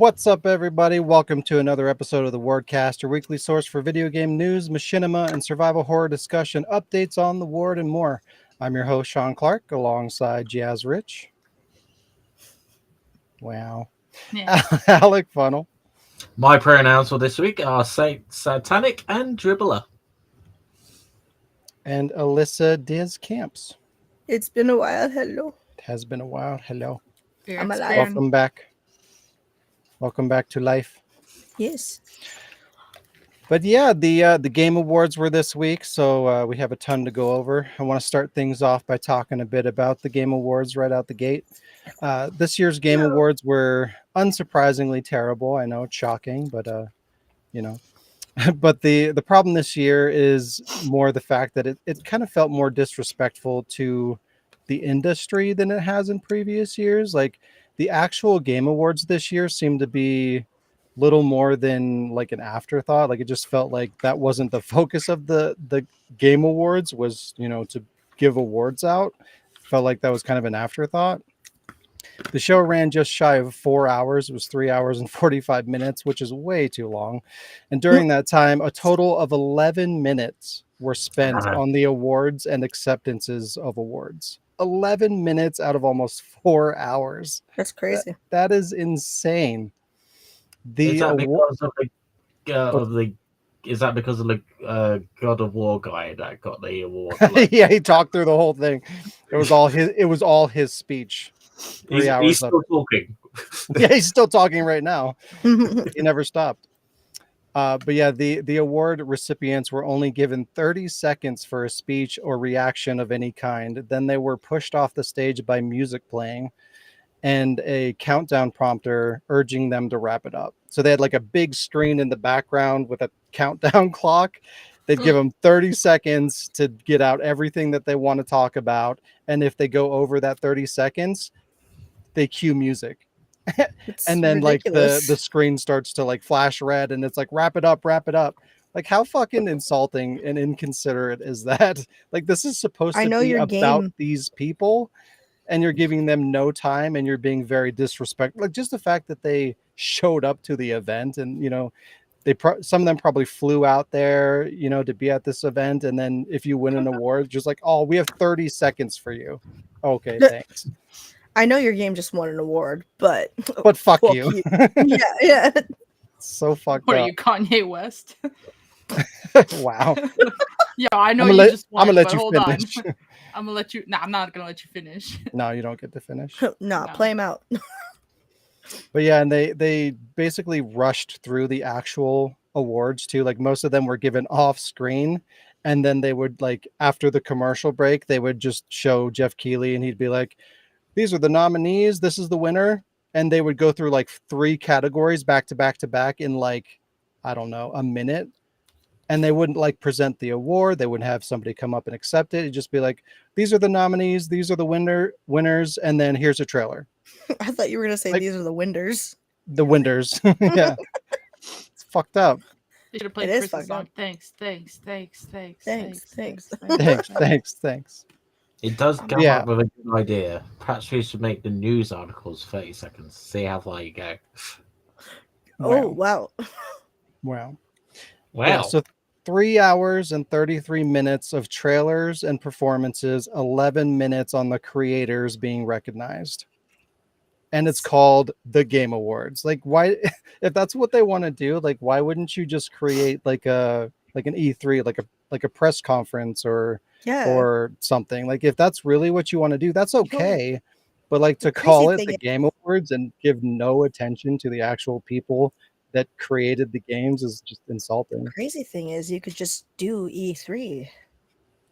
What's up, everybody? Welcome to another episode of the Wardcast, your weekly source for video game news, machinima, and survival horror discussion, updates on the Ward, and more. I'm your host, Sean Clark, alongside Jazz Rich. Wow. Yeah. Alec Funnel. My pronouns for this week are Satanic and Dribbler. And Alyssa Diaz Camps. It's been a while. Hello. It has been a while. Hello. I'm alive. Welcome back. Welcome back to life. Yes. But yeah, the Game Awards were this week, so we have a ton to go over. I want to start things off by talking a bit about the Game Awards right out the gate. This year's Game Awards were unsurprisingly terrible. I know it's shocking, but but the problem this year is more the fact that it kind of felt more disrespectful to the industry than it has in previous years. Like the actual Game Awards this year seemed to be little more than like an afterthought. Like it just felt like that wasn't the focus of the Game Awards, was to give awards out. Felt like that was kind of an afterthought. The show ran just shy of 4 hours. It was 3 hours and 45 minutes, which is way too long. And during that time, a total of 11 minutes were spent on the awards and acceptances of awards. 11 minutes out of almost 4 hours. That's crazy. That is insane. Is that because of the God of War guy that got the award? Yeah, he talked through the whole thing. It was all his speech. 3 hours. He's still talking. Yeah, he's still talking right now. He never stopped. But yeah, the award recipients were only given 30 seconds for a speech or reaction of any kind. Then they were pushed off the stage by music playing and a countdown prompter urging them to wrap it up. So they had like a big screen in the background with a countdown clock. They'd give them 30 seconds to get out everything that they want to talk about. And if they go over that 30 seconds, they cue music. And then ridiculous. like the screen starts to like flash red and it's like, wrap it up. Like how fucking insulting and inconsiderate is that? Like this is supposed to be about these people, and you're giving them no time, and you're being very disrespectful. Like just the fact that they showed up to the event, and some of them probably flew out there, to be at this event. And then if you win an award, just like, oh, we have 30 seconds for you. Okay, thanks. I know your game just won an award, but fuck you. Yeah. So fucked What up. are you, Kanye West? Wow. Yeah, I know just won, I'm gonna let you hold finish. on. I'm gonna let you. No, I'm not gonna let you finish. No, you don't get to finish. No, play him out. But yeah, and they basically rushed through the actual awards too. Like most of them were given off screen, and then they would, like, after the commercial break, they would just show Jeff Keighley and he'd be like, these are the nominees, this is the winner. And they would go through like 3 categories back to back to back in like, I don't know, a minute. And they wouldn't like present the award. They wouldn't have somebody come up and accept it. It'd just be like, these are the nominees, these are the winners, and then here's a trailer. I thought you were gonna say these are the winners. The winners. Yeah. It's fucked up. They should have played Chris's song. Thanks. It does come up with a good idea. Perhaps we should make the news articles 30 seconds. See how far you go. Oh, wow. Wow. Yeah, so 3 hours and 33 minutes of trailers and performances, 11 minutes on the creators being recognized. And it's called the Game Awards. Like, why, if that's what they want to do, like, why wouldn't you just create like an E3, like a press conference or something? Like, if that's really what you want to do, that's okay. But like to call it the Game Awards and give no attention to the actual people that created the games is just insulting. The crazy thing is you could just do E3.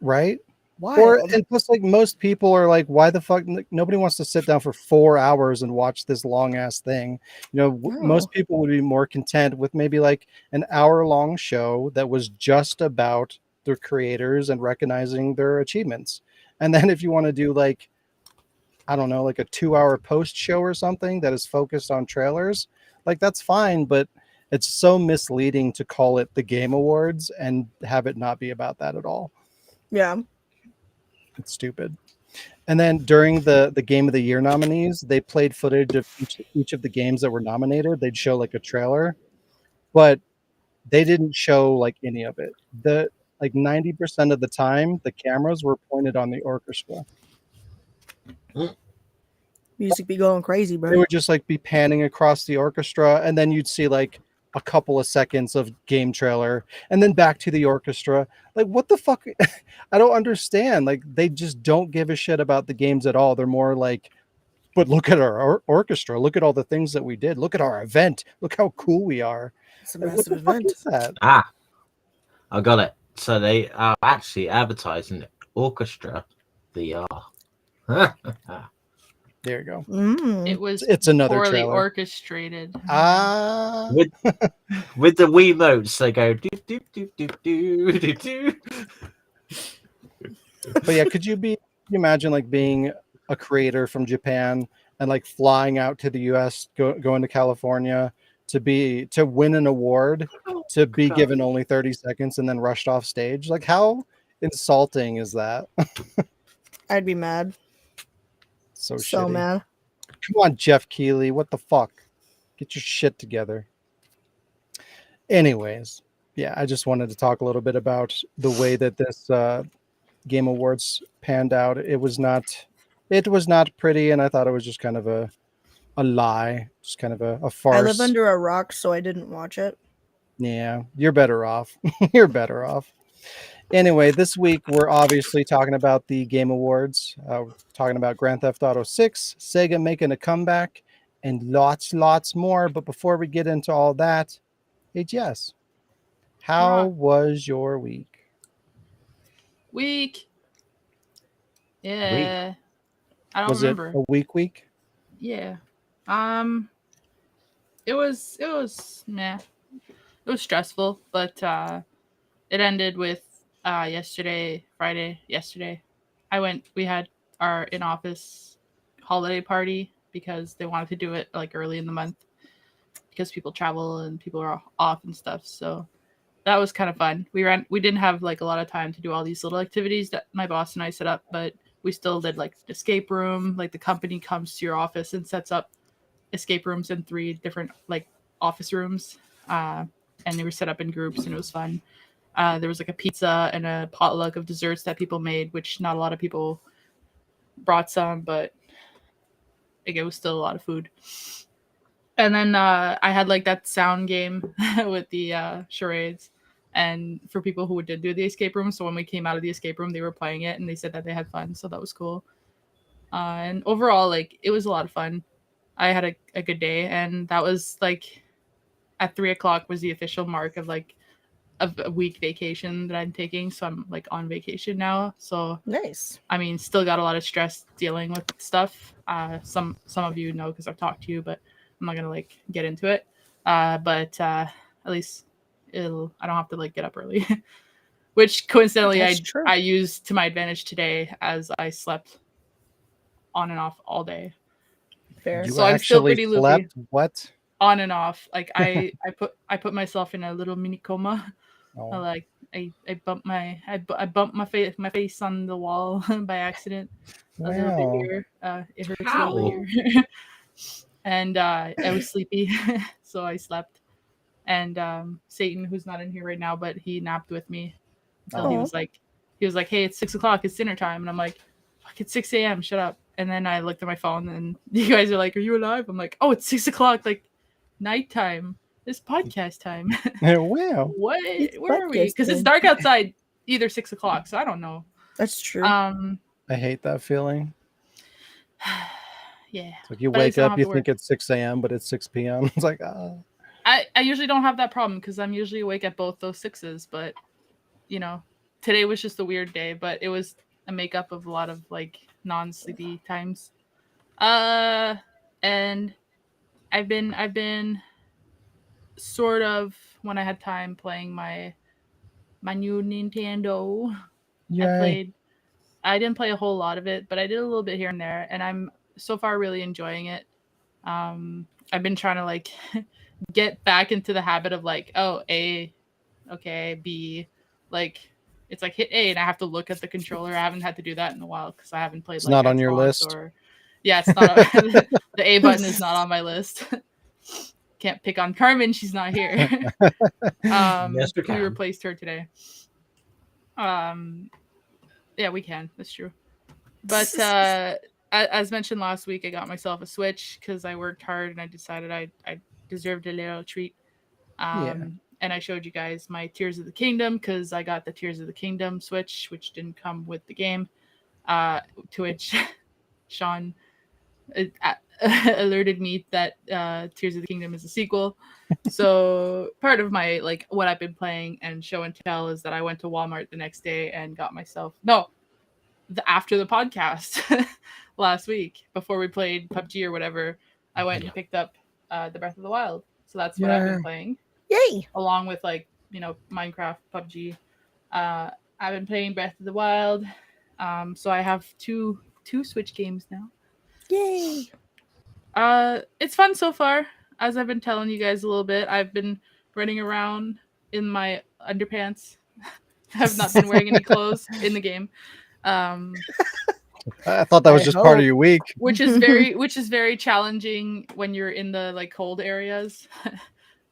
Right? Wild. And plus, like, most people are like, why the fuck? Nobody wants to sit down for 4 hours and watch this long ass thing. Most people would be more content with maybe like an hour-long show that was just about their creators and recognizing their achievements. And then if you want to do like, I don't know, like a 2-hour post show or something that is focused on trailers, like that's fine, but it's so misleading to call it the Game Awards and have it not be about that at all. Yeah. It's stupid. And then during the Game of the Year nominees, they played footage of each of the games that were nominated. They'd show like a trailer, but they didn't show like any of it. The like 90% of the time, the cameras were pointed on the orchestra. Music be going crazy, They bro. would just like be panning across the orchestra, and then you'd see like a couple of seconds of game trailer, and then back to the orchestra. Like, what the fuck? I don't understand. Like, they just don't give a shit about the games at all. They're more like, but look at our orchestra. Look at all the things that we did. Look at our event. Look how cool we are. It's a Like, what massive the fuck event. is that? I got it. So they are actually advertising orchestra VR. There you go. It was It's another poorly trailer. orchestrated. with the Wiimotes, they go do do do do do do do. But yeah, could you imagine like being a creator from Japan and like flying out to the US, going to California to win an award, to be given only 30 seconds and then rushed off stage? Like, how insulting is that? I'd be mad. So So shitty. mad. Come on, Jeff Keighley, what the fuck? Get your shit together. Anyways, yeah, I just wanted to talk a little bit about the way that this Game Awards panned out. It was not pretty, and I thought it was just kind of a lie, just kind of a farce. I live under a rock, so I didn't watch it. Yeah, you're better off. You're better off. Anyway, this week we're obviously talking about the Game Awards. We're talking about Grand Theft Auto 6, Sega making a comeback, and lots more. But before we get into all that, hey Jess, how was your week? Yeah. I don't Was remember. it a week? Yeah. It was meh. It was stressful, but it ended with Friday yesterday. We had our in-office holiday party because they wanted to do it like early in the month because people travel and people are off and stuff. So that was kind of fun. We didn't have like a lot of time to do all these little activities that my boss and I set up, but we still did like escape room. Like the company comes to your office and sets up escape rooms in 3 different like office rooms, and they were set up in groups and it was fun. There was like a pizza and a potluck of desserts that people made, which not a lot of people brought some, but like, it was still a lot of food. And then I had like that sound game with the charades, and for people who did do the escape room. So when we came out of the escape room, they were playing it and they said that they had fun. So that was cool. And overall, like, it was a lot of fun. I had a good day, and that was like at 3:00 was the official mark of like a week vacation that I'm taking. So I'm like on vacation now. So Nice. I mean, still got a lot of stress dealing with stuff. Some of you know because I've talked to you, but I'm not gonna like get into it. But at least I don't have to like get up early, which coincidentally I used to my advantage today as I slept on and off all day. Fair. You so I'm still pretty slept? loopy. What? On and off. Like I put myself in a little mini coma. Oh. Like I bumped my face on the wall by accident. Wow. A little bit here. It hurts a little here. And I was sleepy, so I slept. And Satan, who's not in here right now, but he napped with me until he was like, "Hey, it's 6:00. It's dinner time." And I'm like, "Fuck, it's 6 a.m. Shut up." And then I looked at my phone, and you guys are like, "Are you alive?" I'm like, "Oh, it's 6:00. Like nighttime. It's podcast time." Wow. What? Where are we? Because it's dark outside. Either 6:00, so I don't know. That's true. I hate that feeling. Yeah. It's like you wake up, you think it's 6 a.m., but it's 6 p.m. It's like, I usually don't have that problem because I'm usually awake at both those 6s. But, you know, today was just a weird day, but it was a makeup of a lot of like non-sleepy times. And I've been sort of, when I had time, playing my new Nintendo. Yay. I didn't play a whole lot of it, but I did a little bit here and there, and I'm so far really enjoying it. I've been trying to like get back into the habit of like, oh, A, okay, B, like it's like hit A, and I have to look at the controller. I haven't had to do that in a while because I haven't played. It's like not on your Xbox list? Or yeah, it's not. The A button is not on my list. Can't pick on Carmen. She's not here. Yes, we We can. replaced her today. Yeah, we can. That's true. But as mentioned last week, I got myself a Switch because I worked hard and I decided I deserved a little treat. And I showed you guys my Tears of the Kingdom because I got the Tears of the Kingdom Switch, which didn't come with the game. To which Sean alerted me that Tears of the Kingdom is a sequel. So part of my like what I've been playing and show and tell is that I went to Walmart the next day and got myself after the podcast last week before we played PUBG or whatever. I went and picked up the Breath of the Wild. So that's what I've been playing. Yay! Along with like Minecraft, PUBG. I've been playing Breath of the Wild. So I have two Switch games now. Yay! It's fun so far. As I've been telling you guys a little bit, I've been running around in my underpants. I have not been wearing any clothes in the game. I thought that was just part of your week. Which is very challenging when you're in the like cold areas.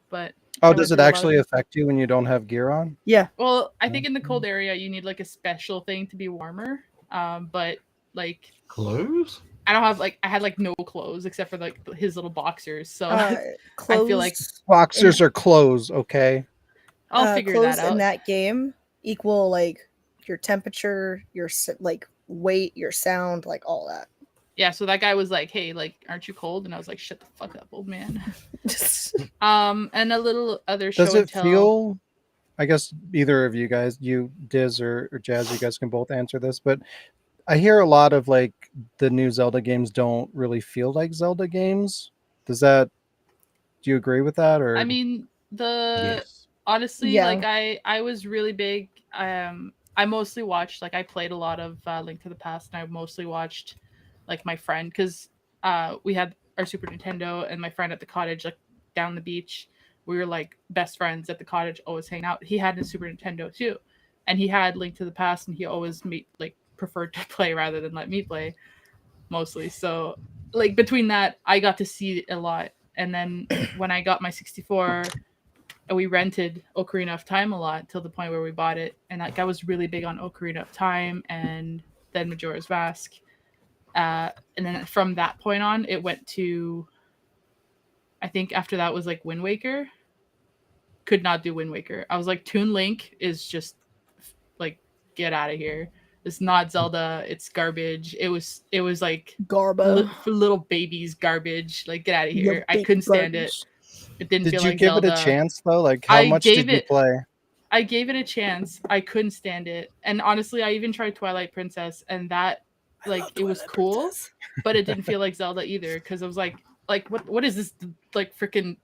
But does it actually affect you when you don't have gear on? Yeah. Well, I think in the cold area you need like a special thing to be warmer. But like Clothes? I don't have I had like no clothes except for like his little boxers. So clothes, I feel like boxers are clothes, okay? I'll figure clothes that out. in that game equal like your temperature, your like weight, your sound, like all that. Yeah, so that guy was like, "Hey, like, aren't you cold?" And I was like, "Shut the fuck up, old man." And a little other show Does and it tell. feel? I guess either of you guys, you Diz or Jazz, you guys can both answer this, but I hear a lot of like the new Zelda games don't really feel like Zelda games. Do you agree with that? Or I mean, Yes. honestly, Yeah. like I was really big. I mostly watched I played a lot of Link to the Past, and I mostly watched like my friend because we had our Super Nintendo, and my friend at the cottage like down the beach. We were like best friends at the cottage, always hanging out. He had a Super Nintendo too, and he had Link to the Past, and he always preferred to play rather than let me play mostly. So like between that, I got to see it a lot. And then when I got my 64, we rented Ocarina of Time a lot till the point where we bought it. And like I was really big on Ocarina of Time and then Majora's Mask. And then from that point on, it went to, I think after that was like Wind Waker. Could not do Wind Waker. I was like, Toon Link is just like, get out of here. It's not Zelda. It's garbage. It was like Garbo. for little babies garbage. Like, get out of here. I couldn't stand it. It didn't did feel you like give Zelda. it a chance though? Like how much did you play? I gave it a chance. I couldn't stand it. And honestly, I even tried Twilight Princess, and that it was cool, but it didn't feel like Zelda either, because I was like what is this, like freaking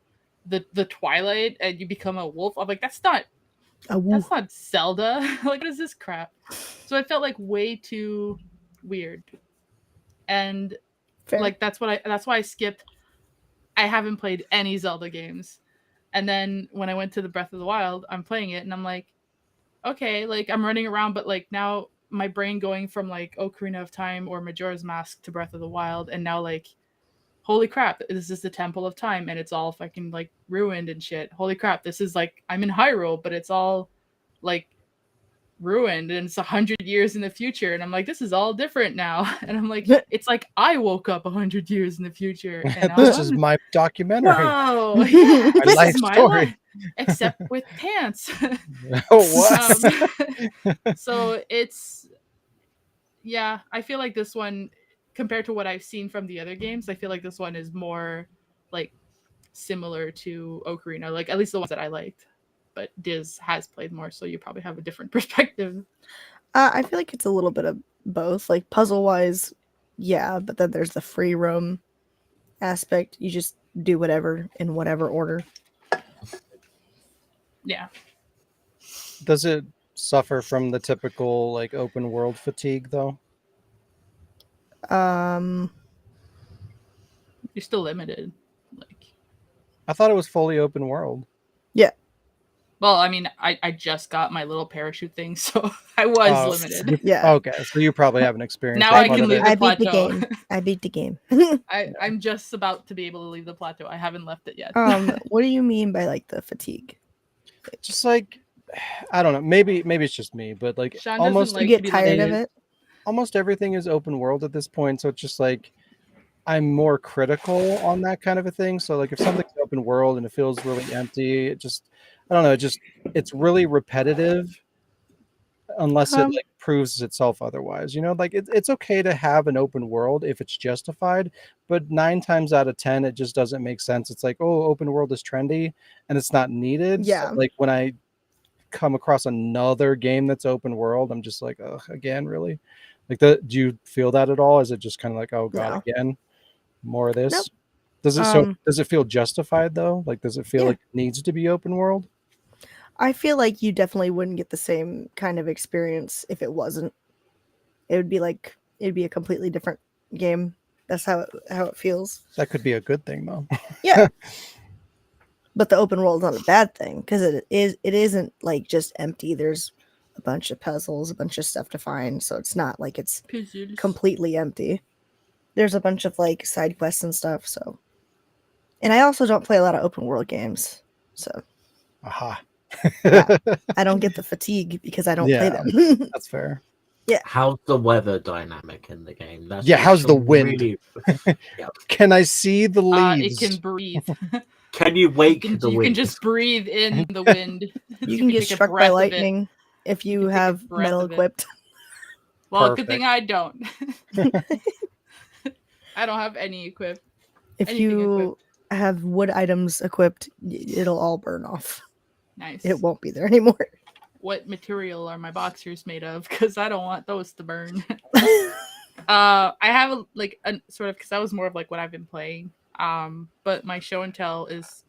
the Twilight and you become a wolf? I'm like, that's not Zelda. Like, what is this crap? So it felt like way too weird. And Fair. like that's why I skipped. I haven't played any Zelda games. And then when I went to the Breath of the Wild, I'm playing it and I'm like, okay, like I'm running around, but like now my brain going from like Ocarina of Time or Majora's Mask to Breath of the Wild, and now like, holy crap, this is the Temple of Time and it's all fucking like ruined and shit. Holy crap, this is like, I'm in Hyrule, but it's all like ruined and it's 100 years in the future, and I'm like, this is all different now. And I'm like, it's like I woke up 100 years in the future and this is my documentary. Whoa, yeah, my this life is my story. life, except with pants. What? So it's, yeah, I feel like this one, compared to what I've seen from the other games, I feel like this one is more like similar to Ocarina, like at least the ones that I liked. But Diz has played more, so you probably have a different perspective. I feel like it's a little bit of both. Like puzzle wise, yeah, but then there's the free roam aspect. You just do whatever in whatever order. Yeah. Does it suffer from the typical like open world fatigue though? You're still limited. Like, I thought it was fully open world. Yeah. Well, I mean, I just got my little parachute thing, so I was Oh, limited. Yeah. Okay, so you probably haven't experienced Now that I part can of leave it. the I beat the plateau. game. I beat the game. I'm just about to be able to leave the plateau. I haven't left it yet. What do you mean by like the fatigue? Just like I don't know, maybe it's just me, but like Sean doesn't almost like You to get be tired of limited. it? almost everything is open world at this point, so it's just like I'm more critical on that kind of a thing. So like if something's open world and it feels really empty, it just I don't know, it's really repetitive unless it Um, like proves itself otherwise. You know, like it's okay to have an open world if it's justified, but 9 times out of 10 it just doesn't make sense. It's like, oh, open world is trendy and it's not needed. So, Yeah. like when I come across another game that's open world, I'm just like, ugh, again, really? Like do you feel that at all? Is it just kind of like, oh god, No. again, more of this? Nope. Does it feel justified though? Like does it feel Yeah. like it needs to be open world? I feel like you definitely wouldn't get the same kind of experience if it wasn't. It'd be a completely different game. That's how it feels. That could be a good thing though. Yeah. But the open world is not a bad thing because it isn't like just empty. There's a bunch of puzzles, a bunch of stuff to find, so it's not like it's Puzzles. completely empty. There's a bunch of like side quests and stuff, so. And I also don't play a lot of open world games, so Aha. Yeah. I don't get the fatigue because I don't play Yeah. them. That's fair. How's the weather dynamic in the game? That's Yeah, how's the some wind? really- Can I see the It leaves? can breathe. Can you wake the You wind? can just breathe in the wind. You can get take a struck breath by of it. lightning if you can take a have breath metal of it. equipped. Well, good thing I don't. I don't have any equipped. If Anything you have wood items equipped, it'll all burn off. Nice. It won't be there anymore. What material are my boxers made of? Because I don't want those to burn. I have a sort of, because that was more of like what I've been playing. But my show and tell is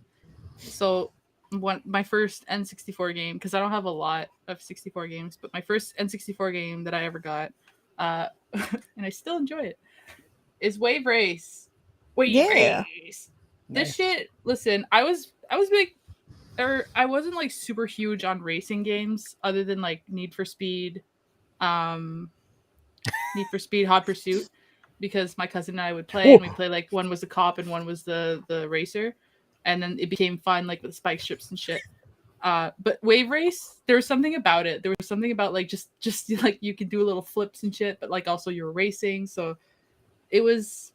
my first N64 game, because I don't have a lot of 64 games, but my first N64 game that I ever got, and I still enjoy it, is Wave Race. Yeah. Race. Nice. This shit. Listen, I was big. Or I wasn't like super huge on racing games, other than like Need for Speed, Hot Pursuit, because my cousin and I would play, and we play like one was a cop and one was the racer, and then it became fun like with spike strips and shit. But Wave Race, there was something about it. There was something about like just like you could do little flips and shit, but like also you're racing. So it was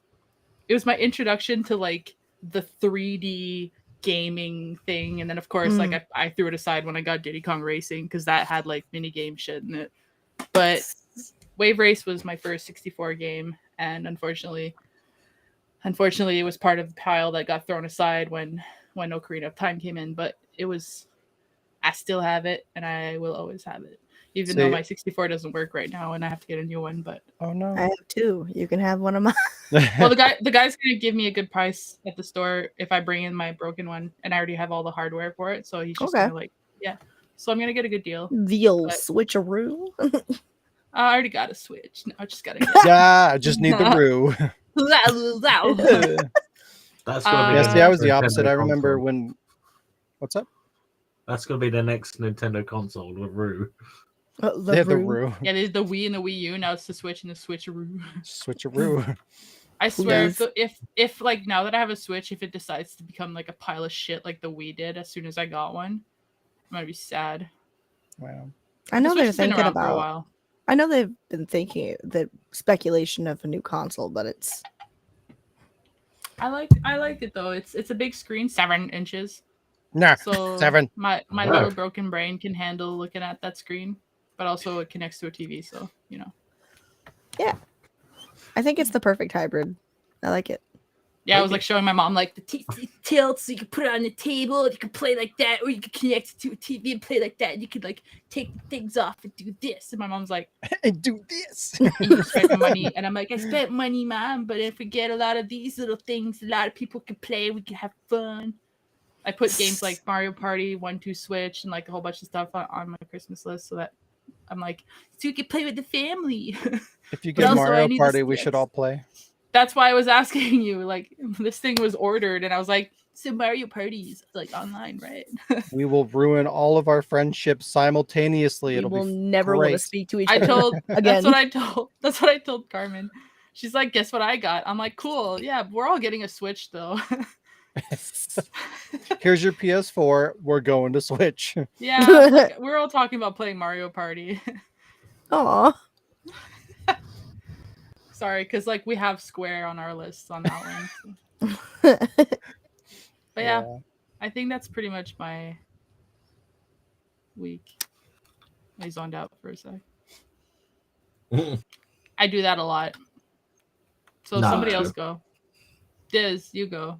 my introduction to like the 3D gaming thing, and then of course like I threw it aside when I got Diddy Kong Racing because that had like mini game shit in it. But Wave Race was my first 64 game, and unfortunately it was part of the pile that got thrown aside when Ocarina of Time came in. But I still have it, and I will always have it, even though my 64 doesn't work right now and I have to get a new one. But oh no. I have two. You can have one of mine. well, the guy's gonna give me a good price at the store if I bring in my broken one, and I already have all the hardware for it. So he's just gonna so I'm gonna get a good deal. The old switcheroo. I already got a Switch. No, I just gotta get Yeah, I just need the roo. That's gonna be Yeah, the see, I next was the Nintendo opposite. I remember console. when what's up? That's gonna be the next Nintendo console, the Roo. Yeah, the roo. Yeah, there's the Wii and the Wii U. Now it's the Switch and the Switcheroo. Switcheroo. I swear, Please. if like now that I have a Switch, if it decides to become like a pile of shit like the Wii did as soon as I got one, I'm gonna be sad. Wow. I know The Switch they're has been thinking around for a about. while. I know they've been thinking the speculation of a new console, but it's. I like it though. It's a big screen, 7 inches. Nah, So 7. my Oh. little broken brain can handle looking at that screen, but also it connects to a TV. So Yeah, I think it's the perfect hybrid. I like it. yeah, I was like showing my mom like the TV tilts, so you can put it on the table, you can play like that, or you can connect it to a TV and play like that. And you could like take the things off and do this. And my mom's like, I do this. you spent money, and I'm like, I spent money, Mom, but if we get a lot of these little things, a lot of people can play. We can have fun. I put games like Mario Party 1-2 Switch and like a whole bunch of stuff on my Christmas list, so that I'm like, so you can play with the family. If you But get also, I Mario need the Party, we should sticks. all play. That's why I was asking you. Like, this thing was ordered, and I was like, So Mario Party's like online, right? We will ruin all of our friendships simultaneously. We It'll will be never want to great. speak to each I other told again. that's what I told Carmen. She's like, guess what I got? I'm like, cool. Yeah, we're all getting a Switch though. Here's your PS4. We're going to Switch. Yeah, like, we're all talking about playing Mario Party. Aw. Sorry, because like we have Square on our list on that one. So. But yeah, I think that's pretty much my week. I zoned out for a sec. I do that a lot. So No. somebody else go. Diz, you go.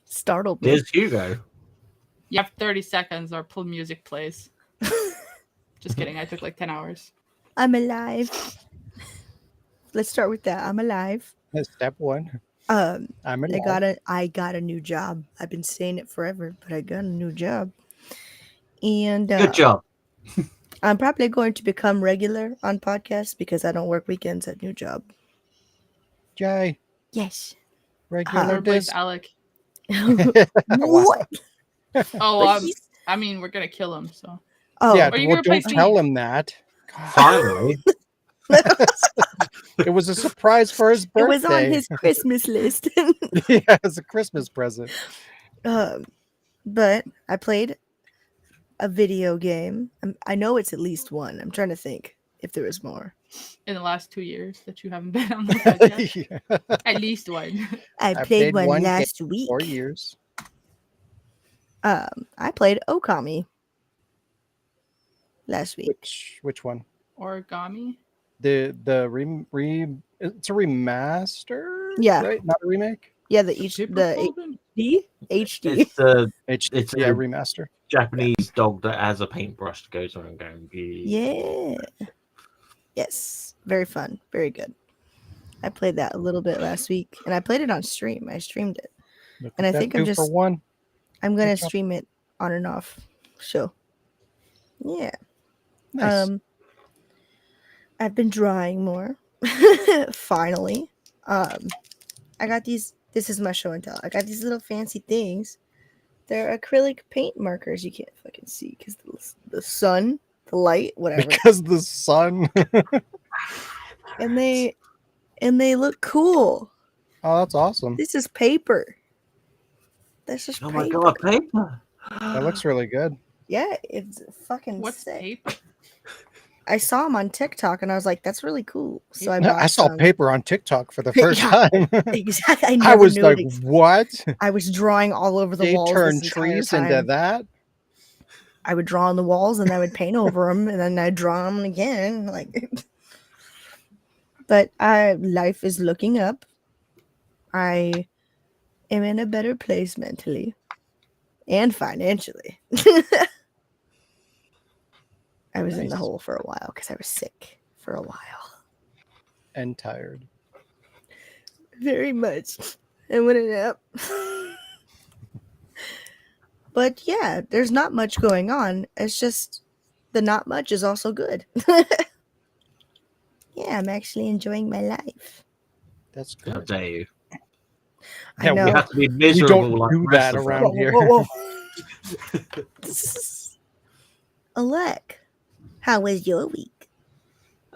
Startled me. There's Hugo. You have 30 seconds or music plays. Just kidding. I took like 10 hours. I'm alive. Let's start with that. I'm alive. Step one. I'm alive. I got a new job. I've been saying it forever, but I got a new job. And Good job. I'm probably going to become regular on podcasts because I don't work weekends at new job. Yay. Yes. Regular Replace disc. Alec. What? Oh, But he's- I mean, we're gonna kill him. So Oh, Yeah, Or you well, can don't replace tell me. him that. Finally. It was a surprise for his birthday. it was on his Christmas list. Yeah, it's a Christmas present. But I played a video game. I know it's at least one. I'm trying to think if there was more. in the last 2 years that you haven't been on the podcast, Yeah. at least one. I I played played one one game last week. 4 years. I played Okami last week. Which one? Origami. The it's a remaster? Yeah. Right? Not a remake? Yeah, the Super HD Golden? HD. It's the It's a remaster. Japanese dog that has a paintbrush that goes around going. Yeah. Yes. Very fun. Very good. I played that a little bit last week, and I played it on stream. I streamed it. Look And at I that think I'm 2 for just- 1. I'm gonna Good job. stream it on and off. So, yeah. Nice. I've been drawing more. Finally. I got these. This is my show and tell. I got these little fancy things. They're acrylic paint markers. You can't fucking see because the sun, the light, whatever. Because the sun. and they look cool. Oh, that's awesome. This is paper. That's just Oh paper. my god, paper! That looks really good. Yeah, it's fucking What's sick. paper? I saw them on TikTok and I was like, that's really cool. So I bought I saw some. paper on TikTok for the first Yeah. time. Exactly. I I never was knew like, it. what? I was drawing all over the They walls. turn this entire trees time. into that? I would draw on the walls and I would paint over them and then I'd draw them again. Like, but life is looking up. I am in a better place mentally and financially. I was in the Nice. hole for a while because I was sick for a while. And tired. Very much. I went it up. But yeah, there's not much going on. It's just the not much is also good. Yeah, I'm actually enjoying my life. That's How good. dare you? I Yeah, know. You have to be We miserable don't like do the rest that of around them. here. Whoa. Alec, how was your week?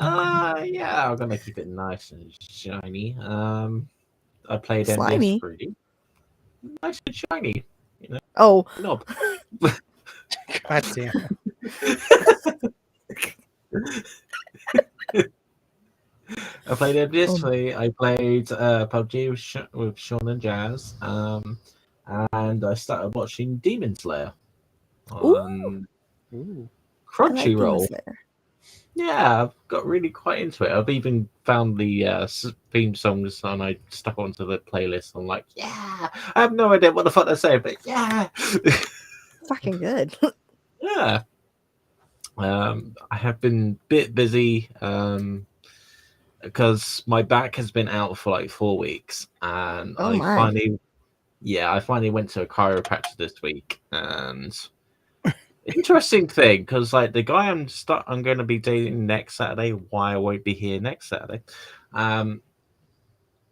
Yeah, I'm gonna keep it nice and shiny. I played Slimy? MDS3. Nice and shiny. Oh, Knob. God damn. I played MDS3. I played PUBG with Sean and Jazz. And I started watching Demon Slayer on Ooh. I like Demon Crunchyroll. Slayer. Yeah, I've got really quite into it. I've even found the theme songs and I stuck onto the playlist. I'm like, yeah, I have no idea what the fuck they're saying, but yeah. Fucking good. Yeah. I have been a bit busy because my back has been out for like 4 weeks, and Oh I my. finally went to a chiropractor this week. And interesting thing, because like the guy I'm going to be dating next Saturday, why I won't be here next Saturday,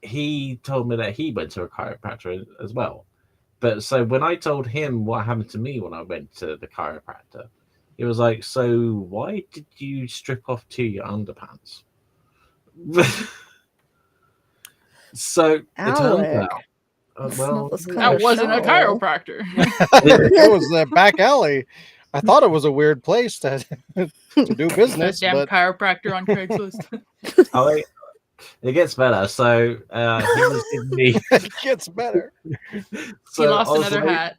he told me that he went to a chiropractor as well. But so when I told him what happened to me when I went to the chiropractor, he was like, "So why did you strip off to your underpants?" So it turns Alec, out, it's well, not this kind That of wasn't a show. chiropractor. It was a back alley. I thought it was a weird place to do business, Goddamn but chiropractor on Craigslist. oh, it gets better. So he was giving me. it gets better. He lost another hat.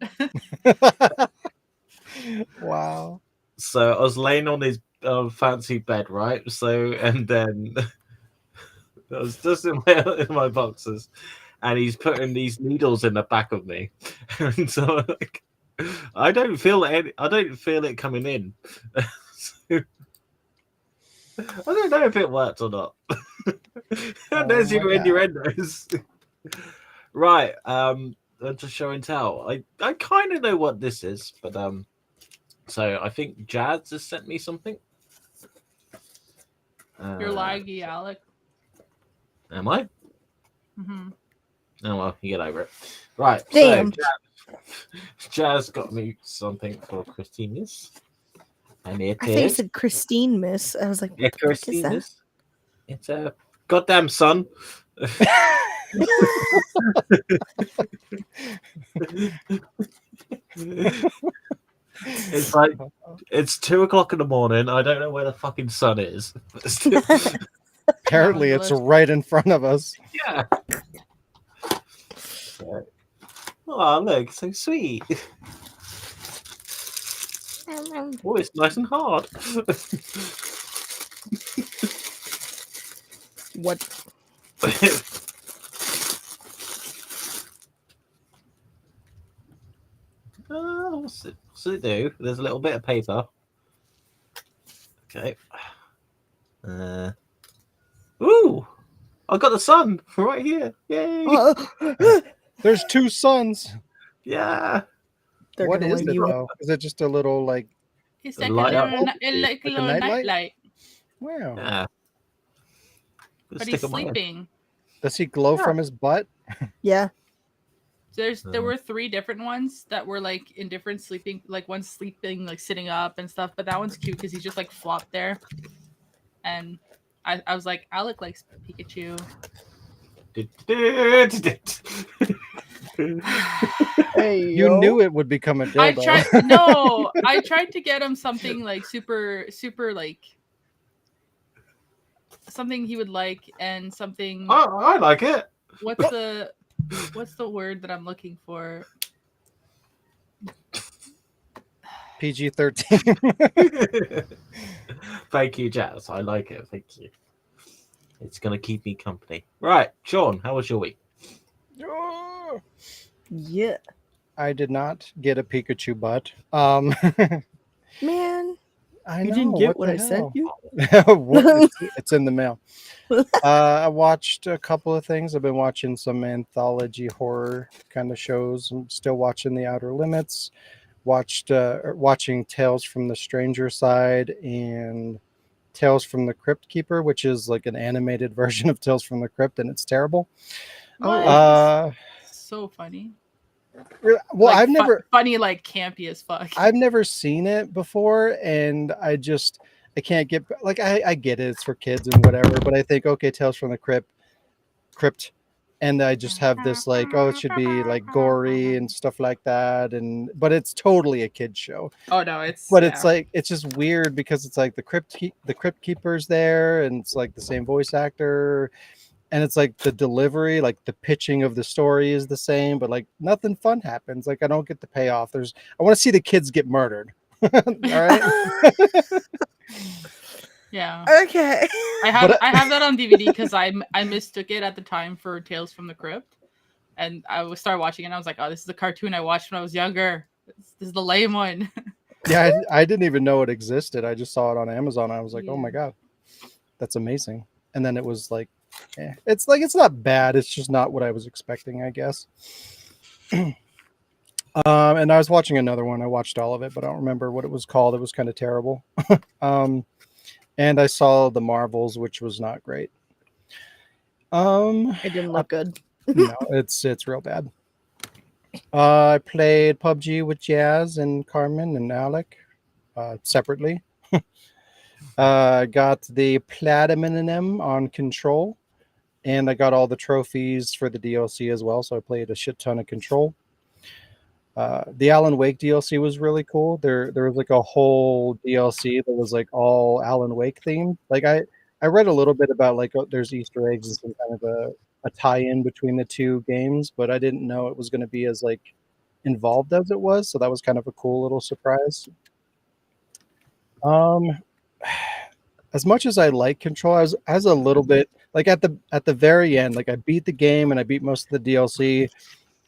Wow. So I was laying on his fancy bed, right? So and then I was just in my boxes, and he's putting these needles in the back of me, and so like, I don't feel it coming in. So, I don't know if it worked or not. And there's Oh your my God. innuendos. Right. To show and tell. I kind of know what this is, but so I think Jazz has sent me something. You're laggy, Alec. Am I? Mm-hmm. Oh well, you get over it. Right. Damn. So Jazz got me something for Christina's. And it I think you is said Christine, miss. I was like, yeah, what is that? Christina's. It's a goddamn son. It's like it's 2:00 in the morning. I don't know where the fucking sun is. Apparently, it's right in front of us. Yeah. So, oh, look, so sweet. Oh, it's nice and hard. What? What's it do? There's a little bit of paper. Okay. Ooh! I got the sun right here. Yay! There's two suns. Yeah. They're What gonna is wake it you up. though? Is it just a little like? It's The like light a up. little, Like a little nightlight? nightlight. Wow. Yeah. But he's sleeping. Does he glow from his butt? Yeah. There were 3 different ones that were like in different sleeping, like one's sleeping like sitting up and stuff, but that one's cute because he's just like flopped there. And I was like, Alec likes Pikachu. Hey, You knew it would become a dildo. I tried to get him something like super like something he would like and something. Oh, I like it. What's the word that I'm looking for? PG-13. Thank you, Jazz. I like it. Thank you. It's gonna keep me company. Right, Sean, how was your week? Yeah. I did not get a Pikachu butt. Man, I you know, didn't get what the I sent you? it's in the mail. I watched a couple of things. I've been watching some anthology horror kind of shows. I'm still watching The Outer Limits. Watching Tales from the Stranger Side and Tales from the Crypt Keeper, which is like an animated version of Tales from the Crypt, and it's terrible. What? So funny. Well, Like, I've never funny, like campy as fuck. I've never seen it before, and I can't get like I get it, it's for kids and whatever, but I think okay, Tales from the Crypt, and I just have this like, oh, it should be like gory and stuff like that, but it's totally a kid's show. Oh no, it's like it's just weird because it's like the Crypt Keeper's there, and it's like the same voice actor. And it's like the delivery, like the pitching of the story is the same, but like nothing fun happens. Like I don't get the payoff. I want to see the kids get murdered. All right. Yeah. Okay. I have that on DVD because I mistook it at the time for Tales from the Crypt, and I started watching it. And I was like, oh, this is the cartoon I watched when I was younger. This is the lame one. Yeah, I didn't even know it existed. I just saw it on Amazon. I was like, oh my Yeah. god, that's amazing. And then it was like, it's like it's not bad. It's just not what I was expecting, I guess. And I was watching another one. I watched all of it, but I don't remember what it was called. It was kind of terrible. And I saw The Marvels, which was not great. It didn't look good. No, it's real bad. I played PUBG with Jazz and Carmen and Alec separately. Got the platinum on Control, and I got all the trophies for the DLC as well. So I played a shit ton of Control. The Alan Wake DLC was really cool. There was like a whole DLC that was like all Alan Wake themed. Like I read a little bit about like there's Easter eggs and some kind of a tie-in between the two games, but I didn't know it was going to be as like involved as it was. So that was kind of a cool little surprise. Um, as much as I like Control, I was a little bit like at the very end, like I beat the game and I beat most of the DLC,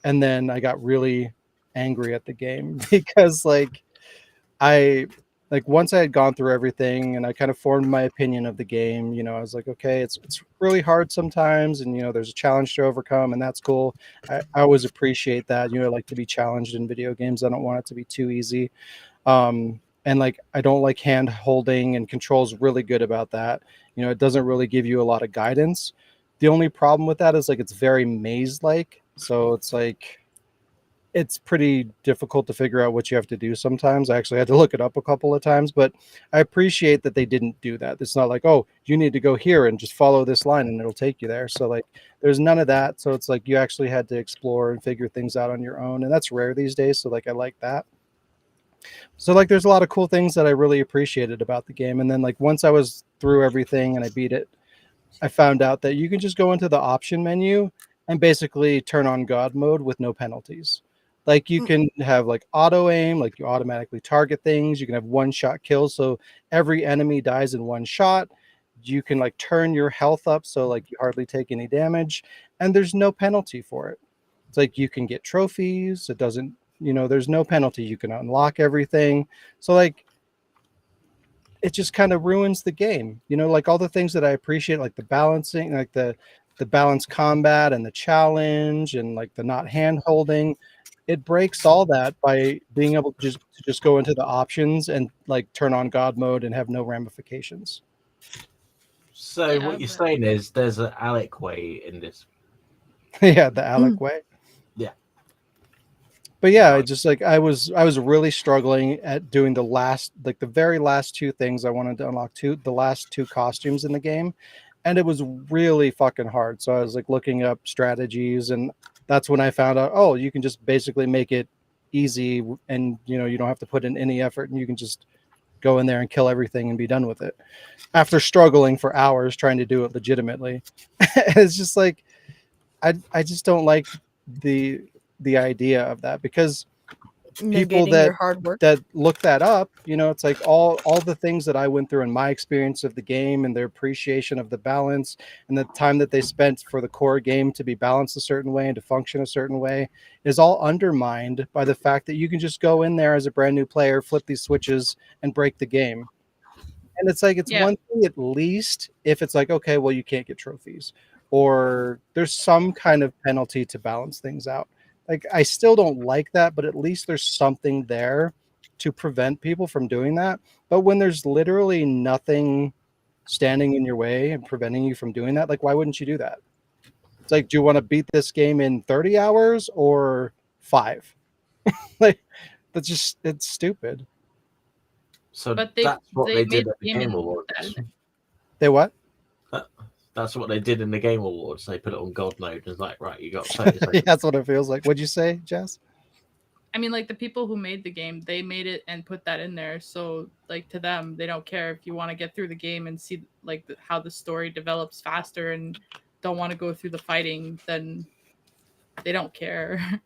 and then I got really angry at the game because I like once I had gone through everything and I kind of formed my opinion of the game, I was like, okay, it's really hard sometimes, and there's a challenge to overcome, and that's cool. I always appreciate that. I like to be challenged in video games. I don't want it to be too easy. And like I don't like hand holding, and Control's really good about that. It doesn't really give you a lot of guidance. The only problem with that is like it's very maze like. So it's like it's pretty difficult to figure out what you have to do sometimes. I actually had to look it up a couple of times, but I appreciate that they didn't do that. It's not like, oh, you need to go here and just follow this line and it'll take you there. So like there's none of that. So it's like you actually had to explore and figure things out on your own. And that's rare these days. So like I like that. So like there's a lot of cool things that I really appreciated about the game. And then like once I was through everything and I beat it, I found out that you can just go into the option menu and basically turn on God mode with no penalties. Like you can have like auto aim, like you automatically target things. You can have one shot kills, so every enemy dies in one shot. You can like turn your health up so like you hardly take any damage, and there's no penalty for it. It's like you can get trophies. It doesn't, there's no penalty. You can unlock everything. So like it just kind of ruins the game. Like all the things that I appreciate, like the balancing, like the balanced combat and the challenge and like the not hand holding. It breaks all that by being able to just go into the options and like turn on God mode and have no ramifications. So Yeah, what you're but- saying is there's an Alec way in this. Yeah, the Alec way. Yeah. But yeah, I just like I was really struggling at doing the very last two things I wanted to unlock, the last two costumes in the game, and it was really fucking hard. So I was like looking up strategies, and that's when I found out, oh, you can just basically make it easy, and you don't have to put in any effort, and you can just go in there and kill everything and be done with it. After struggling for hours trying to do it legitimately, it's just like I just don't like the idea of that, because people Negating your hard work. that look that up, it's like all the things that I went through in my experience of the game and their appreciation of the balance and the time that they spent for the core game to be balanced a certain way and to function a certain way is all undermined by the fact that you can just go in there as a brand new player, flip these switches and break the game. And it's like, it's Yeah. one thing at least if it's like, okay, well, you can't get trophies or there's some kind of penalty to balance things out. Like, I still don't like that, but at least there's something there to prevent people from doing that. But when there's literally nothing standing in your way and preventing you from doing that, like, why wouldn't you do that? It's like, do you want to beat this game in 30 hours or 5? Like, it's stupid. So But that's what they did made at the gaming Game Awards. that. They what? That's what they did in the Game Awards. They put it on God mode. It's like, right, you got 30 seconds. That's what it feels like. What'd you say, Jess? I mean, like the people who made the game, they made it and put that in there. So, like to them, they don't care if you want to get through the game and see like how the story develops faster and don't want to go through the fighting. Then they don't care.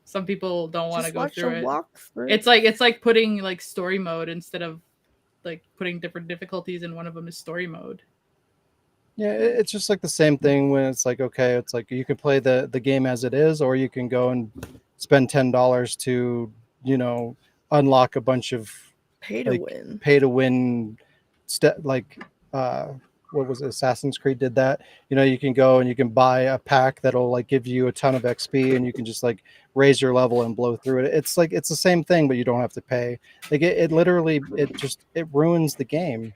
Some people don't want to Just go watch through a it. walkthrough. It's like putting like story mode instead of like putting different difficulties, and one of them is story mode. Yeah, it's just like the same thing when it's like, okay, it's like you can play the game as it is, or you can go and spend $10 to, unlock a bunch of Pay to like win. pay to win like what was it? Assassin's Creed did that. You can go and you can buy a pack that'll like give you a ton of XP and you can just like raise your level and blow through it. It's like it's the same thing, but you don't have to pay. Like it literally it ruins the game.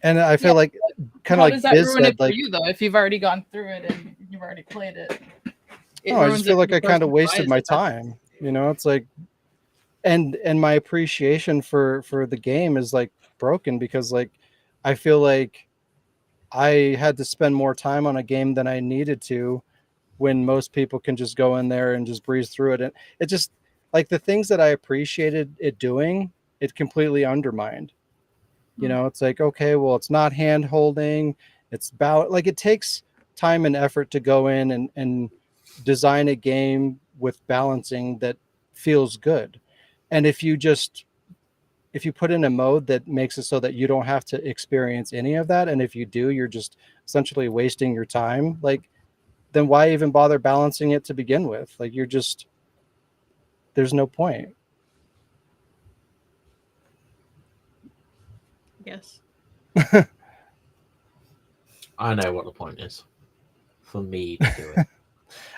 And I feel like kind of How like does that Biz ruin said, it for like you though? If you've already gone through it and you've already played it. it No, I just ruins feel it for like the I kind person of who wasted buys my it. That's time. You know, it's like, and my appreciation for the game is like broken because like I feel like I had to spend more time on a game than I needed to when most people can just go in there and just breeze through it. And it just like the things that I appreciated it doing, it completely undermined. You Mm. know, it's like, okay, well, it's not hand holding, it's about like it takes time and effort to go in and design a game with balancing that feels good. And if you put in a mode that makes it so that you don't have to experience any of that, and if you do, you're just essentially wasting your time, like then why even bother balancing it to begin with? Like you're just there's no point. yes. I know what the point is for me to do it.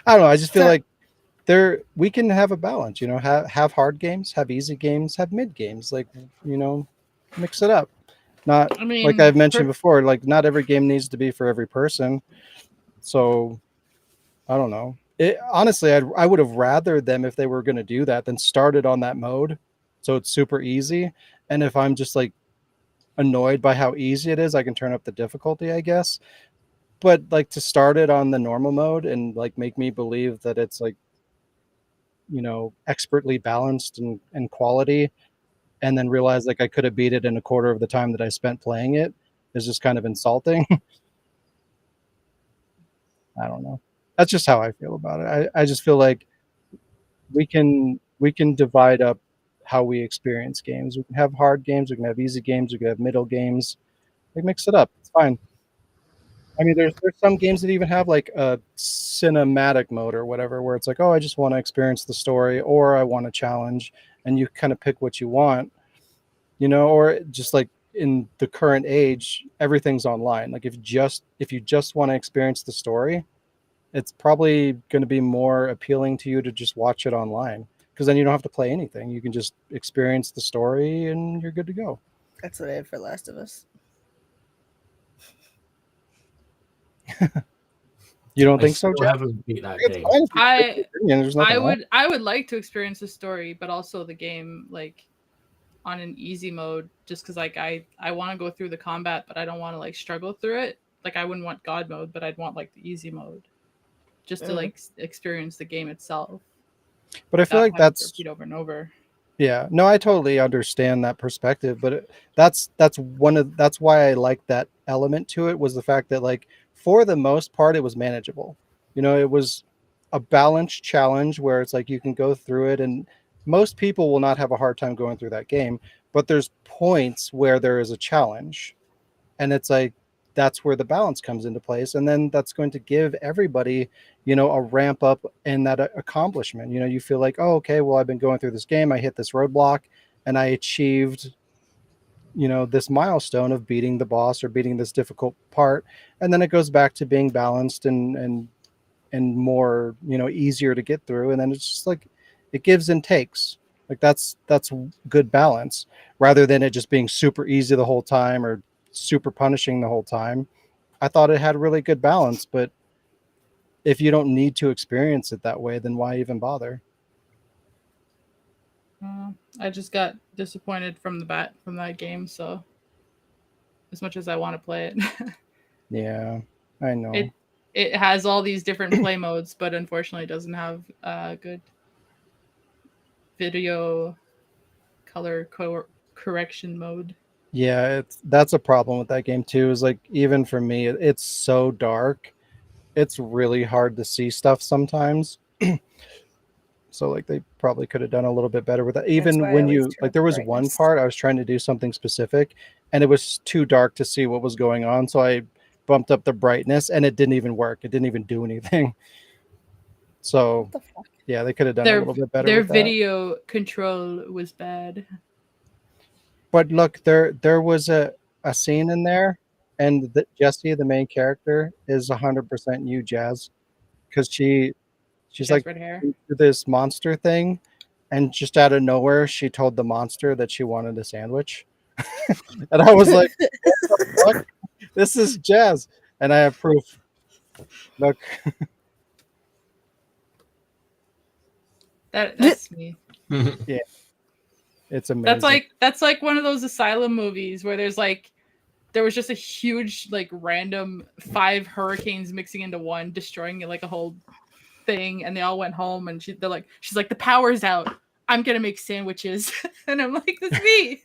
I don't know. I just feel So like there we can have a balance, you know, have hard games, have easy games, have mid games, like, you know, mix it up. Not I like mean, I've mentioned before, like not every game needs to be for every person. So I don't know. It honestly, I would have rather them if they were going to do that than started on that mode, so it's super easy. And if I'm just like annoyed by how easy it is, I can turn up the difficulty, I guess. But like to start it on the normal mode and like make me believe that it's like, you know, expertly balanced and quality, and then realize like I could have beat it in a quarter of the time that I spent playing it is just kind of insulting. I don't know. That's just how I feel about it. I just feel like we can divide up how we experience games. We can have hard games, we can have easy games, we can have middle games. Like mix it up. It's fine. I mean, there's some games that even have like a cinematic mode or whatever, where it's like, oh, I just want to experience the story, or I want a challenge, and you kind of pick what you want, you know. Or just like in the current age, everything's online. Like if you just want to experience the story, it's probably going to be more appealing to you to just watch it online because then you don't have to play anything. You can just experience the story and you're good to go. that's what I had for Last of Us. You don't I think so, still Jeff? haven't beat that It's game. fine if you pick I your opinion. There's nothing wrong. I would like to experience the story, but also the game like on an easy mode, just because like I want to go through the combat, but I don't want to like struggle through it. Like I wouldn't want God mode, but I'd want like the easy mode, just to like experience the game itself But I feel without like having to that's repeat over and over. yeah. No, I totally understand that perspective, but that's why I like that element to it was the fact that like for the most part it was manageable. You know, it was a balanced challenge where it's like you can go through it and most people will not have a hard time going through that game, but there's points where there is a challenge and it's like that's where the balance comes into place, and then that's going to give everybody, you know, a ramp up in that accomplishment. You know, you feel like, oh, okay, well, I've been going through this game, I hit this roadblock and I achieved, you know, this milestone of beating the boss or beating this difficult part, and then it goes back to being balanced and more, you know, easier to get through, and then it's just like it gives and takes. Like that's good balance rather than it just being super easy the whole time or super punishing the whole time. I thought it had really good balance, but if you don't need to experience it that way, then why even bother? I just got disappointed from the bat from that game. So as much as I want to play it, Yeah, I know. it it has all these different play modes, but unfortunately doesn't have a good video color correction mode. Yeah, that's a problem with that game too. Is like even for me, it's so dark. It's really hard to see stuff sometimes. So like they probably could have done a little bit better with that. That's Even why I when always you turn like up there the was one brightness. part I was trying to do something specific and it was too dark to see what was going on. So I bumped up the brightness and it didn't even work. It didn't even do anything. What So the fuck? yeah, they could have done a Their little bit better their with that. video control was bad. But look, there was a scene in there and Jessie, the main character, is 100% you, Jazz, because she's She has like red hair. this monster thing, and just out of nowhere, she told the monster that she wanted a sandwich, and I was like, "What the fuck? This is Jazz," and I have proof. Look, That's me. It's amazing. That's like one of those asylum movies where there was just a huge like random 5 hurricanes mixing into one, destroying like a whole thing, and they all went home, and she's like, the power's out. I'm gonna make sandwiches, and I'm like, that's me.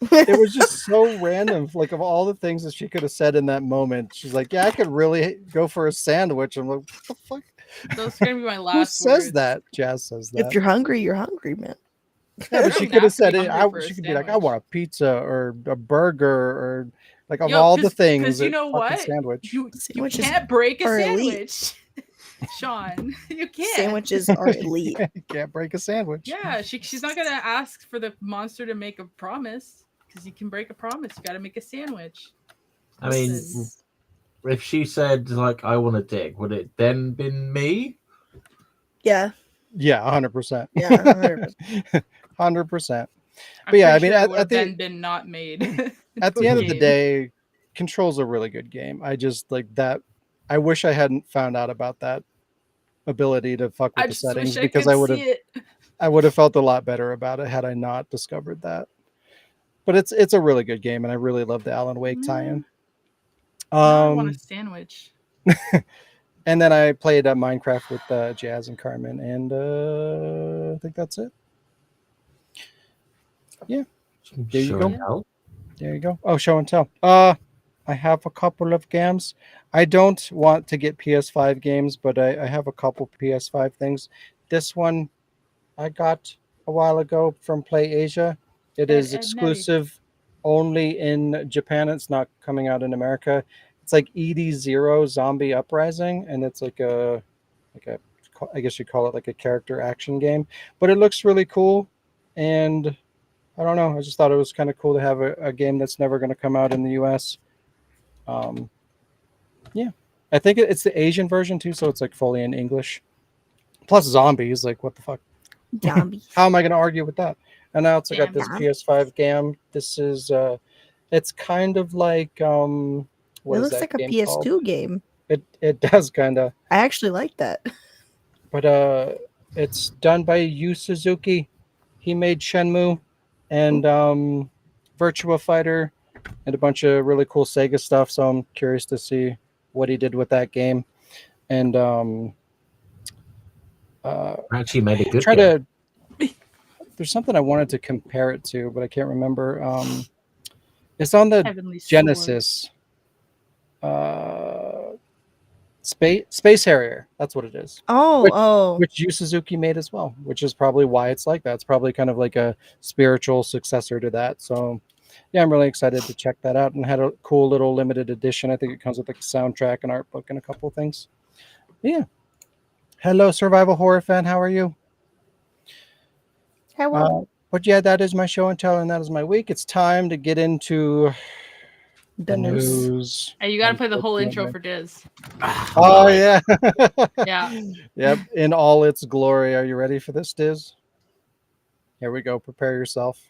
It was just so random. Like, of all the things that she could have said in that moment, she's like, "Yeah, I could really go for a sandwich." I'm like, "What the fuck? Those are gonna be my Who last says words. that?" Jazz says that. If you're hungry, man. Yeah, but You she don't could have have to be said it. hungry for a She could be like, "I sandwich. want a pizza or a burger or like of Yo, all the 'cause things." you It's know fucking what? sandwich. You Sandwiches can't break a are elite. sandwich, Sean. You can't. Sandwiches are elite. You can't break a sandwich. Yeah, she's not gonna ask for the monster to make a promise, because you can break a promise. You gotta make a sandwich. I mean, Listen. if she said like I want a dick, would it then been me? Yeah. Yeah, 100%. Yeah, 100%. 100%. I'm But yeah, I pretty mean, sure it would at have the then been not made. at into the a end of the game. day, Control's a really good game. I just like that. I wish I hadn't found out about that ability to fuck with I the just settings, wish I because could I would see have it. felt a lot better about it had I not discovered that. But it's a really good game, and I really love the Alan Wake tie-in. Now I want a sandwich. And then I played Minecraft with Jazz and Carmen, and I think that's it. Yeah, there you Show go. and tell. There you go. Oh, show and tell. I have a couple of games. I don't want to get PS5 games, but I have a couple PS5 things. This one I got a while ago from Play Asia. It is Neri. exclusive only in Japan. It's not coming out in America. It's like ED0 Zombie Uprising, and it's like a I guess you call it like a character action game, but it looks really cool. And I don't know. I just thought it was kind of cool to have a game that's never going to come out in the US. Yeah, I think it's the Asian version too, so it's like fully in English. Plus zombies, like what the fuck? Zombies. How am I going to argue with that? And I also got this Damn. PS5 game. This is it's kind of like It what is looks that like a game PS2 called? game. It does kind of, I actually like that. but it's done by Yu Suzuki. He made Shenmue and Virtua Fighter and a bunch of really cool Sega stuff. So I'm curious to see what he did with that game. And Actually made a good try game. to. There's something I wanted to compare it to, but I can't remember. It's on the Heavenly Genesis. Space Harrier. That's what it is. Oh. Which Yu Suzuki made as well, which is probably why it's like that. It's probably kind of like a spiritual successor to that. So, yeah, I'm really excited to check that out, and had a cool little limited edition. I think it comes with like a soundtrack, an art book, and a couple of things. Yeah. Hello, survival horror fan. How are you? Hello. But yeah, that is my show and tell, and that is my week. It's time to get into The news. news. Hey, you gotta play the whole intro for Diz. Oh yeah. Yeah. Yep, in all its glory. Are you ready for this, Diz? Here we go. Prepare yourself.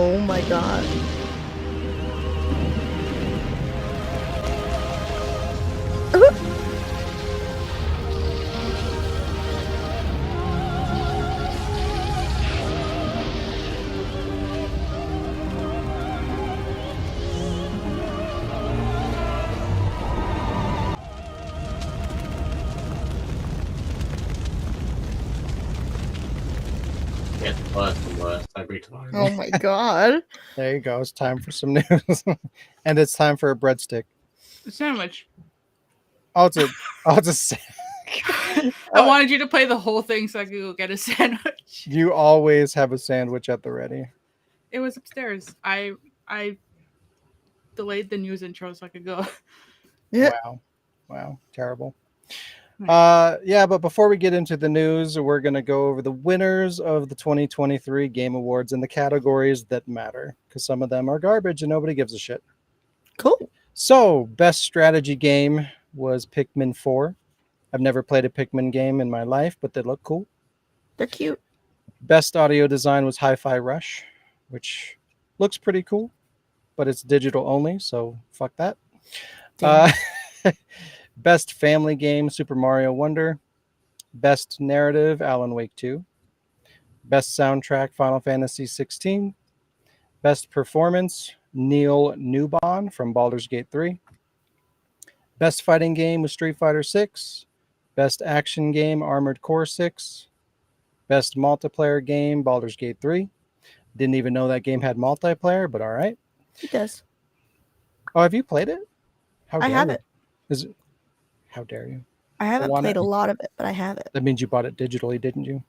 Oh my god. Gets worse and worse every time. Oh my god. There you go. It's time for some news. And it's time for a breadstick. A sandwich. I'll just say I wanted you to play the whole thing so I could go get a sandwich. you always have a sandwich at the ready. It was upstairs. I delayed the news intro so I could go. Yeah. Wow. Terrible. Yeah, but before we get into the news, we're going to go over the winners of the 2023 Game Awards in the categories that matter, because some of them are garbage and nobody gives a shit. Cool. So, best strategy game was Pikmin 4. I've never played a Pikmin game in my life, but they look cool. They're cute. Best audio design was Hi-Fi Rush, which looks pretty cool, but it's digital only, so fuck that. Damn. Best family game, Super Mario Wonder. Best narrative, Alan Wake 2. Best soundtrack, Final Fantasy 16. Best performance, Neil Newbon from Baldur's Gate 3. Best fighting game was Street Fighter 6. Best action game, Armored Core 6. Best multiplayer game, Baldur's Gate 3. Didn't even know that game had multiplayer, but all right. It does. Oh, have you played it? How I dare have you? it. Is it? How dare you? I haven't wanna- played a lot of it, but I have it. That means you bought it digitally, didn't you?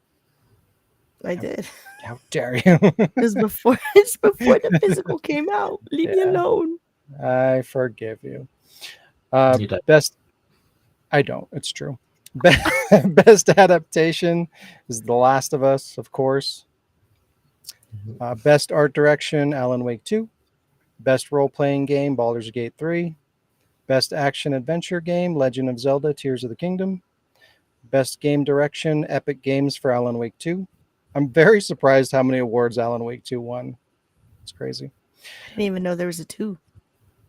I did. How dare you? It's before the physical came out. Leave me Yeah. alone. I forgive you. You don't. Best. I don't. It's true. Best adaptation is The Last of Us, of course. Best art direction, Alan Wake 2. Best role playing game, Baldur's Gate 3. Best action adventure game, Legend of Zelda: Tears of the Kingdom. Best game direction, Epic Games for Alan Wake 2. I'm very surprised how many awards Alan Wake 2 won. It's crazy. I didn't even know there was a 2.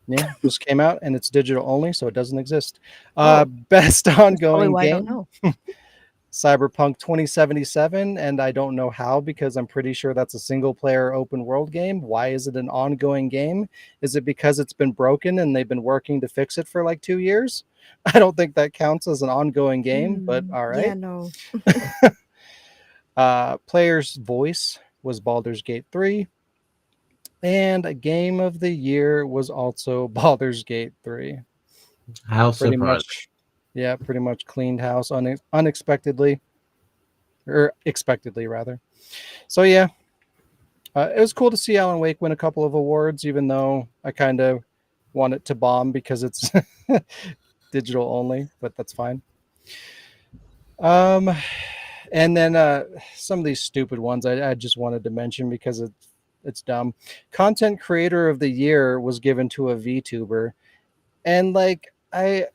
Yeah, just came out and it's digital only, so it doesn't exist. Oh. Best That's probably ongoing why I don't game, know. Cyberpunk 2077, and I don't know how because I'm pretty sure that's a single player open world game. Why is it an ongoing game? Is it because it's been broken and they've been working to fix it for like 2 years? I don't think that counts as an ongoing game, but all right. Yeah, no. Player's voice was Baldur's Gate 3. And a game of the year was also Baldur's Gate 3. How Pretty surprised. pretty much cleaned house unexpectedly. Or expectedly, rather. So, yeah. It was cool to see Alan Wake win a couple of awards, even though I kind of want it to bomb because it's digital only, but that's fine. And then some of these stupid ones I just wanted to mention because it's dumb. Content creator of the year was given to a VTuber, and like I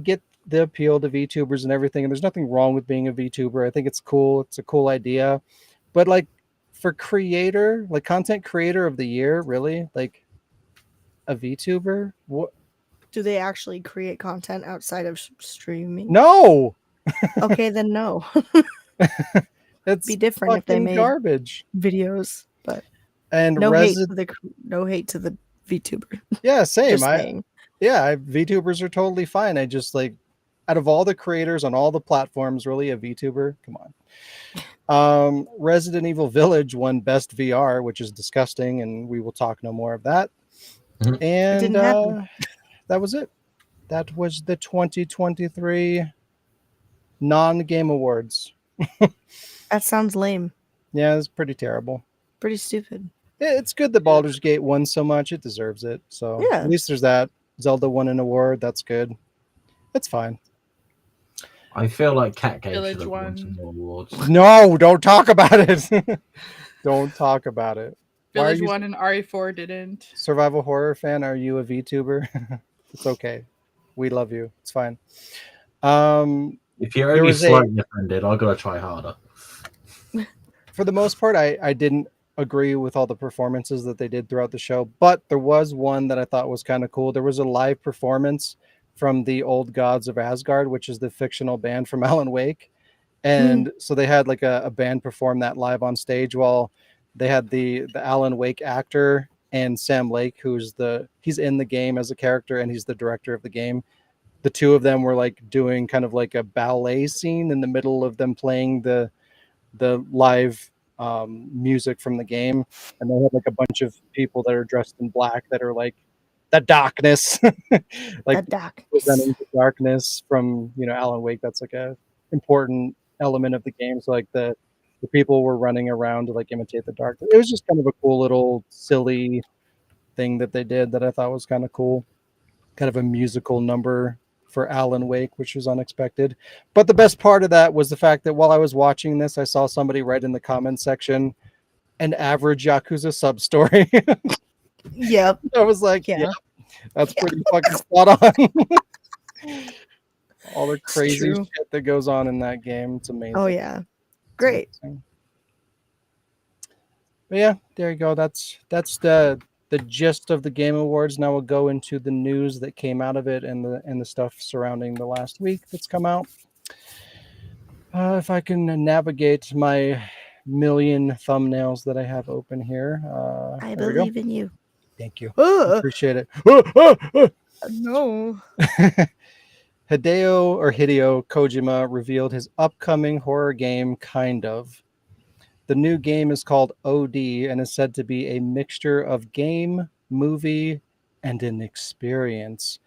get the appeal to VTubers and everything, and there's nothing wrong with being a VTuber. I think it's cool. It's a cool idea, but like for creator, like content creator of the year, really, like a VTuber? What? Do they actually create content outside of streaming? No, Okay, then no. it's Be different if they fucking made garbage. videos, but And no hate to the VTuber. yeah, same. Just saying. VTubers are totally fine. I just like, out of all the creators on all the platforms, really a VTuber? Come on. Resident Evil Village won Best VR, which is disgusting, and we will talk no more of that. Mhm. And didn't happen. that was it. That was the 2023 non-game awards. That sounds lame. Yeah, it's pretty terrible. Pretty stupid. It's good that Baldur's Gate won so much. It deserves it. So Yeah. at least there's that. Zelda won an award. That's good. It's fine. I feel like Cat Game Village should have won won. some more awards. No, don't talk about it. Don't talk about it. Why are Village you 1 and RE4 didn't. survival horror fan? Are you a VTuber? It's okay. We love you. It's fine. If you're There only was a- slightly offended, I gotta try harder. For the most part, I didn't agree with all the performances that they did throughout the show, but there was one that I thought was kind of cool. There was a live performance from the Old Gods of Asgard, which is the fictional band from Alan Wake. And so they had like a band perform that live on stage while they had the Alan Wake actor and Sam Lake, he's in the game as a character and he's the director of the game. The two of them were like doing kind of like a ballet scene in the middle of them playing the live music from the game, and they had like a bunch of people that are dressed in black that are like the darkness, like That dark. presenting the darkness from Alan Wake. That's like a important element of the game. So like the people were running around to like imitate the dark. It was just kind of a cool little silly thing that they did that I thought was kind of cool, kind of a musical number for Alan Wake, which was unexpected. But the best part of that was the fact that while I was watching this, I saw somebody write in the comment section an average Yakuza sub story. Yep. I was like, Yeah. yeah, that's pretty fucking spot on. All the It's crazy true. shit that goes on in that game. It's amazing. Oh yeah. It's Great. amazing. But yeah, there you go. That's the gist of the Game Awards. Now we'll go into the news that came out of it and the stuff surrounding the last week that's come out. If I can navigate my million thumbnails that I have open here. I There we go. believe in you. Thank you. Uh, Appreciate it. no. Hideo Kojima revealed his upcoming horror game, Kind of. The new game is called OD and is said to be a mixture of game, movie, and an experience.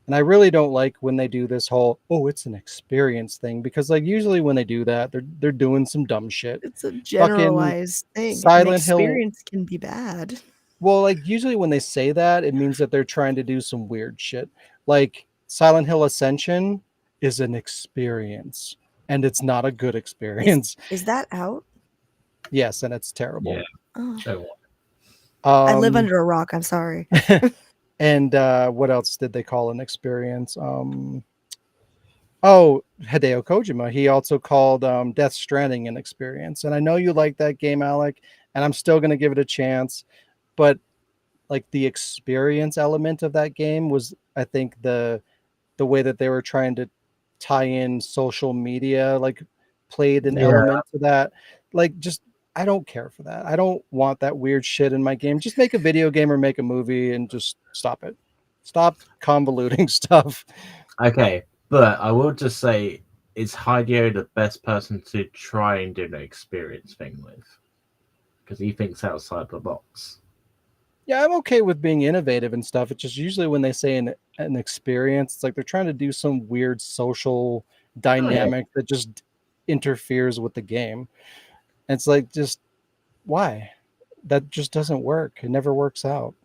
And I really don't like when they do this whole it's an experience thing, because like usually when they do that, they're doing some dumb shit. It's a Fucking generalized thing. An Silent Hill. experience can be bad. Well, like usually when they say that, it means that they're trying to do some weird shit. Like Silent Hill Ascension is an experience, and it's not a good experience. Is that out? Yes, and it's terrible. Yeah. Oh. So, I live under a rock. I'm sorry. And what else did they call an experience? Hideo Kojima. He also called Death Stranding an experience. And I know you like that game, Alec, and I'm still going to give it a chance. But like the experience element of that game was, I think, the way that they were trying to tie in social media, like played an element to that. Like, just I don't care for that. I don't want that weird shit in my game. Just make a video game or make a movie and just stop it. Stop convoluting stuff. okay, but I will just say, is Hideo the best person to try and do the experience thing with? Because he thinks outside the box. Yeah, I'm okay with being innovative and stuff. It's just usually when they say an experience, it's like they're trying to do some weird social dynamic that just interferes with the game. And it's like, just why? That just doesn't work. It never works out.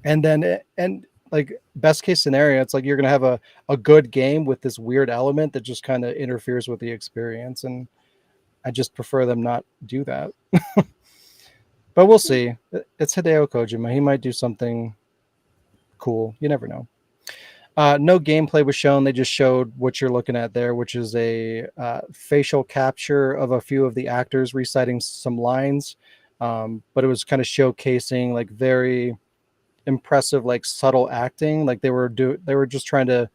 And then, and like best case scenario, it's like you're going to have a good game with this weird element that just kind of interferes with the experience. And I just prefer them not do that. But we'll see. It's Hideo Kojima. He might do something cool. You never know. No gameplay was shown. They just showed what you're looking at there, which is a facial capture of a few of the actors reciting some lines. But it was kind of showcasing like very impressive, like subtle acting. Like they were just trying to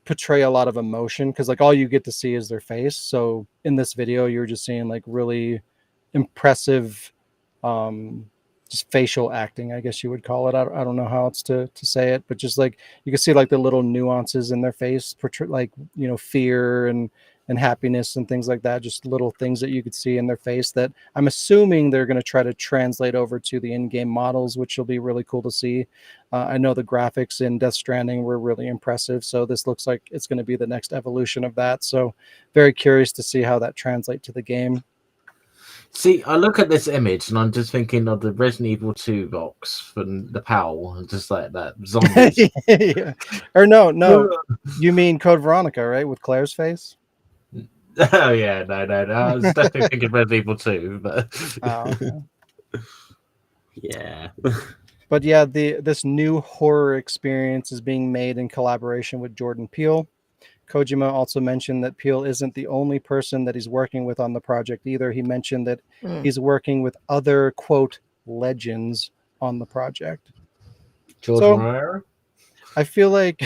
portray a lot of emotion, because like all you get to see is their face. So in this video, you're just seeing like really impressive just facial acting, I guess you would call it. I don't know how else to say it, but just like you can see like the little nuances in their face, like, you know, fear and happiness and things like that, just little things that you could see in their face that I'm assuming they're going to try to translate over to the in-game models, which will be really cool to see. I know the graphics in Death Stranding were really impressive, so this looks like it's going to be the next evolution of that. So very curious to see how that translates to the game. See, I look at this image and I'm just thinking of the Resident Evil 2 box from the PAL, and just like that zombies. Yeah. Or no, you mean Code Veronica, right? With Claire's face? Oh yeah, no. I was definitely thinking Resident Evil 2, but Okay. yeah. But yeah, this new horror experience is being made in collaboration with Jordan Peele. Kojima also mentioned that Peele isn't the only person that he's working with on the project either. He mentioned that he's working with other, quote, legends on the project. George So Romero? I feel like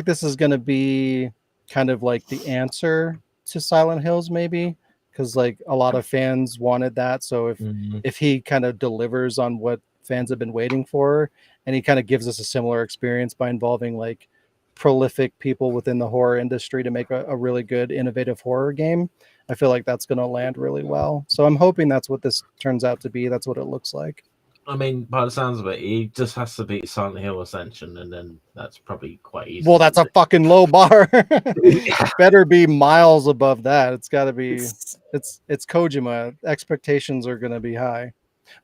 this is going to be kind of like the answer to Silent Hills, maybe, because like a lot of fans wanted that. So if he kind of delivers on what fans have been waiting for, and he kind of gives us a similar experience by involving like prolific people within the horror industry to make a really good innovative horror game, I feel like that's going to land really well. So I'm hoping that's what this turns out to be. That's what it looks like. I mean, by the sounds of it, he just has to beat Silent Hill Ascension, and then that's probably quite easy. Well, that's a fucking low bar. Better be miles above that. It's got to be. It's Kojima. Expectations are going to be high.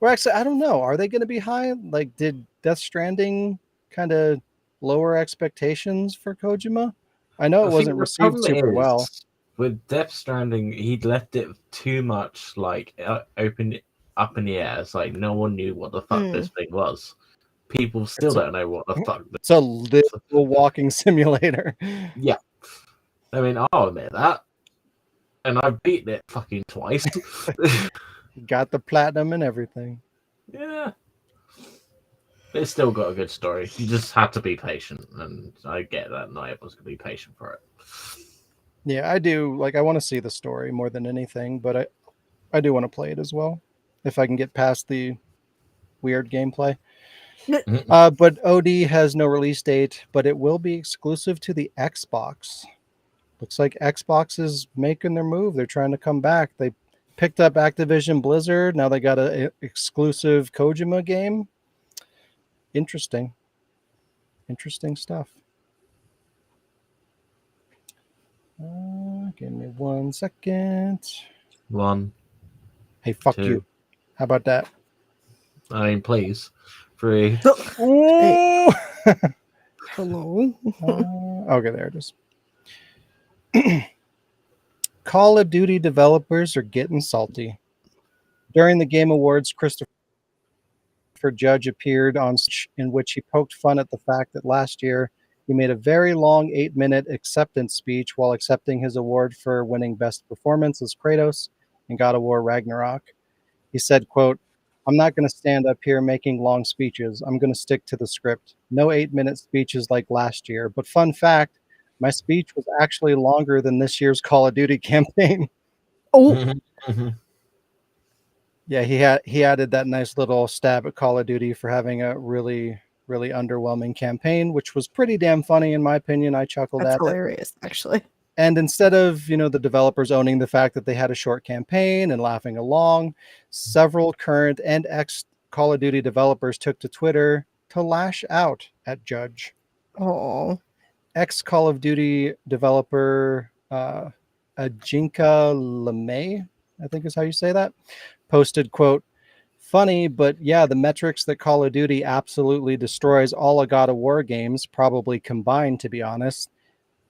Or actually, I don't know. Are they going to be high? Like, did Death Stranding kind of lower expectations for Kojima. I know I it think wasn't the received problem super well. is, with Death Stranding, he'd left it too much like open up in the air. It's like no one knew what the fuck this thing was. People still It's a- don't know what the fuck. It's a literal walking simulator. Yeah, I mean, I'll admit that, and I've beaten it fucking twice. Got the platinum and everything. Yeah, it's still got a good story. You just have to be patient, and I get that not everyone's gonna be patient for it. Yeah, I do. Like, I want to see the story more than anything, but I do want to play it as well if I can get past the weird gameplay. But OD has no release date, but it will be exclusive to the Xbox. Looks like Xbox is making their move. They're trying to come back. They picked up Activision Blizzard. Now they got an exclusive Kojima game. Interesting stuff. Give me 1 second. One, Hey, fuck two. you. How about that? I mean, please. 3. Ooh! Hello. Okay, there it is. Call of Duty developers are getting salty. During the Game Awards, Christopher Judge appeared on stage in which he poked fun at the fact that last year he made a very long 8-minute acceptance speech while accepting his award for winning Best Performance as Kratos in God of War Ragnarok. He said, quote, "I'm not going to stand up here making long speeches. I'm going to stick to the script. No 8-minute speeches like last year. But fun fact, my speech was actually longer than this year's Call of Duty campaign." Oh, Yeah, he added that nice little stab at Call of Duty for having a really, really underwhelming campaign, which was pretty damn funny in my opinion. I chuckled that's at it. hilarious, actually. And instead of, the developers owning the fact that they had a short campaign and laughing along, several current and ex Call of Duty developers took to Twitter to lash out at Judge. Oh, Ex Call of Duty developer Ajinka LeMay, I think is how you say that, posted, quote, "Funny, but yeah, the metrics that Call of Duty absolutely destroys all of God of War games, probably combined, to be honest,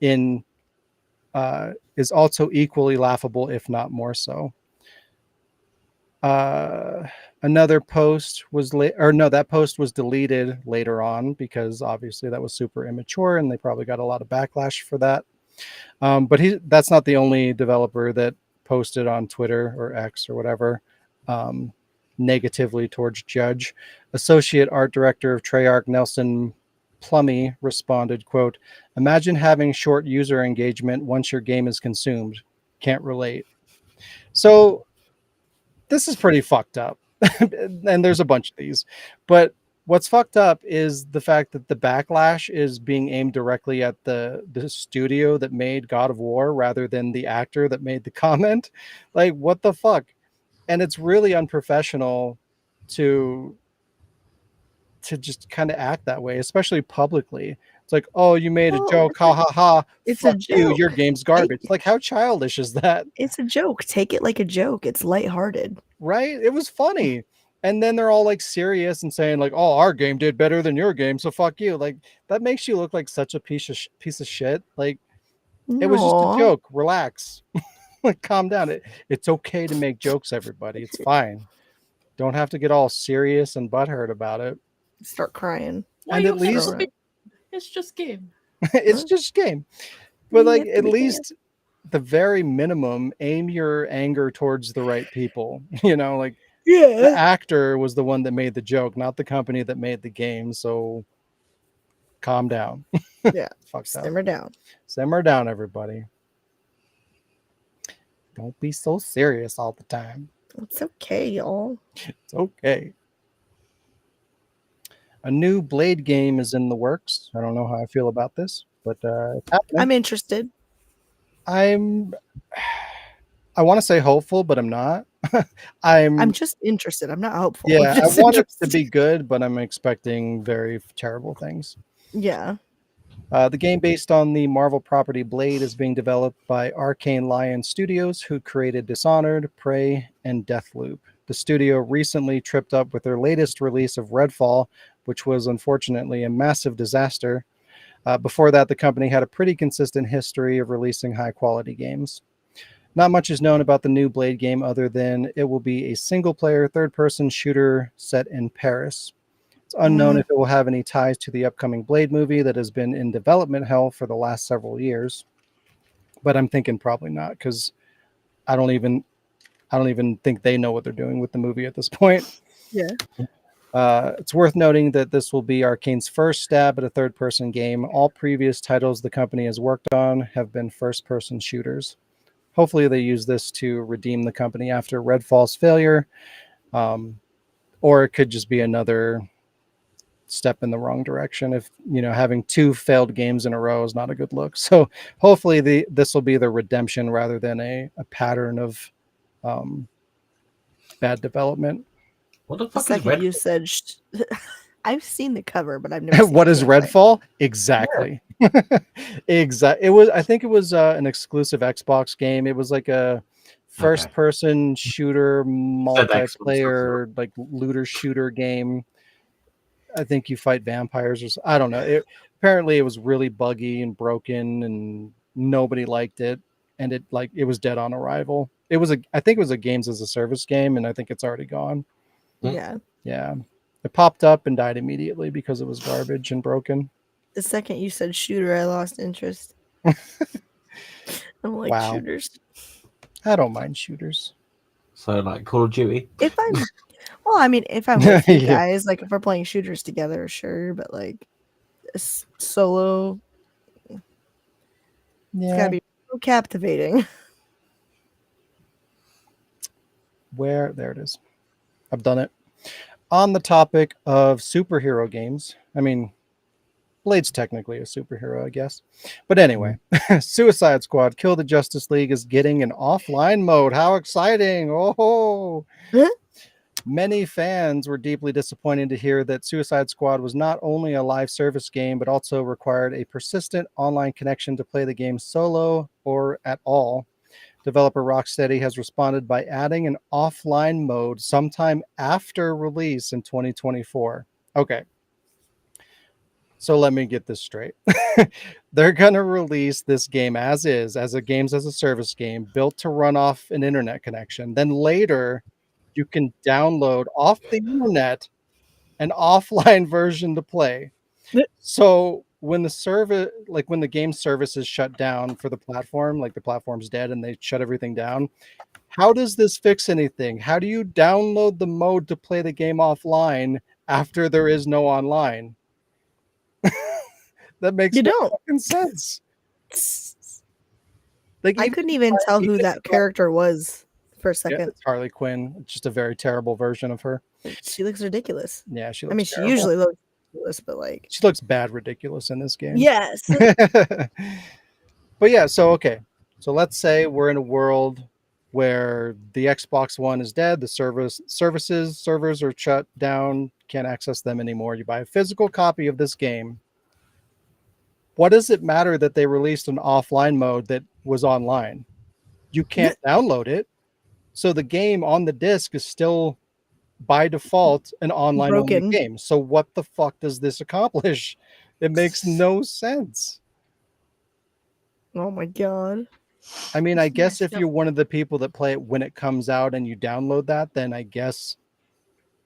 is also equally laughable, if not more so." Another post was that post was deleted later on because obviously that was super immature and they probably got a lot of backlash for that. But that's not the only developer that posted on Twitter or X or whatever negatively towards Judge. Associate art director of Treyarch, Nelson Plummy, responded, quote, "Imagine having short user engagement once your game is consumed. Can't relate." So this is pretty fucked up. And there's a bunch of these. But what's fucked up is the fact that the backlash is being aimed directly at the studio that made God of War rather than the actor that made the comment. Like, what the fuck? And it's really unprofessional to just kind of act that way, especially publicly. It's like, "Oh, you made a Well, joke, ha ha ha. it's a Fuck you, your joke. game's garbage." Like, how childish is that? it's a joke. Take it like a joke. It's lighthearted. Right? It was funny. And then they're all like serious and saying like, "Oh, our game did better than your game, so fuck you." Like, that makes you look like such a piece of shit. Like, it was just a Aw. joke. Relax. Like, calm down. It's okay to make jokes, everybody. It's fine. Don't have to get all serious and butthurt about it. Start crying. Why And you at gotta least be- It's just game. it's just game. But You like, have to at be least the very minimum, aim your anger towards the right people. Like, the Yeah. actor was the one that made the joke, not the company that made the game. So calm down. Yeah. Fucked up. Simmer down. Simmer down, everybody. Don't be so serious all the time. It's okay, y'all. It's okay. A new Blade game is in the works. I don't know how I feel about this, but it's happening. I'm interested. I want to say hopeful, but I'm not. I'm just interested. I'm not hopeful. I'm Yeah, I just want it to interested. be good, but I'm expecting very terrible things. Yeah. The game based on the Marvel property Blade is being developed by Arcane Lion Studios, who created Dishonored, Prey, and Deathloop. The studio recently tripped up with their latest release of Redfall, which was unfortunately a massive disaster. Before that, the company had a pretty consistent history of releasing high-quality games. Not much is known about the new Blade game other than it will be a single-player, third-person shooter set in Paris. It's unknown if it will have any ties to the upcoming Blade movie that has been in development hell for the last several years. But I'm thinking probably not, because I don't even think they know what they're doing with the movie at this point. Yeah. It's worth noting that this will be Arcane's first stab at a third-person game. All previous titles the company has worked on have been first-person shooters. Hopefully they use this to redeem the company after Redfall's failure, or it could just be another step in the wrong direction. If having 2 failed games in a row is not a good look. So hopefully this will be the redemption rather than a pattern of bad development. What the The fuck is second Red? you said, I've seen the cover, but I've never seen What the is gameplay. Redfall? Exactly. It was. I think it was an exclusive Xbox game. It was like a first-person shooter, multiplayer, like looter shooter game. I think you fight vampires, or I don't know. Apparently, it was really buggy and broken, and nobody liked it. And it was dead on arrival. I think it was a games as a service game, and I think it's already gone. Yeah. Yeah. It popped up and died immediately because it was garbage and broken. The second you said shooter, I lost interest. I'm like, Wow. shooters. I don't mind shooters. So like Call of Duty. If I'm with you Yeah. guys, like if we're playing shooters together, sure, but like solo, it's gotta be so captivating. There it is. I've done it. On the topic of superhero games, I mean, Blade's technically a superhero, I guess. But anyway, Suicide Squad Kill the Justice League is getting an offline mode. How exciting! Oh, many fans were deeply disappointed to hear that Suicide Squad was not only a live service game, but also required a persistent online connection to play the game solo or at all. Developer Rocksteady has responded by adding an offline mode sometime after release in 2024. Okay. So let me get this straight. They're going to release this game as a games as a service game built to run off an internet connection. Then later, you can download off the internet an offline version to play. So when the game service is shut down for the platform, like the platform's dead and they shut everything down, how does this fix anything? How do you download the mode to play the game offline after there is no online? That makes no fucking sense. Like, I couldn't even tell who that character was for a second. It's Harley Quinn. It's just a very terrible version of her. She looks ridiculous. Yeah, she looks I mean, she terrible. usually looks ridiculous, but like she looks bad ridiculous in this game. Yes. But yeah, so okay. So let's say we're in a world where the Xbox One is dead, the servers are shut down, can't access them anymore. You buy a physical copy of this game. What does it matter that they released an offline mode that was online? You can't download it. So the game on the disc is still by default an online only game. So what the fuck does this accomplish? It makes no sense. Oh my god. I mean, I guess if you're one of the people that play it when it comes out and you download that, then I guess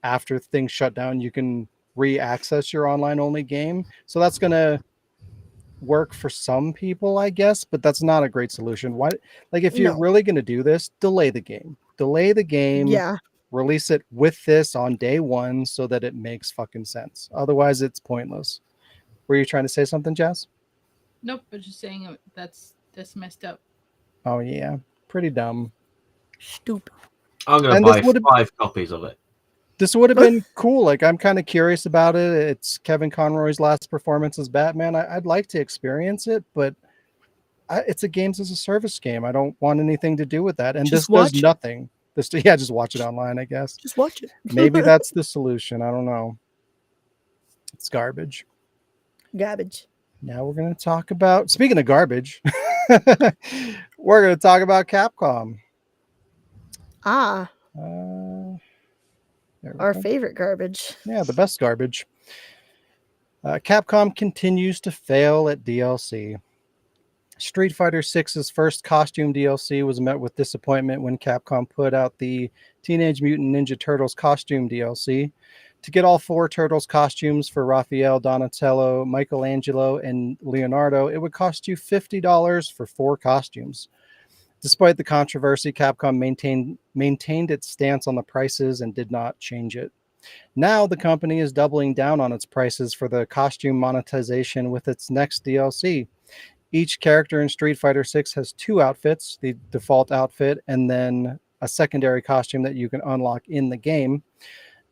after things shut down, you can re-access your online only game. So that's going to work for some people, I guess, but that's not a great solution. Why? Like, if you're really going to do this, delay the game. Yeah. Release it with this on day one so that it makes fucking sense. Otherwise, it's pointless. Were you trying to say something, Jess? Nope, but just saying that's messed up. Oh yeah, pretty dumb. Stupid. I'm gonna buy 5 copies of it. This would have been cool. Like, I'm kind of curious about it. It's Kevin Conroy's last performance as Batman. I'd like to experience it, but it's a games as a service game. I don't want anything to do with that. And this does nothing. Just watch it online, I guess. Just watch it. Maybe that's the solution. I don't know. It's garbage. Garbage. Now we're going to talk about, speaking of garbage, we're going to talk about Capcom. Our favorite garbage. Yeah, the best garbage. Capcom continues to fail at DLC. Street Fighter VI's first costume DLC was met with disappointment when Capcom put out the Teenage Mutant Ninja Turtles costume DLC. To get all 4 Turtles costumes for Raphael, Donatello, Michelangelo, and Leonardo, it would cost you $50 for 4 costumes. Despite the controversy, Capcom maintained its stance on the prices and did not change it. Now the company is doubling down on its prices for the costume monetization with its next DLC. Each character in Street Fighter VI has 2 outfits, the default outfit and then a secondary costume that you can unlock in the game.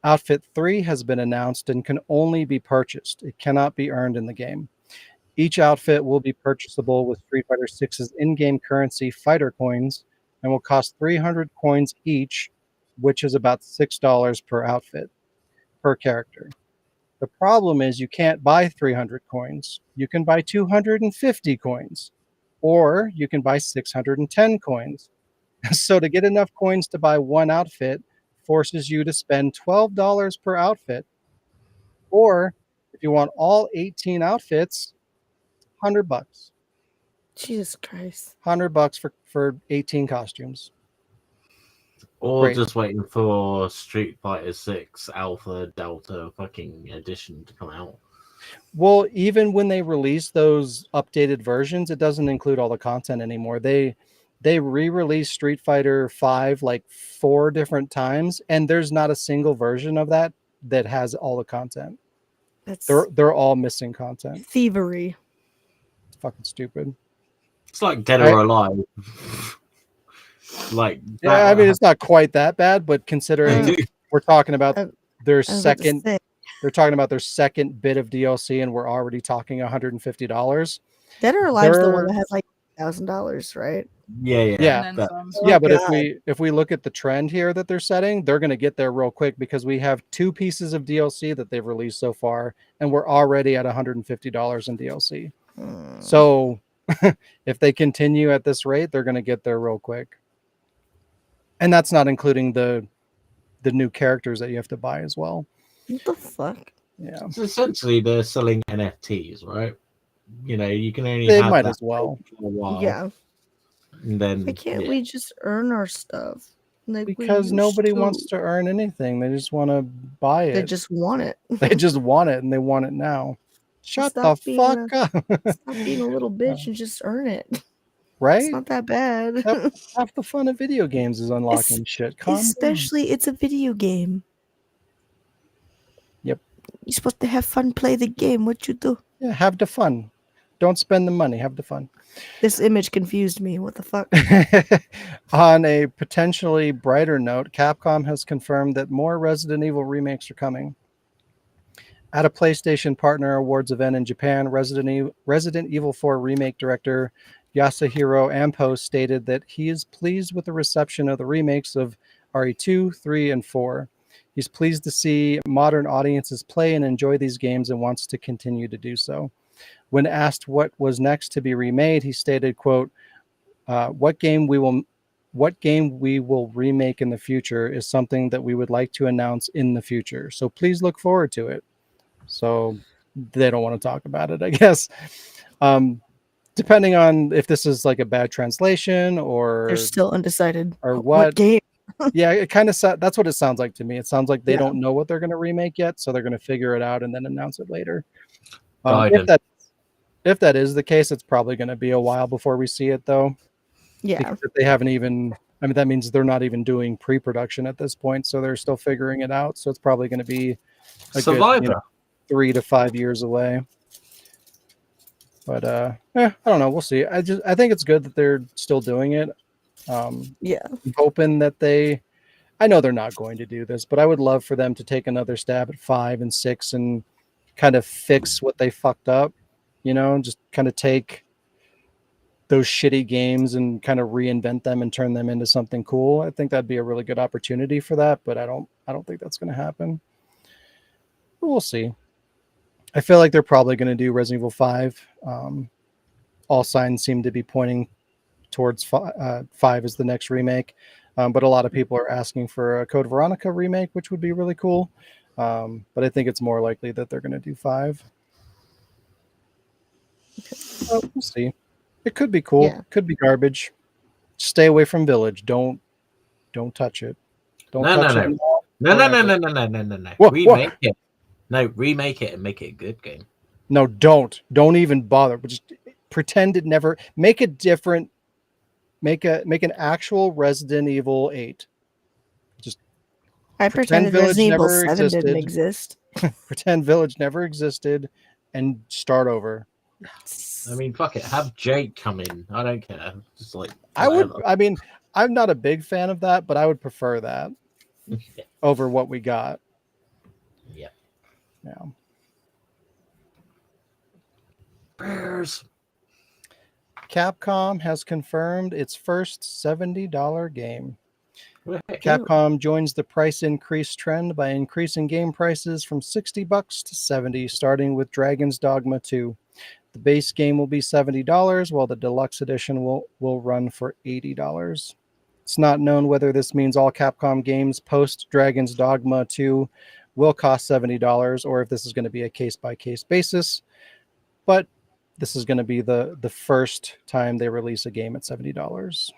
Outfit 3 has been announced and can only be purchased. It cannot be earned in the game. Each outfit will be purchasable with Street Fighter VI's in-game currency fighter coins and will cost 300 coins each, which is about $6 per outfit, per character. The problem is you can't buy 300 coins. You can buy 250 coins, or you can buy 610 coins. So to get enough coins to buy one outfit forces you to spend $12 per outfit. Or if you want all 18 outfits, $100. Jesus Christ. $100 for 18 costumes. Or Great. just waiting for Street Fighter 6 Alpha Delta fucking edition to come out. Well, even when they release those updated versions, it doesn't include all the content anymore. They re-released Street Fighter 5 like 4 different times, and there's not a single version of that has all the content. That's They're all missing content. thievery. It's fucking stupid. It's like Dead or Alive. Like Yeah, I mean it's not quite that bad, but considering we're talking about their second, they're talking about their second bit of DLC, and we're already talking $150. Dead or Alive's the one that has like $1,000, right? Yeah. And then some. Yeah, but God. if we look at the trend here that they're setting, they're going to get there real quick because we have 2 pieces of DLC that they've released so far, and we're already at $150 in DLC. So if they continue at this rate, they're going to get there real quick. And that's not including the new characters that you have to buy as well. What the fuck? Yeah, So essentially, they're selling NFTs, right? You know, you can only they have might that as well. for a while. Yeah. And then Why can't we just earn our stuff? Like Because nobody wants to earn anything. They just want to buy it. They just want it. They just want it, and they want it now. Shut Stop the fuck up. Stop being a little bitch and just earn it. Right? It's not that bad. Half the fun of video games is unlocking shit. Especially, it's a video game. Yep. You're supposed to have fun, play the game. What you do? Yeah, have the fun. Don't spend the money. Have the fun. This image confused me. What the fuck? On a potentially brighter note, Capcom has confirmed that more Resident Evil remakes are coming. At a PlayStation Partner Awards event in Japan, Resident Evil 4 remake director Yasuhiro Ampo stated that he is pleased with the reception of the remakes of RE2, 3, and 4. He's pleased to see modern audiences play and enjoy these games and wants to continue to do so. When asked what was next to be remade, he stated, quote, what game we will remake in the future is something that we would like to announce in the future. So please look forward to it. So they don't want to talk about it, I guess. Depending on if this is like a bad translation or They're still undecided. Or what game? Yeah, it kind of that's what it sounds like to me. It sounds like they don't know what they're going to remake yet, so they're going to figure it out and then announce it later. If that is the case, it's probably going to be a while before we see it, though. Yeah. Because if they haven't even, I mean, that means they're not even doing pre-production at this point, so they're still figuring it out. So it's probably going to be a good 3 to 5 years away. But I don't know. We'll see. I think it's good that they're still doing it. I'm hoping that I know they're not going to do this, but I would love for them to take another stab at 5 and 6 and kind of fix what they fucked up. You know, just kind of take those shitty games and kind of reinvent them and turn them into something cool. I think that'd be a really good opportunity for that, but I don't think that's going to happen. But we'll see. I feel like they're probably going to do Resident Evil 5. All signs seem to be pointing towards 5 as the next remake. But a lot of people are asking for a Code Veronica remake, which would be really cool. But I think it's more likely that they're going to do 5. Oh, we'll see. It could be cool. Yeah. Could be garbage. Stay away from Village. Don't touch it. Don't No, touch no, it. no, no, no, forever. no, no, no, no, no, no. What? Remake it. No, remake it and make it a good game. No, don't. Don't even bother. But just pretend it never. Make it different. Make an actual Resident Evil 8. Just I pretend pretended Village Resident Evil never 7 didn't existed. exist. Pretend Village never existed, and start over. I mean, fuck it. Have Jake come in. I don't care. Just like I would. whatever. I mean, I'm not a big fan of that, but I would prefer that Yeah. over what we got. Yeah. Yeah. Bears. Capcom has confirmed its first $70 game. Wait, Capcom joins the price increase trend by increasing game prices from $60 to $70, starting with Dragon's Dogma 2. The base game will be $70, while the deluxe edition will run for $80. It's not known whether this means all Capcom games post Dragon's Dogma 2 will cost $70 or if this is going to be a case-by-case basis. But this is going to be the first time they release a game at $70.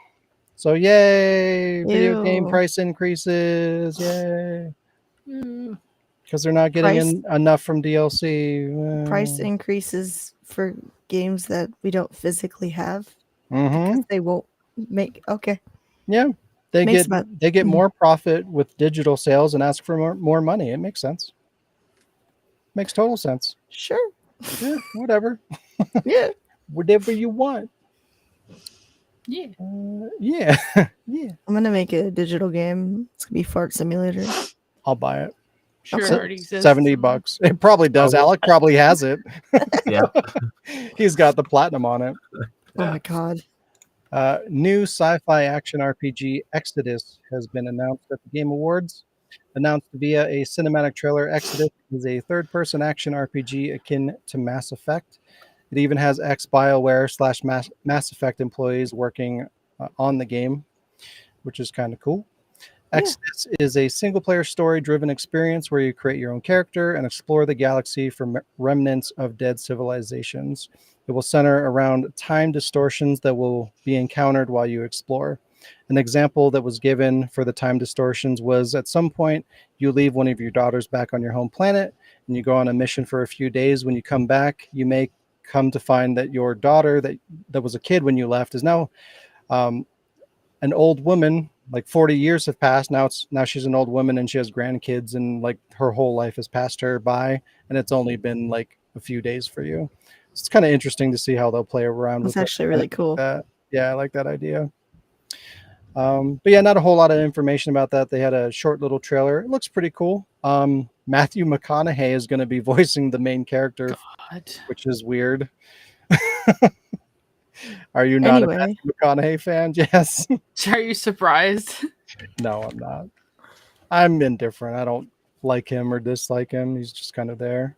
So yay! Video game Ew. price increases. Yay! Because they're not getting Price- enough from DLC. Price increases for games that we don't physically have Mm-hmm. because they won't make. Okay. Yeah, they Makes get Mhm. more profit with digital sales and ask for more money. It makes sense. Makes total sense. Sure. Yeah, whatever. Yeah. Whatever you want. Yeah. Yeah, yeah. I'm gonna make a digital game. It's gonna be Fart Simulator. I'll buy it. Sure, Okay. it already exists. $70. It probably does. Oh. Alec probably has it. Yeah. He's got the platinum on it. Oh my god. New sci-fi action RPG Exodus has been announced at the Game Awards. Announced via a cinematic trailer, Exodus is a third-person action RPG akin to Mass Effect. It even has ex-BioWare / Mass Effect employees working on the game, which is kind of cool. Yeah. Exodus is a single-player story-driven experience where you create your own character and explore the galaxy for remnants of dead civilizations. It will center around time distortions that will be encountered while you explore. An example that was given for the time distortions was at some point you leave one of your daughters back on your home planet and you go on a mission for a few days. When you come back, you may come to find that your daughter that was a kid when you left is now an old woman. Like 40 years have passed. Now she's an old woman and she has grandkids and like her whole life has passed her by and it's only been like a few days for you. So it's kind of interesting to see how they'll play around That's with actually it. really cool. Yeah, I like that idea. But yeah, not a whole lot of information about that. They had a short little trailer. It looks pretty cool. Matthew McConaughey is going to be voicing the main character, God. which is weird. Are you not a Anyway. Matthew McConaughey fan? Yes. Are you surprised? No, I'm not. I'm indifferent. I don't like him or dislike him. He's just kind of there.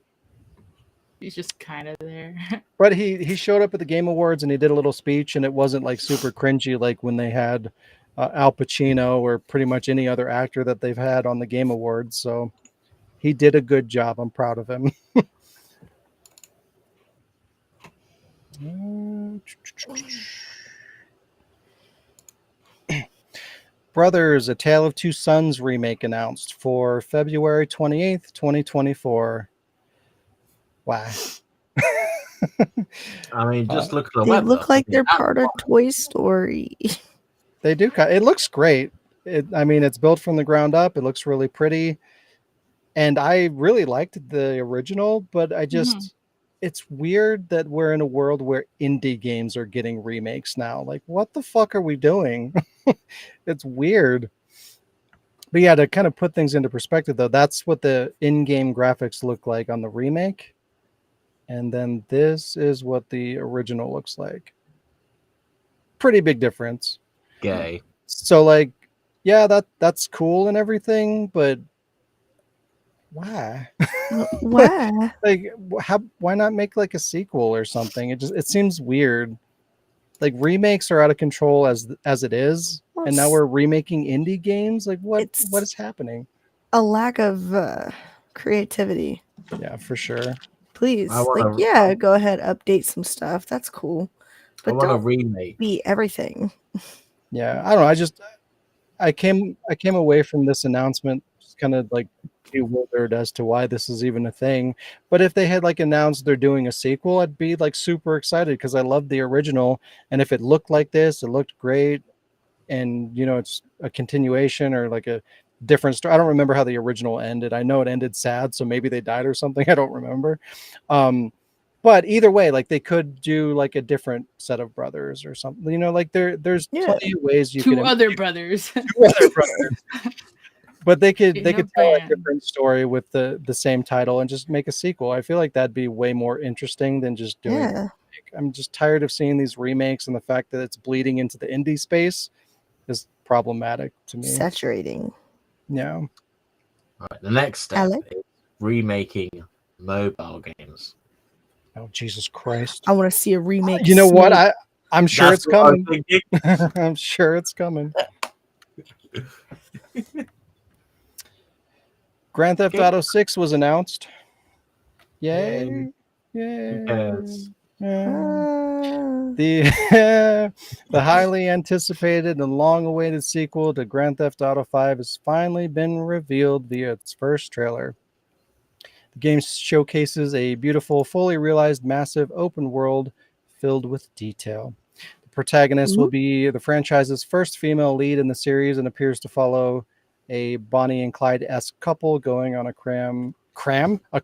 He's just kind of there. But he showed up at the Game Awards and he did a little speech, and it wasn't like super cringy like when they had Al Pacino or pretty much any other actor that they've had on the Game Awards. So he did a good job. I'm proud of him. Brothers, A Tale of Two Sons remake announced for February 28th, 2024. Wow. I mean, just look at the They weather. look like I mean, they're that's part of fine. Toy Story. They do. It looks great. I mean, it's built from the ground up. It looks really pretty. And I really liked the original, but I just, it's weird that we're in a world where indie games are getting remakes now. Like, what the fuck are we doing? It's weird. But yeah, to kind of put things into perspective, though, that's what the in-game graphics look like on the remake. And then this is what the original looks like. Pretty big difference. Gay. So like, yeah, that's cool and everything, but why? Why? Like, why not make like a sequel or something? It seems weird. Like remakes are out of control as it is, Well, and now it's we're remaking indie games. Like what It's- is happening? a lack of creativity. Yeah, for sure. Please, I wanna- yeah, go ahead, update some stuff. That's cool. I But want a don't remake. be everything. Yeah, I don't know. I came away from this announcement just kind of like bewildered as to why this is even a thing. But if they had like announced they're doing a sequel, I'd be like super excited because I loved the original. And if it looked like this, it looked great. And it's a continuation or like a different story. I don't remember how the original ended. I know it ended sad, so maybe they died or something. I don't remember. But either way, like they could do like a different set of brothers or something. Like there's Yeah. plenty of ways you Two could other brothers. two other brothers. But they could In a tell a band. different story with the same title and just make a sequel. I feel like that'd be way more interesting than just doing. Yeah. I'm just tired of seeing these remakes, and the fact that it's bleeding into the indie space is problematic to me. Saturating. Yeah. All right, the next step Alex? is remaking mobile games. Oh, Jesus Christ. I want to see a remake. You know what? Snake. I'm sure That's it's what I was coming. thinking. I'm sure it's coming. Grand Theft Okay. Auto 6 was announced. Yay. Yay. Yay. Who cares? Ah. The highly anticipated and long-awaited sequel to Grand Theft Auto 5 has finally been revealed via its first trailer. The game showcases a beautiful, fully realized, massive open world filled with detail. The protagonist will be the franchise's first female lead in the series and appears to follow a Bonnie and Clyde-esque couple going on a crime spree. A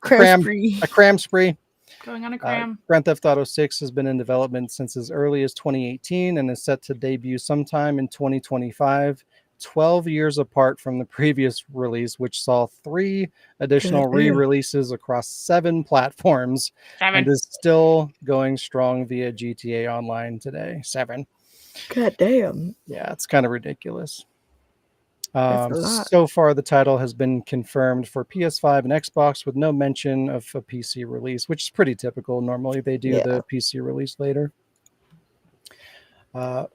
cram spree. Going on a cram. Grand Theft Auto 6 has been in development since as early as 2018 and is set to debut sometime in 2025, 12 years apart from the previous release, which saw 3 additional re-releases across 7 platforms and is still going strong via GTA Online today. 7. God damn. Yeah, it's kind of ridiculous. That's a lot. So far, the title has been confirmed for PS5 and Xbox with no mention of a PC release, which is pretty typical. Normally, they do the PC release later.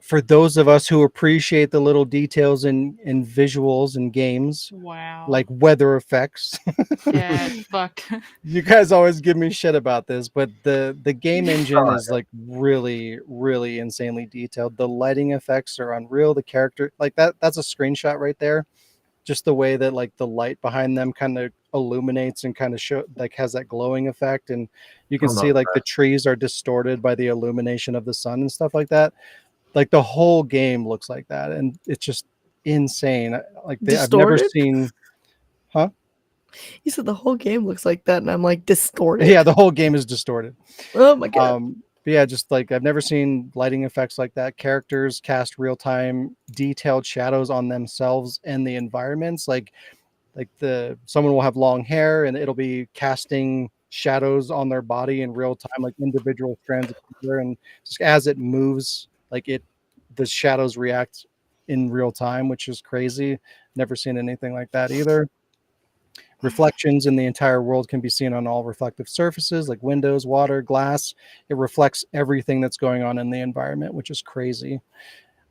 For those of us who appreciate the little details in visuals and games, Wow. like weather effects. Yeah, fuck. You guys always give me shit about this, but the game engine is like really, really insanely detailed. The lighting effects are unreal. The character, like that's a screenshot right there. Just the way that like the light behind them kind of illuminates and kind of has that glowing effect, and you can see like the trees are distorted by the illumination of the sun and stuff like that. Like the whole game looks like that, and it's just insane. Like I've never seen. Huh? You said the whole game looks like that, and I'm like distorted. Yeah, the whole game is distorted. Oh my god. But yeah, just like I've never seen lighting effects like that. Characters cast real-time detailed shadows on themselves and the environments. Like someone will have long hair and it'll be casting shadows on their body in real time, like individual strands of hair, and just as it moves, like the shadows react in real time, which is crazy. Never seen anything like that either. Reflections in the entire world can be seen on all reflective surfaces like windows, water, glass. It reflects everything that's going on in the environment, which is crazy.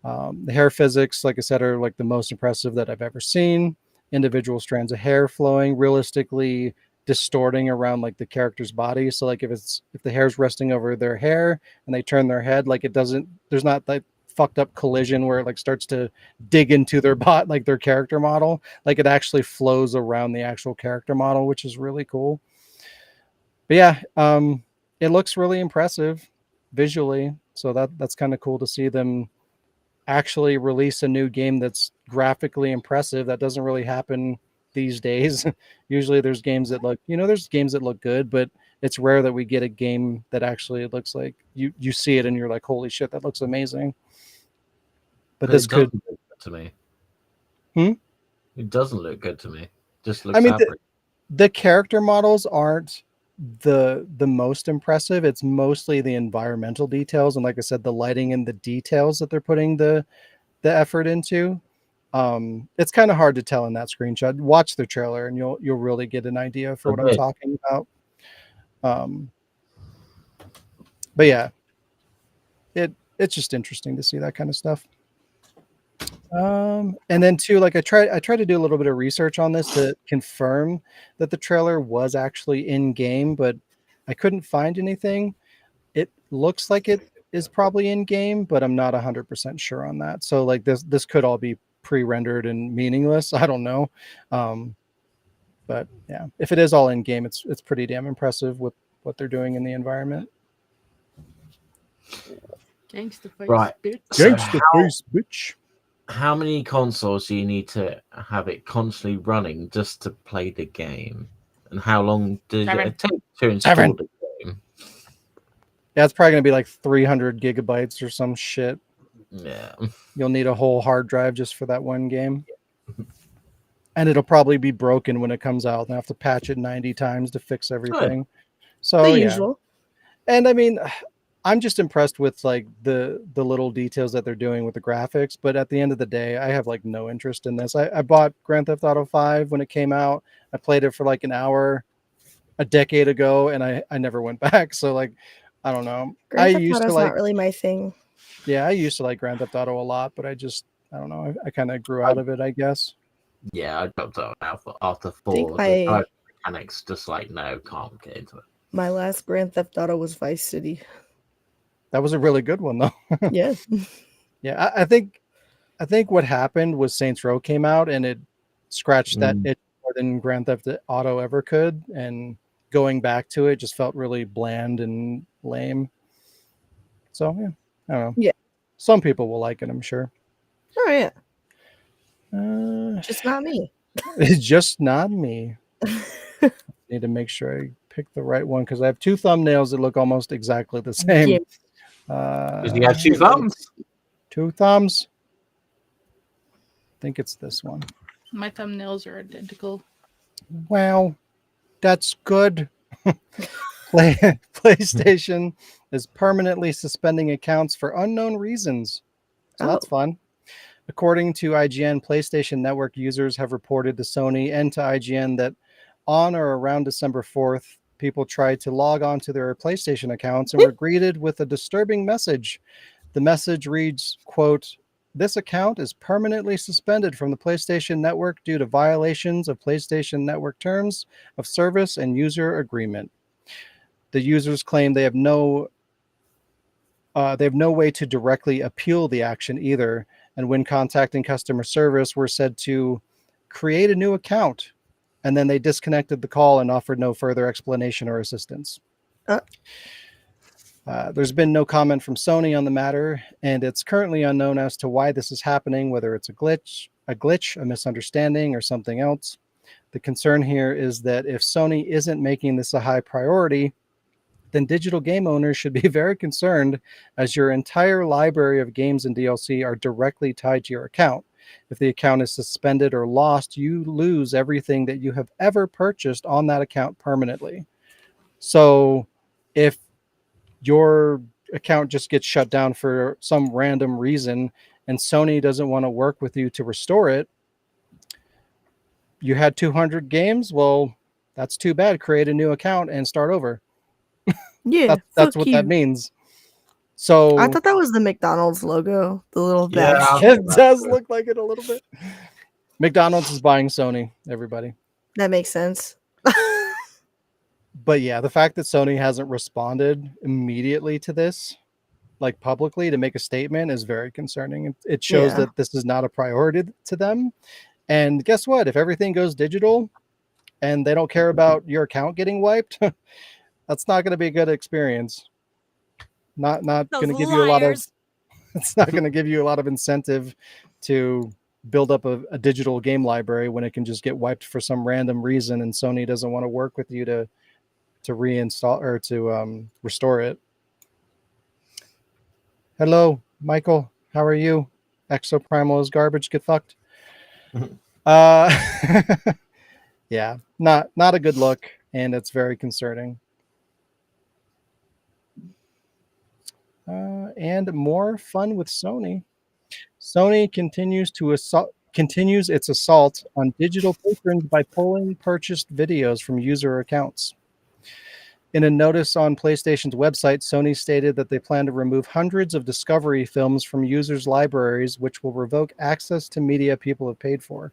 The hair physics, like I said, are like the most impressive that I've ever seen. Individual strands of hair flowing, realistically distorting around like the character's body. So like if the hair's resting over their hair and they turn their head, like there's not like fucked up collision where it like starts to dig into their bot, like their character model. Like it actually flows around the actual character model, which is really cool. But yeah, it looks really impressive visually. So that's kind of cool to see them actually release a new game that's graphically impressive. That doesn't really happen these days. Usually there's games that look good, but it's rare that we get a game that actually looks like you see it and you're like, holy shit, that looks amazing. But this could look good to me. It doesn't look good to me. Just looks average. The character models aren't the most impressive. It's mostly the environmental details, and like I said, the lighting and the details that they're putting the effort into. It's kind of hard to tell in that screenshot. Watch the trailer and you'll really get an idea for what I'm talking about. But yeah, it's just interesting to see that kind of stuff. And then too, like I tried to do a little bit of research on this to confirm that the trailer was actually in game, but I couldn't find anything. It looks like it is probably in game, but I'm not 100% sure on that. So like this could all be pre-rendered and meaningless. I don't know. But yeah, if it is all in game, it's pretty damn impressive with what they're doing in the environment. Gangsta face, Right. bitch. So Gangsta face, bitch. how many consoles do you need to have it constantly running just to play the game? And how long does 7. it take to install 7. the game? Yeah, it's probably gonna be like 300 gigabytes or some shit. Yeah. You'll need a whole hard drive just for that one game. And it'll probably be broken when it comes out and have to patch it 90 times to fix everything. So The yeah. usual. And I mean, I'm just impressed with like the little details that they're doing with the graphics, but at the end of the day, I have like no interest in this. I bought Grand Theft Auto 5 when it came out. I played it for like an hour a decade ago and I never went back. So like I don't know. Grand Theft used to Auto's like not really my thing. yeah, I used to like Grand Theft Auto a lot, but I don't know. I kind of grew out of it, I guess. Yeah, I dropped out after think 4. my- The drive mechanics just like, no, can't get into it. My last Grand Theft Auto was Vice City. That was a really good one though. Yeah. Yeah, I think what happened was Saints Row came out and it scratched that itch more than Grand Theft Auto ever could, and going back to it just felt really bland and lame. So yeah, I don't know. Yeah. Some people will like it, I'm sure. Oh yeah. Just Just not me. it's just not me. Need to make sure I pick the right one because I have two thumbnails that look almost exactly the same. Yeah. Because you have 2 thumbs. 2 thumbs. I think it's this one. My thumbnails are identical. Wow, that's good. PlayStation is permanently suspending accounts for unknown reasons. So that's fun. According to IGN, PlayStation Network users have reported to Sony and to IGN that on or around December 4th, people tried to log on to their PlayStation accounts and were greeted with a disturbing message. The message reads, quote, "This account is permanently suspended from the PlayStation Network due to violations of PlayStation Network terms of service and user agreement." The users claim they have no way to directly appeal the action either, and when contacting customer service were said to create a new account, and then they disconnected the call and offered no further explanation or assistance. There's been no comment from Sony on the matter, and it's currently unknown as to why this is happening, whether it's a glitch, a misunderstanding, or something else. The concern here is that if Sony isn't making this a high priority, then digital game owners should be very concerned, as your entire library of games and DLC are directly tied to your account. If the account is suspended or lost, you lose everything that you have ever purchased on that account permanently. So if your account just gets shut down for some random reason and Sony doesn't want to work with you to restore it, you had 200 games, well, that's too bad. Create a new account and start over. Yeah. That's what that means. So I thought that was the McDonald's logo, the little Yeah. badge. it does look like it a little bit. McDonald's is buying Sony, everybody. That makes sense. But yeah, the fact that Sony hasn't responded immediately to this, like publicly, to make a statement is very concerning. It shows that this is not a priority to them. And guess what? If everything goes digital and they don't care about your account getting wiped, that's not going to be a good experience. Not going to give you a lot of. It's not going to give you a lot of incentive to build up a digital game library when it can just get wiped for some random reason, and Sony doesn't want to work with you to reinstall or to restore it. Hello, Michael. How are you? Exoprimal is garbage. Get fucked. Yeah, not a good look, and it's very concerning. And more fun with Sony. Sony continues its assault on digital patrons by pulling purchased videos from user accounts. In a notice on PlayStation's website, Sony stated that they plan to remove hundreds of Discovery films from users' libraries, which will revoke access to media people have paid for.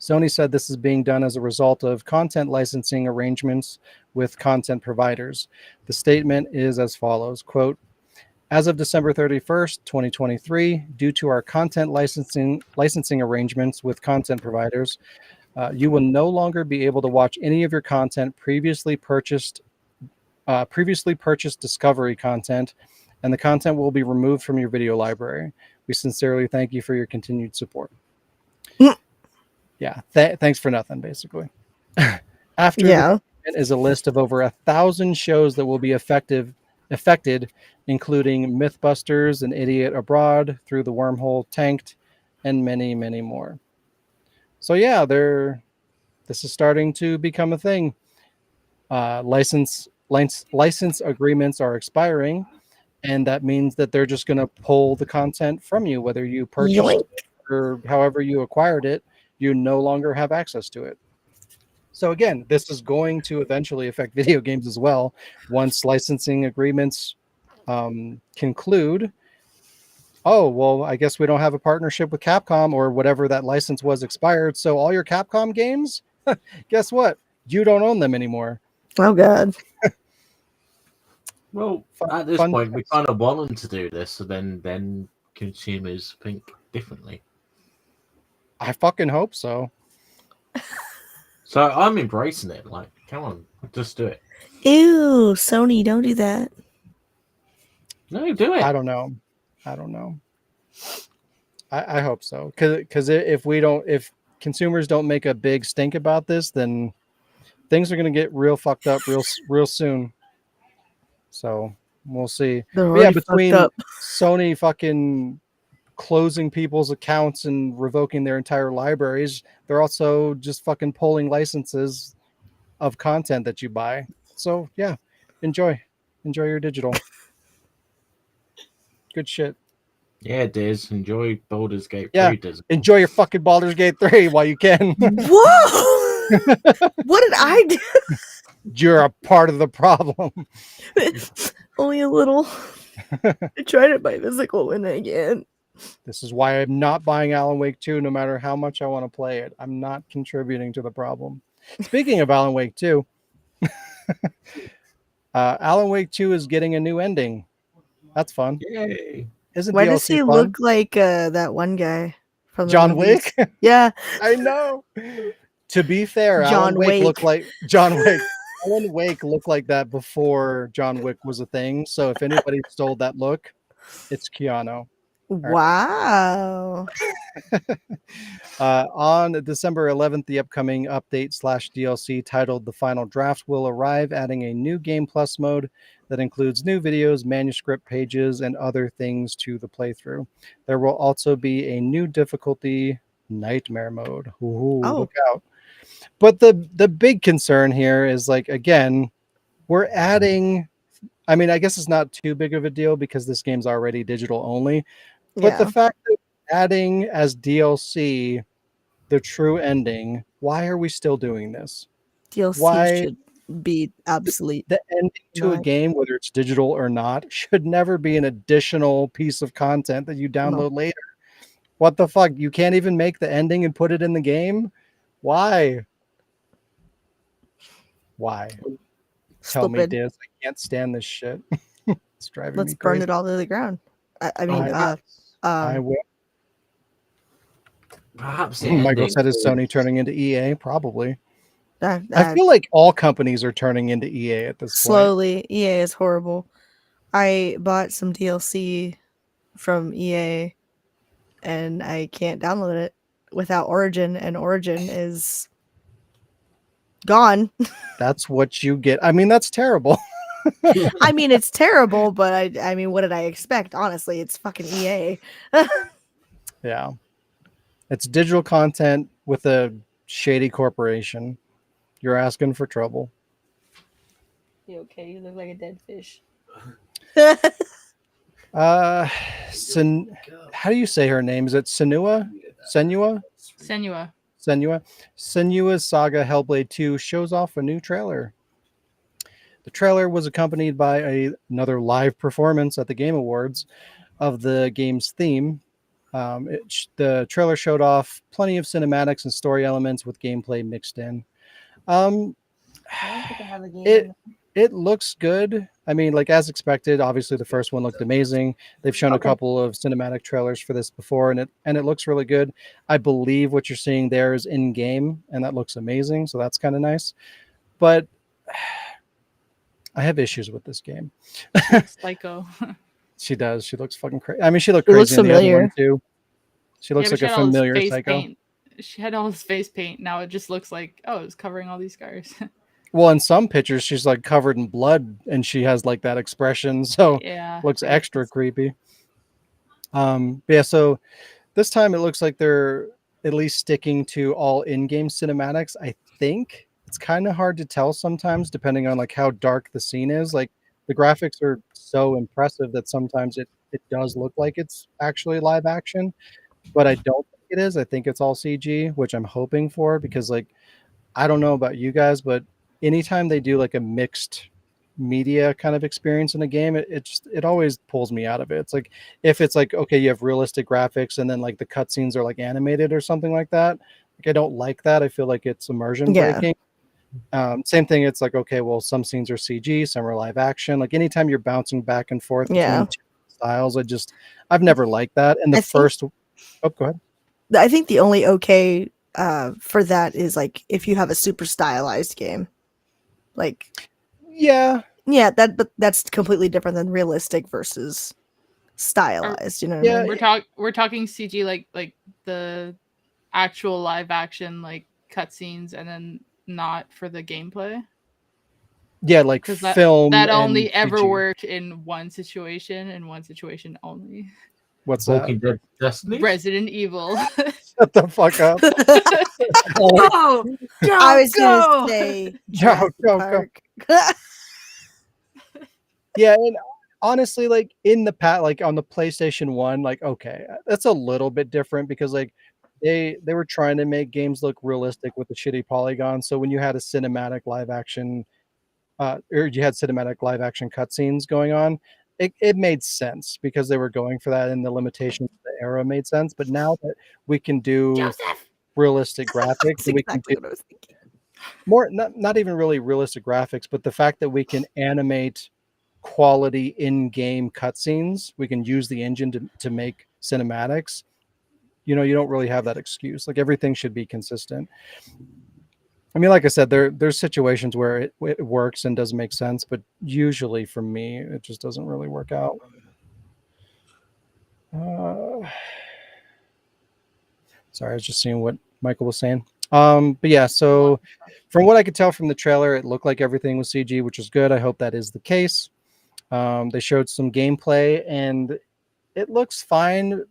Sony said this is being done as a result of content licensing arrangements with content providers. The statement is as follows, quote, as of December 31st, 2023, due to our content licensing arrangements with content providers, you will no longer be able to watch any of your content previously purchased Discovery content, and the content will be removed from your video library. We sincerely thank you for your continued support. Yeah, thanks for nothing, basically. After the is a list of over 1,000 shows that will be affected, including Mythbusters, An Idiot Abroad, Through the Wormhole, Tanked, and many, many more. So yeah, this is starting to become a thing. License agreements are expiring, and that means that they're just going to pull the content from you, whether you purchased it or however you acquired it. You no longer have access to it. So again, this is going to eventually affect video games as well. Once licensing agreements conclude, oh, well, I guess we don't have a partnership with Capcom or whatever that license was expired. So all your Capcom games, guess what? You don't own them anymore. Oh, God. Well, at this point, we kind of want them to do this, so then consumers think differently. I fucking hope so. So I'm embracing it. Like, come on, just do it. Ew, Sony, don't do that. No, do it. I don't know. I hope so. Because if consumers don't make a big stink about this, then things are going to get real fucked up real soon. So we'll see. Yeah, between Sony fucking closing people's accounts and revoking their entire libraries, they're also just fucking pulling licenses of content that you buy. So yeah, enjoy your digital. Good shit. Yeah, Diz, enjoy Baldur's Gate 3. Yeah, Diz. enjoy your fucking Baldur's Gate 3 while you can. Whoa! What did I do? You're a part of the problem. Only a little. I tried it by physical and again. This is why I'm not buying Alan Wake 2 no matter how much I want to play it. I'm not contributing to the problem. Speaking of Alan Wake 2, Alan Wake 2 is getting a new ending. That's fun. Yay. Isn't Why DLC does he fun? look like that one guy from John Wick? Yeah. I know. To be fair, John Alan Wake Wake. looked like John Wick. Alan Wake looked like that before John Wick was a thing. So if anybody stole that look, it's Keanu. Wow. On December 11th, the upcoming update / DLC titled The Final Draft will arrive, adding a new Game Plus mode that includes new videos, manuscript pages, and other things to the playthrough. There will also be a new difficulty, Nightmare mode. Ooh, look out. But the big concern here is, like, again, we're adding, I mean, I guess it's not too big of a deal because this game's already digital only. But the fact that adding as DLC the true ending, why are we still doing this? DLC should be obsolete. The ending to a game, whether it's digital or not, should never be an additional piece of content that you download later. What the fuck? You can't even make the ending and put it in the game? Why? Tell me, Diz. I can't stand this shit. It's driving me crazy. Let's burn it all to the ground. I will. Perhaps Michael said, "Is Sony turning into EA?" Probably. I feel like all companies are turning into EA at this point. Slowly, EA is horrible. I bought some DLC from EA, and I can't download it without Origin, and Origin is gone. That's what you get. I mean, that's terrible. I mean, it's terrible, but I mean, what did I expect? Honestly, it's fucking EA. Yeah. It's digital content with a shady corporation. You're asking for trouble. You okay? You look like a dead fish. How do you say her name? Is it Senua? Senua's Saga Hellblade 2 shows off a new trailer. The trailer was accompanied by another live performance at the Game Awards of the game's theme. The trailer showed off plenty of cinematics and story elements with gameplay mixed in. Um, I don't think I have a game. it it looks good. I mean, like as expected. Obviously, the first one looked amazing. They've shown a Okay. couple of cinematic trailers for this before, and it looks really good. I believe what you're seeing there is in game, and that looks amazing. So that's kind of nice. But I have issues with this game. Psycho. She does. She looks fucking crazy. I mean, she looked It looks crazy in the other familiar. one too. She looks but like she a had all this familiar face psycho. paint. She had all this face paint. Now it just looks like, oh, it's covering all these scars. Well, in some pictures, she's like covered in blood, and she has like that expression, so Yeah. looks right. extra creepy. But yeah. So this time, it looks like they're at least sticking to all in-game cinematics. I think it's kind of hard to tell sometimes, depending on like how dark the scene is. Like the graphics are so impressive that sometimes it does look like it's actually live action, but I don't think it is. I think it's all CG, which I'm hoping for because like I don't know about you guys, but anytime they do like a mixed media kind of experience in a game, it always pulls me out of it. It's like if it's like okay, you have realistic graphics and then like the cutscenes are like animated or something like that. Like I don't like that. I feel like it's immersion Yeah. breaking. Same thing. It's like okay, well, some scenes are CG, some are live action. Like anytime you're bouncing back and forth Yeah. between two styles, I've never liked that. And the I think- first, oh, go ahead. I think the only okay for that is like if you have a super stylized game. Like Yeah, but that's completely different than realistic versus stylized. You know what Yeah, I mean? We're talking CG like the actual live action like cutscenes, and then not for the gameplay. yeah, like Because film. that and only ever CG. worked in one situation and one situation only. What's that? Walking Dead Destiny. Resident Evil. Shut the fuck up. Oh, I was gonna say Go, Jurassic go. Park. Yeah, and honestly, like in the like on the PlayStation 1, like okay, that's a little bit different because like they were trying to make games look realistic with the shitty polygons. So when you had a cinematic live action or you had cinematic live action cutscenes going on, it made sense because they were going for that and the limitations of the era made sense. But now that we can do Joseph. realistic graphics That's and we can exactly do what I was thinking. more not even really realistic graphics, but the fact that we can animate quality in-game cutscenes, we can use the engine to make cinematics. You know, you don't really have that excuse. Like everything should be consistent. I mean, like I said, there's situations where it works and doesn't make sense, but usually for me, it just doesn't really work out. Sorry, I was just seeing what Michael was saying. But yeah, so from what I could tell from the trailer, it looked like everything was CG, which is good. I hope that is the case. They showed some gameplay and it looks fine.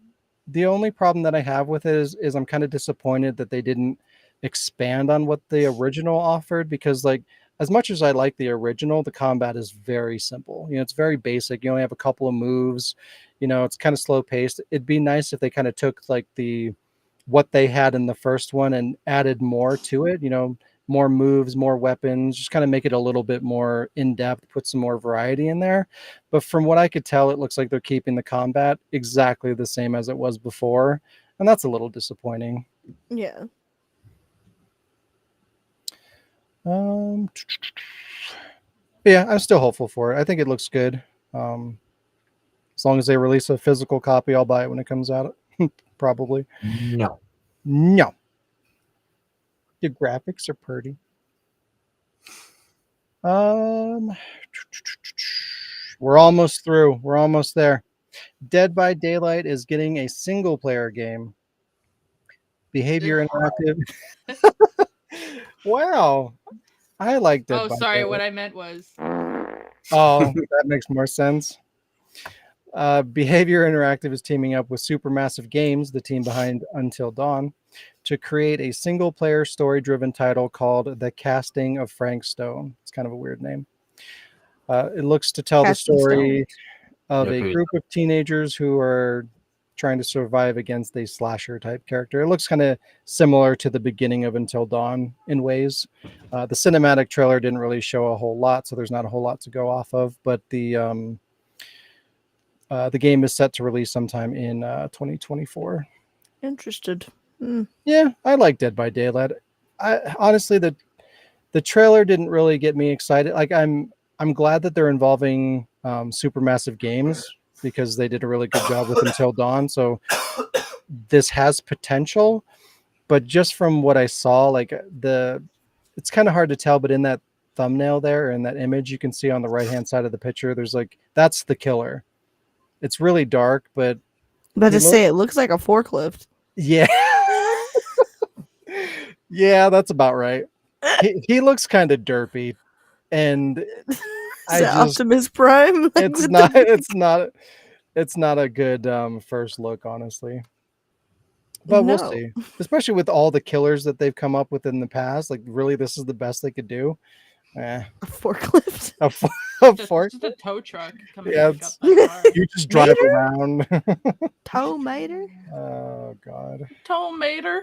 The only problem that I have with it is I'm kind of disappointed that they didn't expand on what the original offered because like as much as I like the original, the combat is very simple. You know, it's very basic. You only have a couple of moves. You know, it's kind of slow paced. It'd be nice if they kind of took like what they had in the first one and added more to it, you know, more moves, more weapons, just kind of make it a little bit more in depth, put some more variety in there. But from what I could tell, it looks like they're keeping the combat exactly the same as it was before. And that's a little disappointing. Yeah. But yeah, I'm still hopeful for it. I think it looks good. As long as they release a physical copy, I'll buy it when it comes out. Probably. No. No. The graphics are pretty. We're almost through. We're almost there. Dead by Daylight is getting a single player game. Behavior Interactive. Wow. I like Dead Oh, by sorry. Daylight. What I meant was Oh, that makes more sense. Behavior Interactive is teaming up with Supermassive Games, the team behind Until Dawn, to create a single-player story-driven title called The Casting of Frank Stone. It's kind of a weird name. It looks to tell the Casting story of Yeah, a pretty group of teenagers who are trying to survive against a slasher type character. It looks kind of similar to the beginning of Until Dawn in ways. The cinematic trailer didn't really show a whole lot, so there's not a whole lot to go off of. But the game is set to release sometime in 2024. Interested. Yeah, I like Dead by Daylight. I honestly the trailer didn't really get me excited. Like I'm glad that they're involving supermassive games because they did a really good job with Until Dawn. So this has potential, but just from what I saw, like it's kind of hard to tell, but in that thumbnail there and that image you can see on the right hand side of the picture, there's like that's the killer. It's really dark, but About he to say it looks like a forklift. yeah. Yeah, that's about right. He looks kind of derpy, and Is I that just Optimus Prime? Like, it's with not the- it's not a good first look, honestly. But we'll No. see. Especially with all the killers that they've come up with in the past, like really, this is the best they could do. Eh, A forklift. a, a Just, fork. just a tow truck coming Yeah, to pick up that car. You just drive Mater? around. Toe mater. Oh God, Tomater.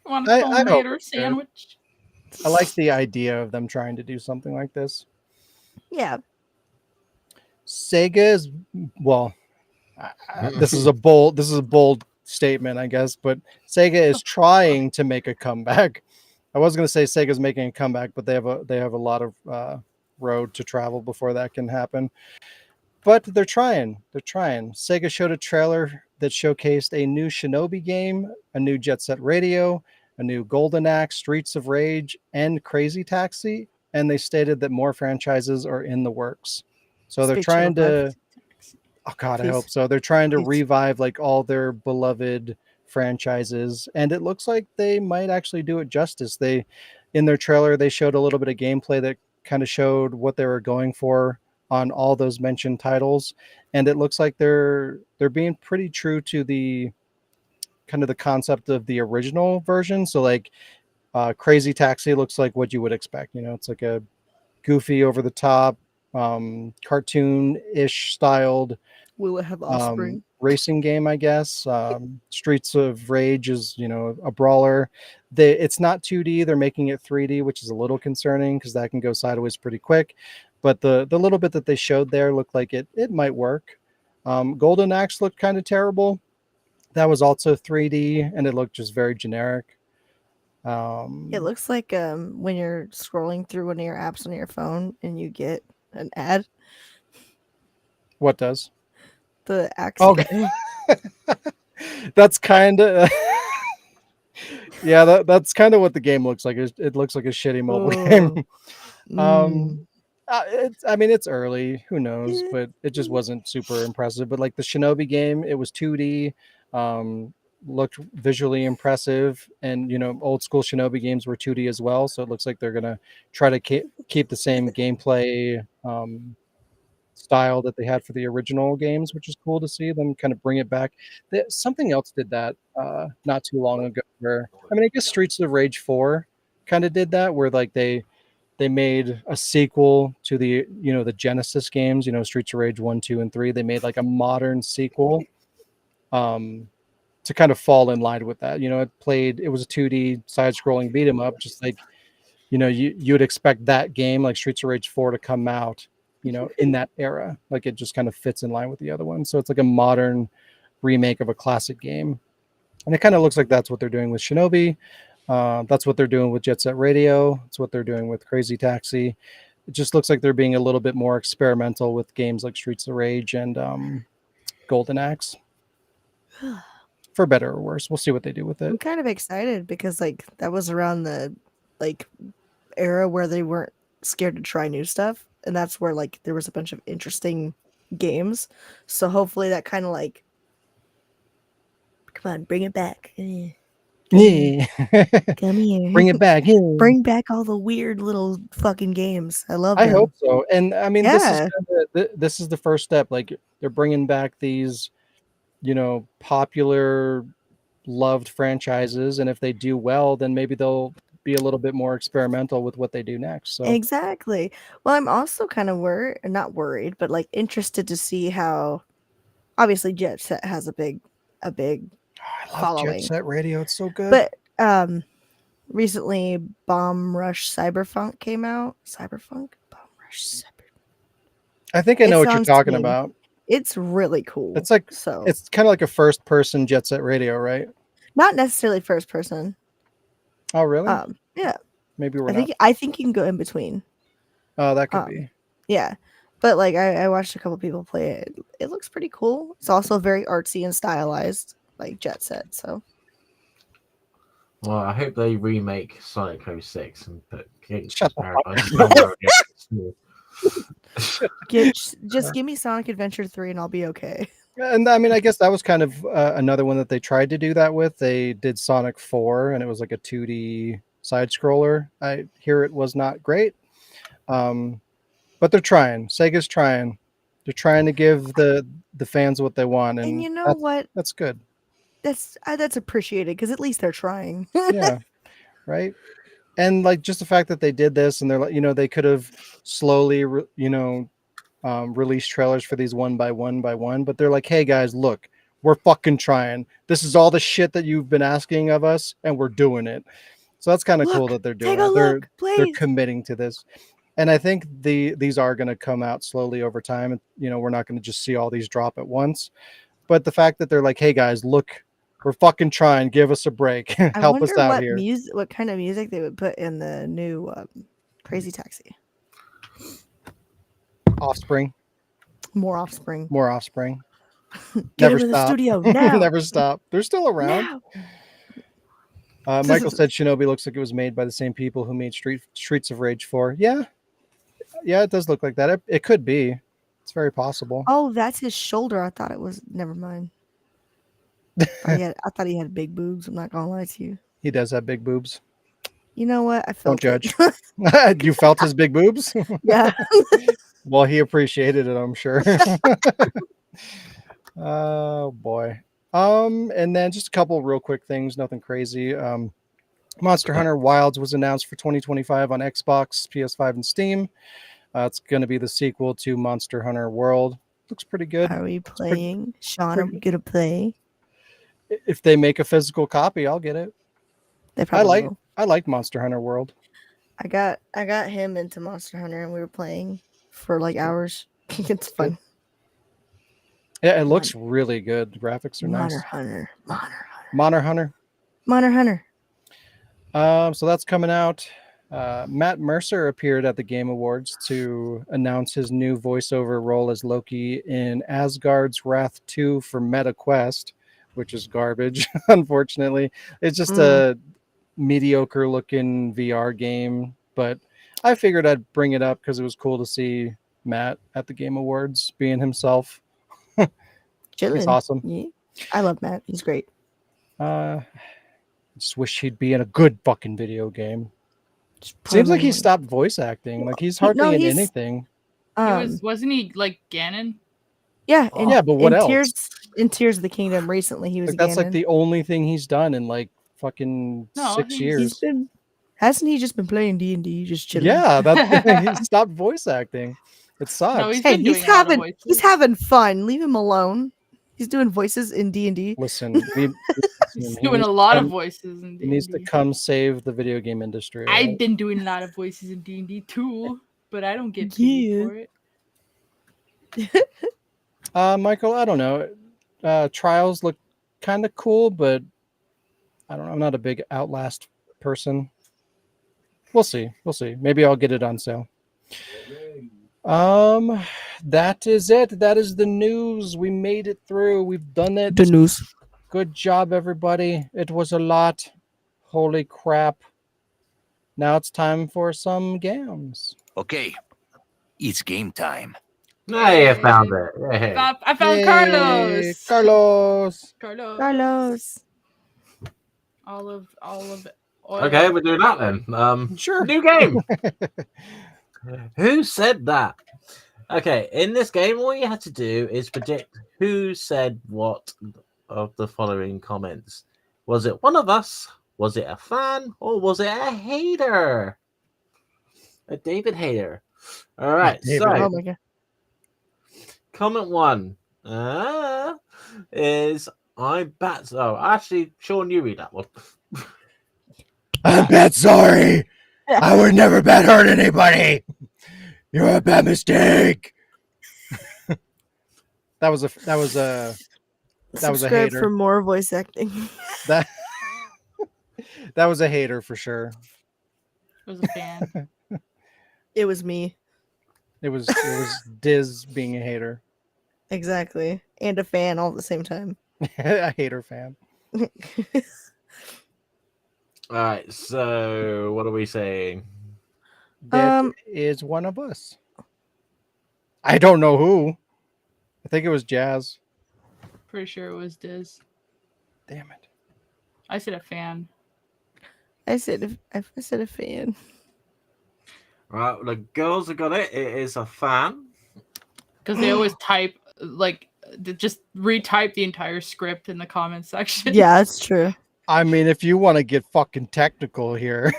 Want a I hope tomater it's good. sandwich? I like the idea of them trying to do something like this. Yeah. Sega is well. This is a bold statement, I guess, but Sega is trying to make a comeback. I was going to say Sega's making a comeback, but they have a lot of road to travel before that can happen. But they're trying. They're trying. Sega showed a trailer that showcased a new Shinobi game, a new Jet Set Radio, a new Golden Axe, Streets of Rage, and Crazy Taxi, and they stated that more franchises are in the works. So they're Speak trying Shinobi. to. Oh God, I Please. hope so. They're trying to Please. revive like all their beloved franchises, and it looks like they might actually do it justice. They, in their trailer, they showed a little bit of gameplay that kind of showed what they were going for on all those mentioned titles, and it looks like they're being pretty true to the kind of the concept of the original version. So like, Crazy Taxi looks like what you would expect. You know, it's like a goofy, over the top, cartoon-ish styled Will it have offspring? racing game, I guess. Streets of Rage is, a brawler. It's not 2D, they're making it 3D, which is a little concerning because that can go sideways pretty quick. But the little bit that they showed there looked like it might work. Golden Axe looked kind of terrible. That was also 3D and it looked just very generic. It looks like when you're scrolling through one of your apps on your phone and you get an ad. What does? The axe. Okay. That's kind of yeah, that's kind of what the game looks like. It looks like a shitty mobile game. I mean, it's early. Who knows? Yeah. But it just wasn't super impressive. But like the Shinobi game, it was 2D, looked visually impressive, and old school Shinobi games were 2D as well. So it looks like they're gonna try to keep the same gameplay style that they had for the original games, which is cool to see them kind of bring it back. Something else did that not too long ago. Where I mean, I guess Streets of Rage 4 kind of did that, where like they made a sequel to the the Genesis games, Streets of Rage 1, 2, and 3. They made like a modern sequel to kind of fall in line with that. It was a 2D side-scrolling beat 'em up, just like you would expect that game like Streets of Rage 4 to come out in that era. Like it just kind of fits in line with the other one. So it's like a modern remake of a classic game. And it kind of looks like that's what they're doing with Shinobi. That's what they're doing with Jet Set Radio. It's what they're doing with Crazy Taxi. It just looks like they're being a little bit more experimental with games like Streets of Rage and Golden Axe. For better or worse. We'll see what they do with I'm it. kind of excited because like that was around the era where they weren't scared to try new stuff, and that's where like there was a bunch of interesting games. So hopefully that kind of like, come on, bring it back. Yeah. Come here. Bring it back. Yeah. Bring back all the weird little fucking games. I love I them. hope so. And I mean, Yeah. this is the first step. Like they're bringing back these, popular, loved franchises, and if they do well, then maybe they'll be a little bit more experimental with what they do next. So Exactly. Well, I'm also kind of not worried, but like interested to see how obviously Jet Set has a big a big I love following. Jet Set Radio. It's so good. But recently Bomb Rush Cyberfunk came out. Cyberfunk? Bomb Rush Cyber. I think I know It's what you're on talking Steam. about. It's really cool. It's like so it's kind of like a first person Jet Set Radio, right? not necessarily first person. Oh, really? Yeah. Maybe we're I not. think you can go in between. Oh, that could be. Yeah. But like I watched a couple people play it. It looks pretty cool. It's also very artsy and stylized, like Jet Set. So Well, I hope they remake Sonic 06 and put Shut the fuck Paradise up. Mario again. just give me Sonic Adventure 3 and I'll be okay. And I mean, I guess that was kind of another one that they tried to do that with. They did Sonic 4, and it was like a 2D side scroller. I hear it was not great, but they're trying. Sega's trying. They're trying to give the fans what they want, And and you know what? that's good. That's appreciated because at least they're trying. Yeah, right. And like just the fact that they did this, and they're like, they could have slowly, release trailers for these one by one, but they're like, hey guys, look, we're fucking trying. This is all the shit that you've been asking of us, and we're doing it. So that's kind of cool that they're doing Take a it. look, They're please. committing to this. And I think these are going to come out slowly over time. We're not going to just see all these drop at once. But the fact that they're like, hey guys, look, we're fucking trying. Give us a break. Help us out here. What kind of music they would put in the new Crazy Taxi? Offspring. More Offspring. Never Get him in the stop. studio now. Never stop. They're still around. Now. Michael said Shinobi looks like it was made by the same people who made Streets of Rage 4. Yeah, it does look like that. It could be. It's very possible. Oh, that's his shoulder. I thought it was. Never mind. I thought he had big boobs. I'm not gonna lie to you. He does have big boobs. You know what? I felt Don't judge. You felt his big boobs? Yeah. Well, he appreciated it, I'm sure. Oh boy. And then just a couple real quick things, nothing crazy. Monster Hunter Wilds was announced for 2025 on Xbox, PS5, and Steam. It's going to be the sequel to Monster Hunter World. Looks pretty good. Are we playing? Sean, are we gonna play? If they make a physical copy, I'll get it. They probably will. I like Monster Hunter World. I got him into Monster Hunter and we were playing for like hours. It's fun. Yeah, it looks really good. The graphics are nice. Monster Hunter. So that's coming out. Matt Mercer appeared at the Game Awards to announce his new voiceover role as Loki in Asgard's Wrath 2 for MetaQuest, which is garbage, unfortunately. It's just a mediocre looking VR game, but I figured I'd bring it up because it was cool to see Matt at the Game Awards being himself. Chilling. He's awesome. Yeah. I love Matt. He's great. Just wish he'd be in a good fucking video game. Seems like he stopped voice acting. Like he's hardly in anything. Wasn't he like Ganon? Yeah. But what else? In Tears of the Kingdom recently, he was. Like, that's like the only thing he's done in like fucking 6 years. Hasn't he just been playing D&D, just chilling? Yeah, that's he stopped voice acting. It sucks. No, he's having fun. Leave him alone. He's doing voices in D&D. Listen, he's doing a lot of voices in D&D. He needs to come save the video game industry. Right? I've been doing a lot of voices in D&D too, but I don't get paid for it. Michael, I don't know. Trials look kind of cool, but I don't know. I'm not a big Outlast person. We'll see. Maybe I'll get it on sale. That is it. That is the news. We made it through. We've done it. The news. Good job, everybody. It was a lot. Holy crap. Now it's time for some games. Okay, it's game time. Hey, I found it. Hey. I found Yay, Carlos. Carlos. All of it. Okay, we're doing that then. Sure. New game. Who said that? Okay, in this game, all you have to do is predict who said what of the following comments. Was it one of us? Was it a fan? Or was it a hater? A David hater. All right, David. so Oh my God. comment one is I bet. Oh, actually, Sean, you read that one. I'm bad sorry. I would never bad hurt anybody. You're a bad mistake. that was a Subscribe hater. for more voice acting. that that was a hater for sure. It was a fan. It was me. It was Diz being a hater. Exactly. And a fan all at the same time. A hater fan. All right. So, what are we saying? That is one of us. I don't know who. I think it was Jazz. Pretty sure it was Diz. Damn it. I said a fan. I said a fan. Right. The girls have got it. It is a fan. Because they always type, like, just retype the entire script in the comments section. Yeah, that's true. I mean, if you want to get fucking technical here.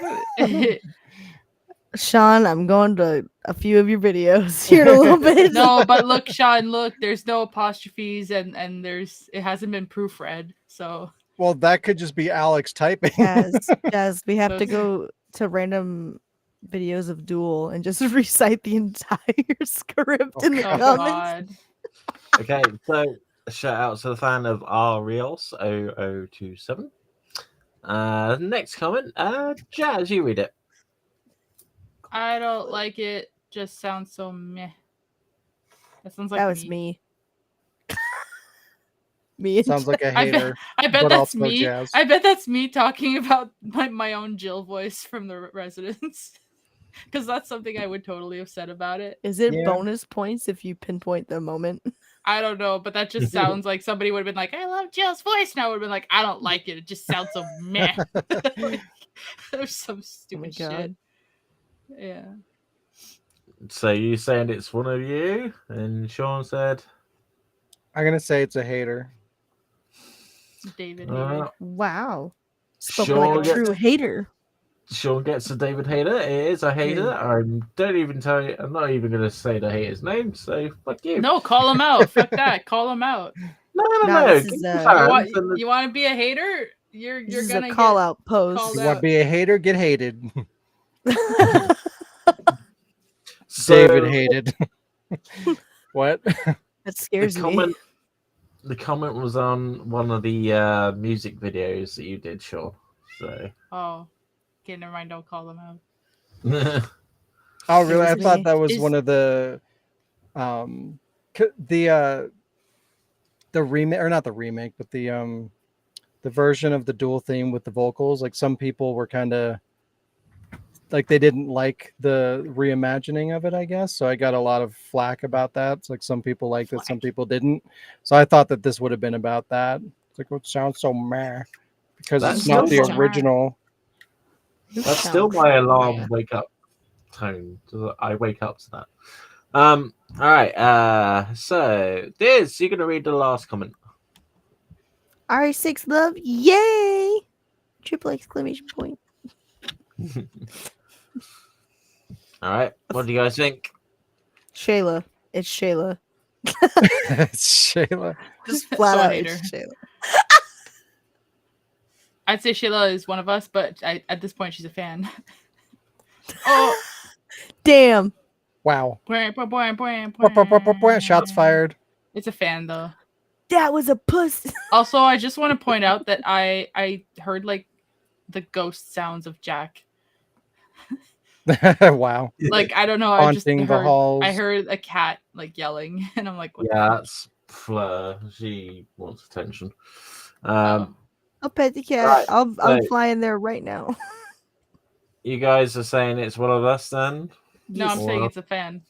Sean, I'm going to a few of your videos here in a little bit. No, but look, Sean, look, there's no apostrophes and it hasn't been proofread. So Well, that could just be Alex typing. Jazz, we have to go to random videos of Duel and just recite the entire script in the Oh, comments. God. Okay. So, shout out to the fan of R Rios 0027. Next comment. Jazz, you read it. I don't like it. Just sounds so meh. That sounds like That was me. Me. Sounds like a I bet, hater. I bet but that's also me. Jazz. I bet that's me talking about my own Jill voice from the residence. Because that's something I would totally have said about it. Is it Yeah. bonus points if you pinpoint the moment? I don't know, but that just sounds like somebody would have been like, I love Jill's voice. Now would have been like, I don't like it. It just sounds so meh. Like, there's some stupid shit. God. Yeah. So you saying it's one of you, and Sean said, I'm gonna say it's a hater. David. Wow. Spoken Sean like a true hater. Sean gets a David hater. It is a hater. I don't even tell you. I'm not even going to say the hater's name. So fuck you. No, call him out. Fuck that. Call him out. No, this is, You want to be a hater? You're This is gonna a call get out post. called You want to be a hater? Get hated. So, David hated. What? That scares the me. comment, the comment was on one of the music videos that you did, Sean. So. Oh, okay. Never mind. Don't call him out. Oh, really? I was thought me. that was Is- one of the remake, or not the remake, but the version of the dual theme with the vocals. Like, some people were kind of like, they didn't like the reimagining of it, I guess. So I got a lot of flack about that. It's like, some people liked it, some people didn't. So I thought that this would have been about that. It's like, it sounds so meh because That's it's not the so original. That's still my alarm wake up tone. I wake up to that. All right. So Diz, you're gonna read the last comment. RE6 love, yay! Triple exclamation point. All right. What do you guys think? Shayla. It's Shayla. It's Shayla. Just flat So out, hater. it's Shayla. I'd say Sheila is one of us, but at this point she's a fan. Oh, Damn. Wow. Shots Shots fired. It's a fan though. That was a puss. Also, I just want to point out that I heard like the ghost sounds of Jack. Wow. Like, I don't know. I just Haunting the heard, halls. I heard a cat like yelling, and I'm like, what the Yeah, fuck? that's Fleur. She wants attention. Oh. I'll pet the cat. Right, I'm so- flying there right now. You guys are saying it's one of us then? No, I'm Yes. saying it's a fan.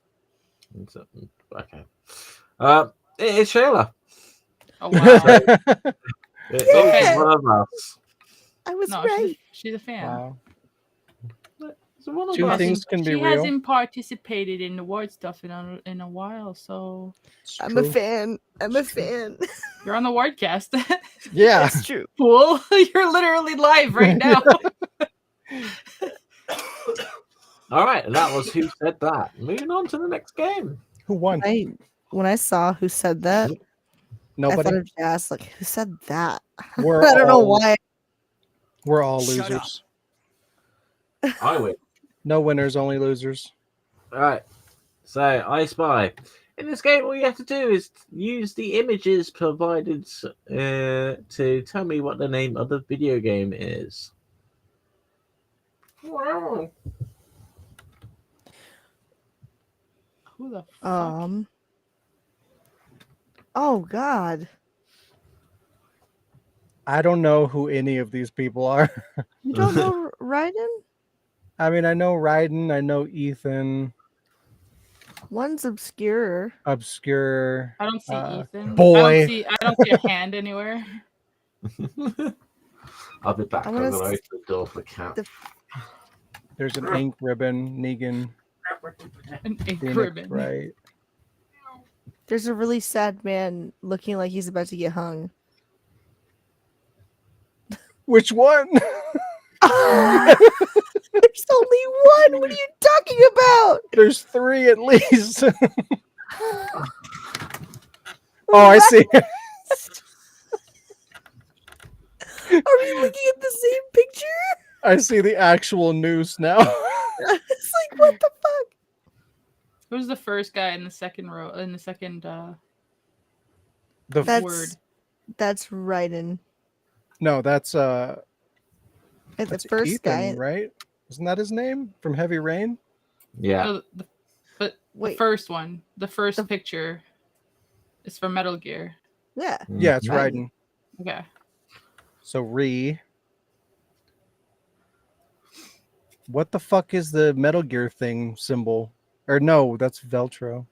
Okay. It is Shayla. Oh wow. It Yeah. is one of us. I was No, right. she's a fan. Wow. It's one of Two us. things can be She real. hasn't participated in the ward stuff in a while, so It's I'm a true. fan. I'm a fan. you're on the Wardcast. Yeah. That's true. Fool, you're literally live right now. All right, that was Who Said That. Moving on to the next game. Who won? When I saw who said that, I thought Nobody. of Jazz. Like, who said that? We're I don't know all- why. We're all Shut up. losers. I win. No winners, only losers. All right. So, I Spy. In this game, all you have to do is use the images provided to tell me what the name of the video game is. Wow. Who the fuck? Oh God. I don't know who any of these people are. You don't know Raiden? I mean, I know Raiden, I know Ethan, One's obscure. obscure. I don't see Ethan. boy. I don't see a hand anywhere. I'll be back. I I'm wanna going to s- open the door for Cat. There's an ink ribbon, Negan, An ink Phoenix, ribbon. right? There's a really sad man looking like he's about to get hung. Which one? There's only one. What are you talking about? There's 3 at least. Oh, I see. Are we looking at the same picture? I see the actual noose now. It's like, what the fuck? Who's the first guy in the second row? In the second The That's word. that's Raiden. no, that's And the that's first Ethan, guy. right? Isn't that his name from Heavy Rain? Yeah. Oh, but the Wait, first one, the first The- picture, is from Metal Gear. yeah. Yeah, it's Raiden. Raiden. Okay. So what the fuck is the Metal Gear thing symbol? Or no, that's Veltro.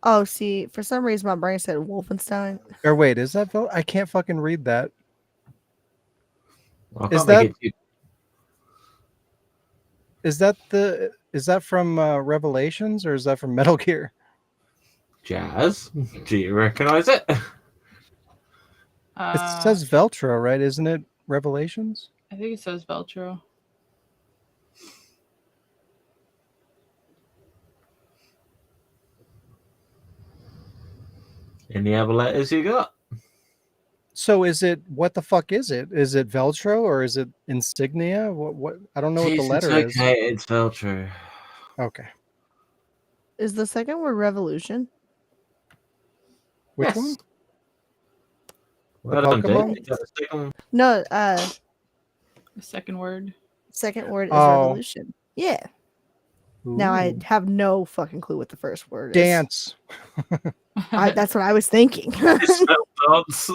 Oh, see, for some reason my brain said Wolfenstein. Or wait, is that I can't fucking read that. I Is can't make that- it Is that from Revelations or is that from Metal Gear? Jazz. Do you recognize it? It says Veltro, right? Isn't it Revelations? I think it says Veltro. Any other letters you got? So is it what the fuck is it? Is it Veltro or is it insignia? What I don't know what the Jesus, letter is. okay, it's Veltro. Okay. Is the second word revolution? Which Yes. one? Well done, Pokemon? Dave. You got the second- No, The second word. second word is Oh. revolution. Yeah. Now I Ooh. have no fucking clue what the first word is. Dance. That's what I was thinking. It's spelled dance.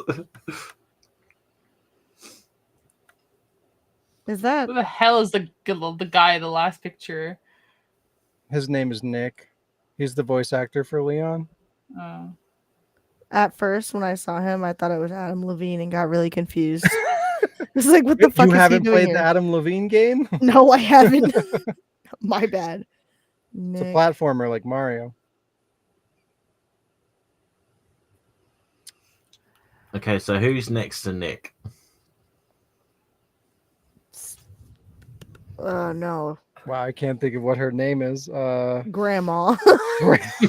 Is that Who the hell is the guy in the last picture? His name is Nick. He's the voice actor for Leon. at first when I saw him, I thought it was Adam Levine and got really confused. It's like, what the fuck You is he haven't doing played here? the Adam Levine game? No, I haven't. My bad. It's a Nick. platformer like Mario. Okay, so who's next to Nick? No, Wow, I can't think of what her name is. Grandma.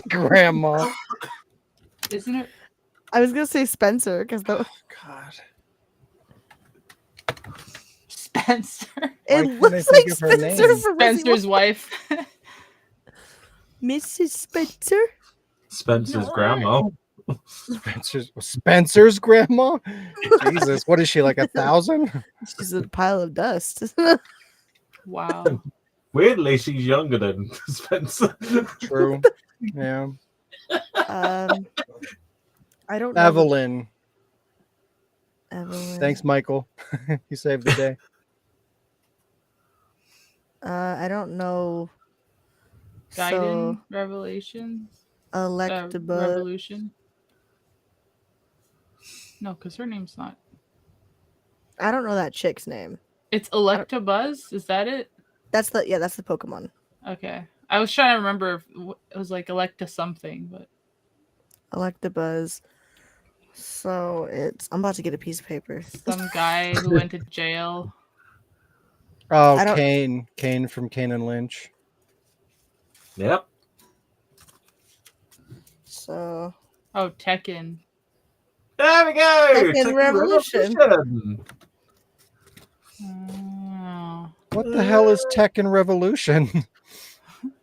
Grandma. Isn't it? I was gonna say Spencer because the God. Spencer? Why it couldn't I looks think like of her name? Spencer from Spencer's wife. Mrs. Spencer. Spencer's grandma. Spencer's grandma? Jesus, what is she, like 1,000? She's a pile of dust. Wow. Weirdly, she's younger than Spencer. True. Yeah. I don't know. Evelyn. Evelyn. Thanks, Michael. You saved the day. I don't know. Gaiden Revelations? Electabuzz. Revolution? No, because her name's not. I don't know that chick's name. It's Electabuzz? Is that it? That's the Pokemon. Okay. I was trying to remember if it was like Electa something, but Electabuzz. So I'm about to get a piece of paper. some guy who went to jail. Oh, I don't- Kane from Kane and Lynch. Yep. So Oh, Tekken. There we go. Tekken Revolution. Revolution. Oh, What the hell is Tekken Revolution?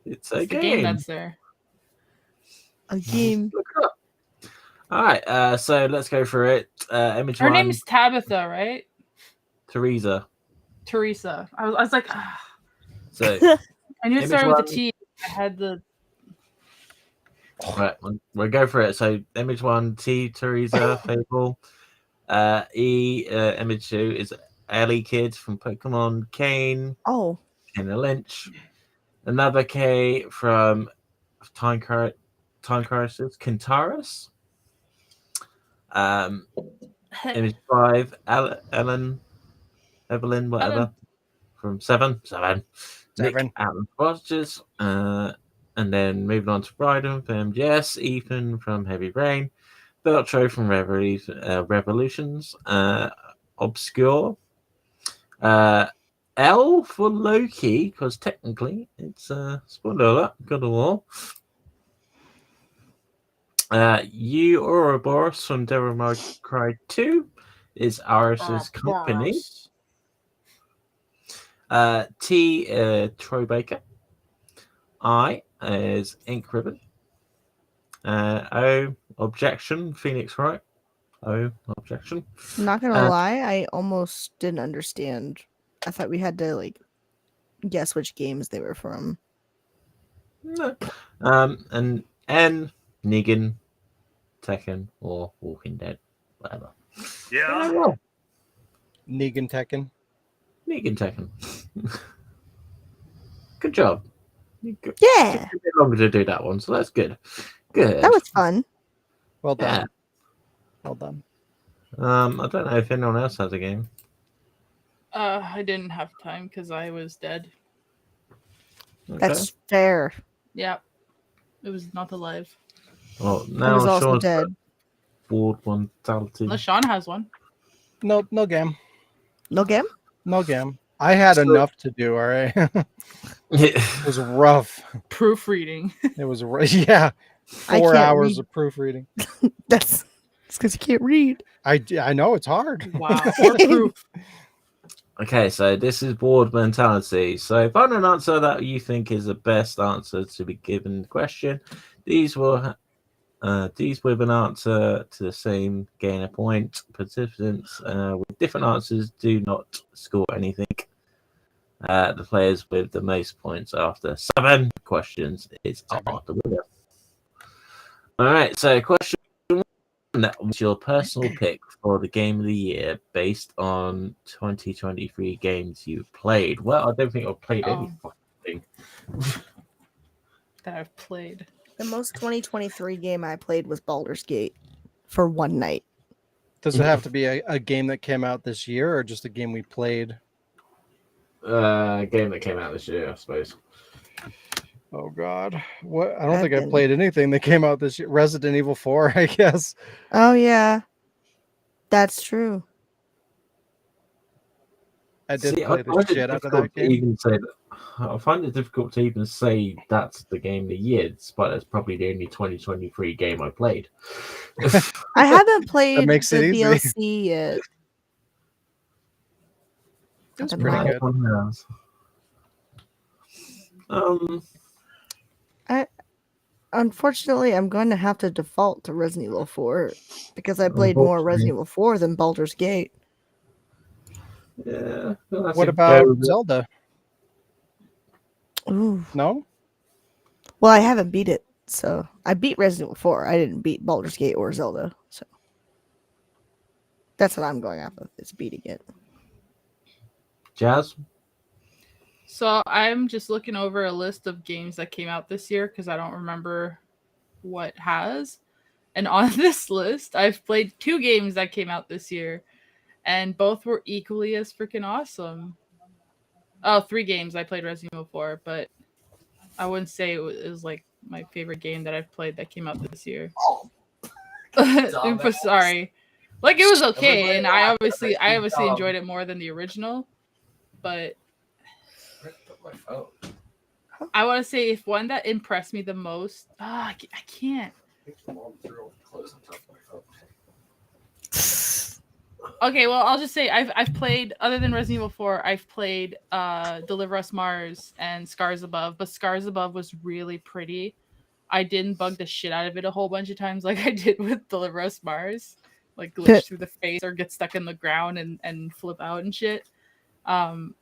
It's a it's the game. game that's there. A game. Look it up. All right. So let's go through it. Image Her one. name's Tabitha, right? Teresa. Teresa. I was like, ah. So I knew it Image started with a one. T. I had the. right, we'll go for it. So image one, T, Teresa, Fable. Image two is Ellie Kid from Pokemon, Kane, Oh, Kenna Lynch. Another K from Time Crisis, Kintaris. Image five, Evelyn, whatever, Ellen. from Seven. Nick Seven. Allen Rogers. And then moving on to Bryden from Jess, Ethan from Heavy Rain, Beltro from Revolutions, Obscure, L for Loki, because technically it's spoiler alert, God of War. You Ouroboros from Devil May Cry 2 is Aris's company. T, Troy Baker. I is Ink Ribbon. O, Objection, Phoenix Wright. O, Objection. not gonna lie, I almost didn't understand. I thought we had to like guess which games they were from. No. And N, Negan, Tekken, or Walking Dead, whatever. Yeah. Well, Negan Tekken. Negan Tekken. Good job. You took Yeah, a bit longer to do that one, so that's good. Good. that was fun. Well done. Yeah. Well done. I don't know if anyone else has a game. I didn't have time because I was dead. Okay. That's fair. Yeah, it was not alive. Well, I now was also Sean's dead. board mentality. Unless Sean has one. No game. No game? No game. I had enough to do. All right. It was rough. Proofreading. It was yeah. I 4 can't hours read. of proofreading. It's because you can't read. I know it's hard. Wow. Or proof. Okay, so this is board mentality. So find an answer that you think is the best answer to be given the question. These with an answer to the same gain a point. Participants with different answers do not score anything. The players with the most points after 7 questions is the winner. All right, so question one. What's your personal pick for the game of the year based on 2023 games you've played? Well, I don't think I've played any fucking thing. That I've played. The most 2023 game I played was Baldur's Gate for one night. Does it have to be a game that came out this year or just a game we played? Game that came out this year, I suppose. Oh God. What? I don't think I played anything that came out this year. Resident Evil 4, I guess. Oh yeah, that's true. I did See, play the shit out of that game. Even say that. I find it difficult to even say that's the game of the year, despite it's probably the only 2023 game I played. I haven't played makes the it easy. DLC yet. It was I've pretty not. good. Unfortunately, I'm going to have to default to Resident Evil 4 because I played more Resident Evil 4 than Baldur's Gate. Yeah. What about Zelda? Ooh. No? Well, I haven't beat it, so I beat Resident Evil 4. I didn't beat Baldur's Gate or Zelda, so that's what I'm going off of. Is beating it. Jazz? So I'm just looking over a list of games that came out this year because I don't remember what has. And on this list, I've played 2 games that came out this year, and both were equally as freaking awesome. Oh, 3 games. I played Resident Evil 4, but I wouldn't say it was like my favorite game that I've played that came out this year. Sorry. Like it was okay, and I obviously enjoyed it more than the original, but I want to say if one that impressed me the most, I can't. Okay, well, I'll just say I've played, other than Resident Evil 4, I've played Deliver Us Mars and Scars Above, but Scars Above was really pretty. I didn't bug the shit out of it a whole bunch of times like I did with Deliver Us Mars, like glitch through the face or get stuck in the ground and flip out and shit.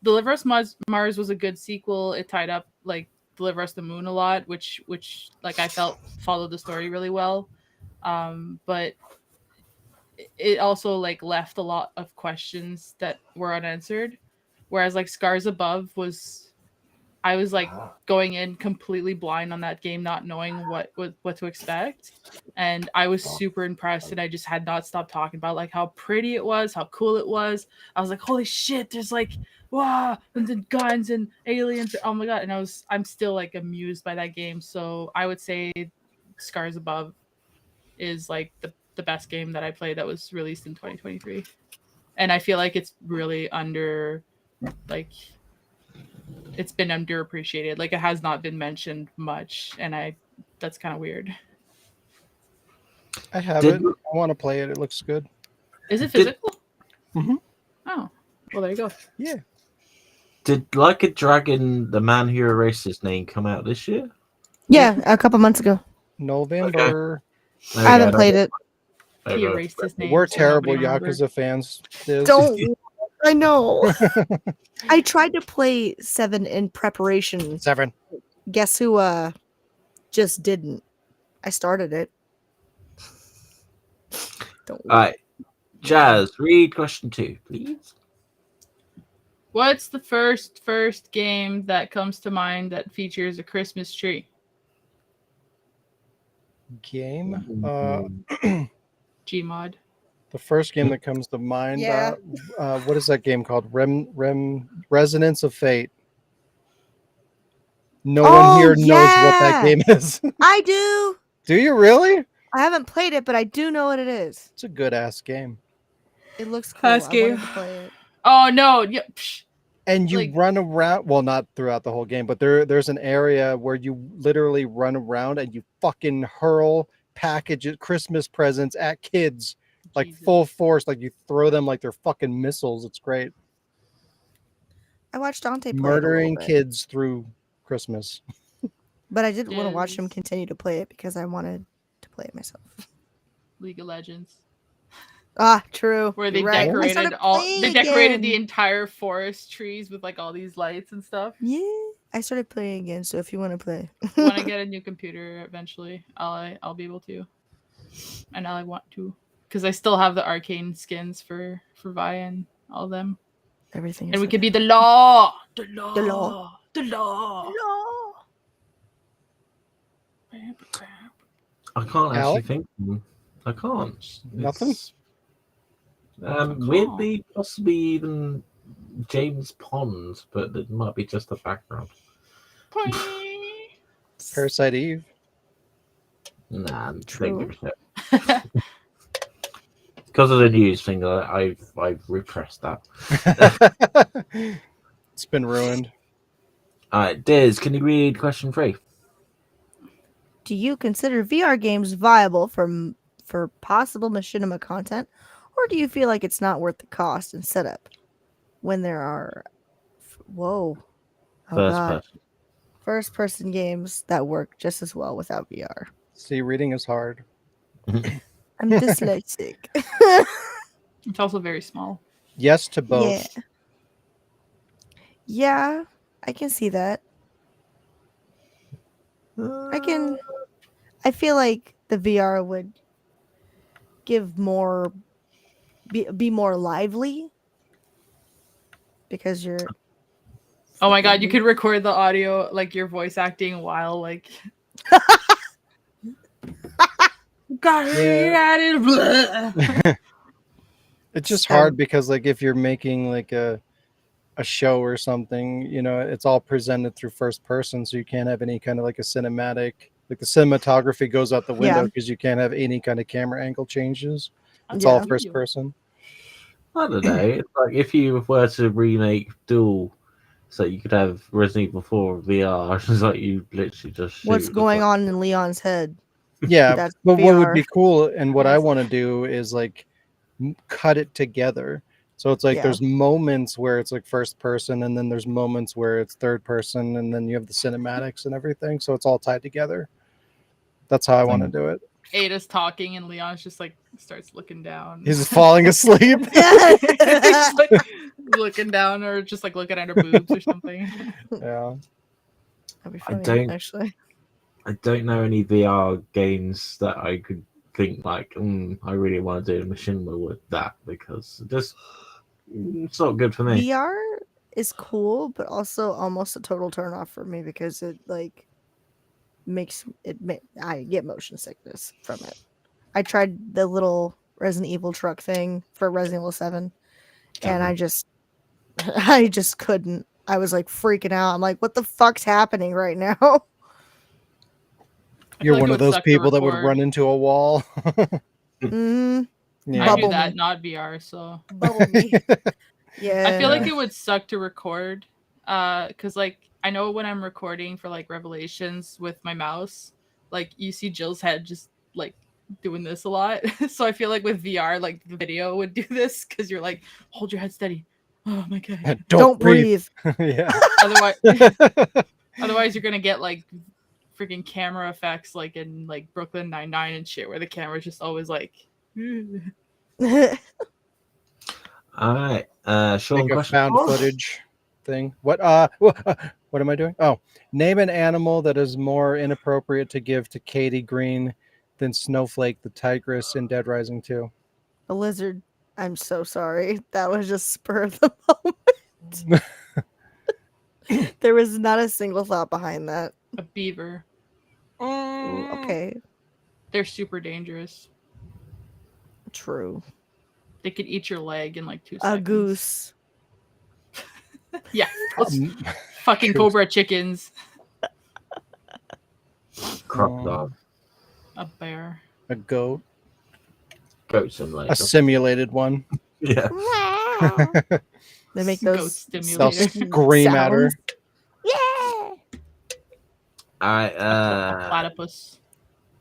Deliver Us Mars was a good sequel. It tied up like Deliver Us the Moon a lot, which like I felt followed the story really well. But it also like left a lot of questions that were unanswered. Whereas like Scars Above I was like going in completely blind on that game, not knowing what to expect. And I was super impressed, and I just had not stopped talking about like how pretty it was, how cool it was. I was like, holy shit, there's like wow, and then guns and aliens. Oh my god. And I'm still like amused by that game. So I would say Scars Above is like the best game that I played that was released in 2023. And I feel like it's really it's been underappreciated. Like it has not been mentioned much, and that's kind of weird. I have it. I want to play it. It looks good. Is it physical? Mhm. Oh, well, there you go. Yeah. Did Like a Dragon, the man who erased his name, come out this year? Yeah, a couple months ago. November. There I we haven't go. played it. There He we go. erased his name. We're so terrible nobody remembered. Yakuza fans. Diz. Don't. I know. I tried to play 7 in preparation. 7. Guess who just didn't. I started it. Don't All right, Jazz, read question 2, please. What's the first game that comes to mind that features a Christmas tree? Game. Gmod. The first game that comes to mind. Yeah. What is that game called? Resonance of Fate. No one here knows what that game is. I do. Do you really? I haven't played it, but I do know what it is. It's a good ass game. It looks cool. Ass I game. wanted to play it. Oh no! Yeah. Psh. And you Like- run around. Well, not throughout the whole game, but there's an area where you literally run around and you fucking hurl packages, Christmas presents at kids, like Jesus. full force. Like you throw them like they're fucking missiles. It's great. I watched Dante play Murdering it a little bit, kids through Christmas. but I didn't want to watch him Yes. continue to play it because I wanted to play it myself. League of Legends, Ah, true. where they You're right. I decorated started all playing they decorated the again. entire forest trees with like all these lights and stuff. Yeah, I started playing again. So if you want to play, When I get a new computer eventually, I'll be able to, and I want to, because I still have the arcane skins for Vi and all of them, everything. and is we could okay. be the law. The law. No. I can't Alec? actually think. I can't. Nothing? It's, weirdly, possibly even James Pond, but it might be just the background. Parasite Eve. Nah, True. because of the news thing, I've repressed that. It's been ruined. All right, Diz, can you read question 3? Do you consider VR games viable for possible machinima content, or do you feel like it's not worth the cost and setup when there are first person games that work just as well without VR? See, reading is hard. I'm dyslexic. It's also very small. Yes to both. Yeah, I can see that. I feel like the VR would give more be more lively because you're Oh my god, you could record the audio, like your voice acting while like got it. It's just hard because like if you're making like a show or something, you know, it's all presented through first person, so you can't have any kind of like a cinematic, like the cinematography goes out the window because you can't have any kind of camera angle changes. It's all first person. I don't know. It's like if you were to remake Duel, so you could have Resident Evil 4 VR, it's like you literally just shoot what's going the- on in Leon's head. Yeah, That's but what would VR. be cool and what I Yes. want to do is like cut it together. So it's like Yeah. there's moments where it's like first person, and then there's moments where it's third person, and then you have the cinematics and everything. So it's all tied together. That's how I want to do it. Ada's talking and Leon's just like starts looking down. He's just falling asleep. He's like looking down or just like looking at her boobs or something. Yeah. That'd be I funny, don't- actually. I don't know any VR games that I could think like, I really want to do a machinima with that because it's not good for me. VR is cool, but also almost a total turn off for me because it like I get motion sickness from it. I tried the little Resident Evil truck thing for Resident Evil 7 and I just couldn't. I was like freaking out. I'm like, what the fuck's happening right now? I You're feel like one it of would those suck to people that would record. run into a wall. Mm, Yeah. I do Bubble that, me. not VR. So bubble me. Yeah. I feel like Yeah. it would suck to record, because like I know when I'm recording for like Revelations with my mouse, like you see Jill's head just like doing this a lot. So I feel like with VR, like the video would do this because you're like, hold your head steady. Oh my god. Don't breathe. Yeah. Otherwise, otherwise you're gonna get like freaking camera effects like in like Brooklyn Nine-Nine and shit, where the camera's just always like. All right, Sean, Like a question found four? footage thing. What what am I doing? Oh, name an animal that is more inappropriate to give to Katie Green than Snowflake the tigress in Dead Rising 2. A lizard. I'm so sorry. That was just spur of the moment. There was not a single thought behind that. A beaver. Ooh, okay. They're super dangerous. True. They could eat your leg in like 2 A seconds. goose. Yeah. Those Um, fucking goose. cobra chickens. Crocodile, A bear. A goat. goat simulator. A simulated one. Yeah. They make Goat those They'll stimulator. scream at her. sounds. Yeah. All right, Platypus.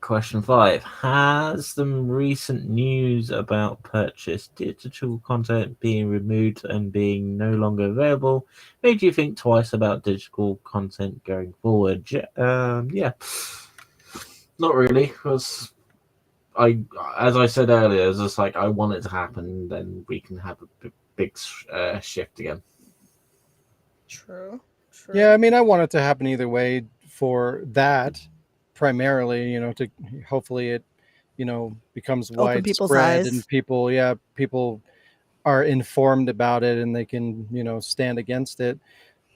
question 5. Has the recent news about purchased digital content being removed and being no longer available made you think twice about digital content going forward? Yeah. Not really, because as I said earlier, it's just like I want it to happen, then we can have a big shift again. True. True. Yeah, I mean, I want it to happen either way for that, primarily, to hopefully it, becomes Open people's widespread eyes. and people are informed about it and they can, stand against it.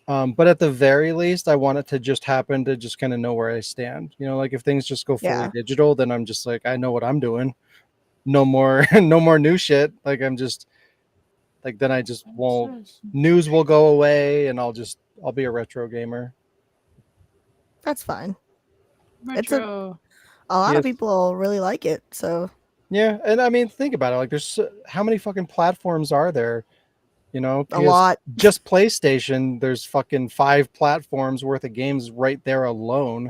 But at the very least, I want it to just happen to just kind of know where I stand. Like if things just go fully Yeah. digital, then I'm just like, I know what I'm doing. No more, no more new shit. Like I'm just like, then I just won't, news will go away and I'll be a retro gamer. That's fine. It's Retro. A lot of Yes. people really like it. So Yeah. And I mean, think about it. Like there's how many fucking platforms are there? a Because lot. just PlayStation, there's fucking 5 platforms worth of games right there alone.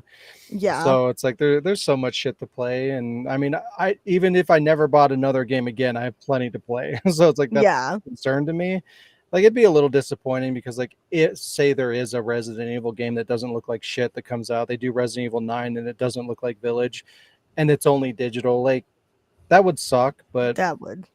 Yeah. So it's like there's so much shit to play, and I mean, I even if I never bought another game again, I have plenty to play. So it's like that's Yeah. a concern to me. Like it'd be a little disappointing because like say there is a Resident Evil game that doesn't look like shit that comes out. They do Resident Evil 9 and it doesn't look like Village, and it's only digital. Like that would suck, but That would.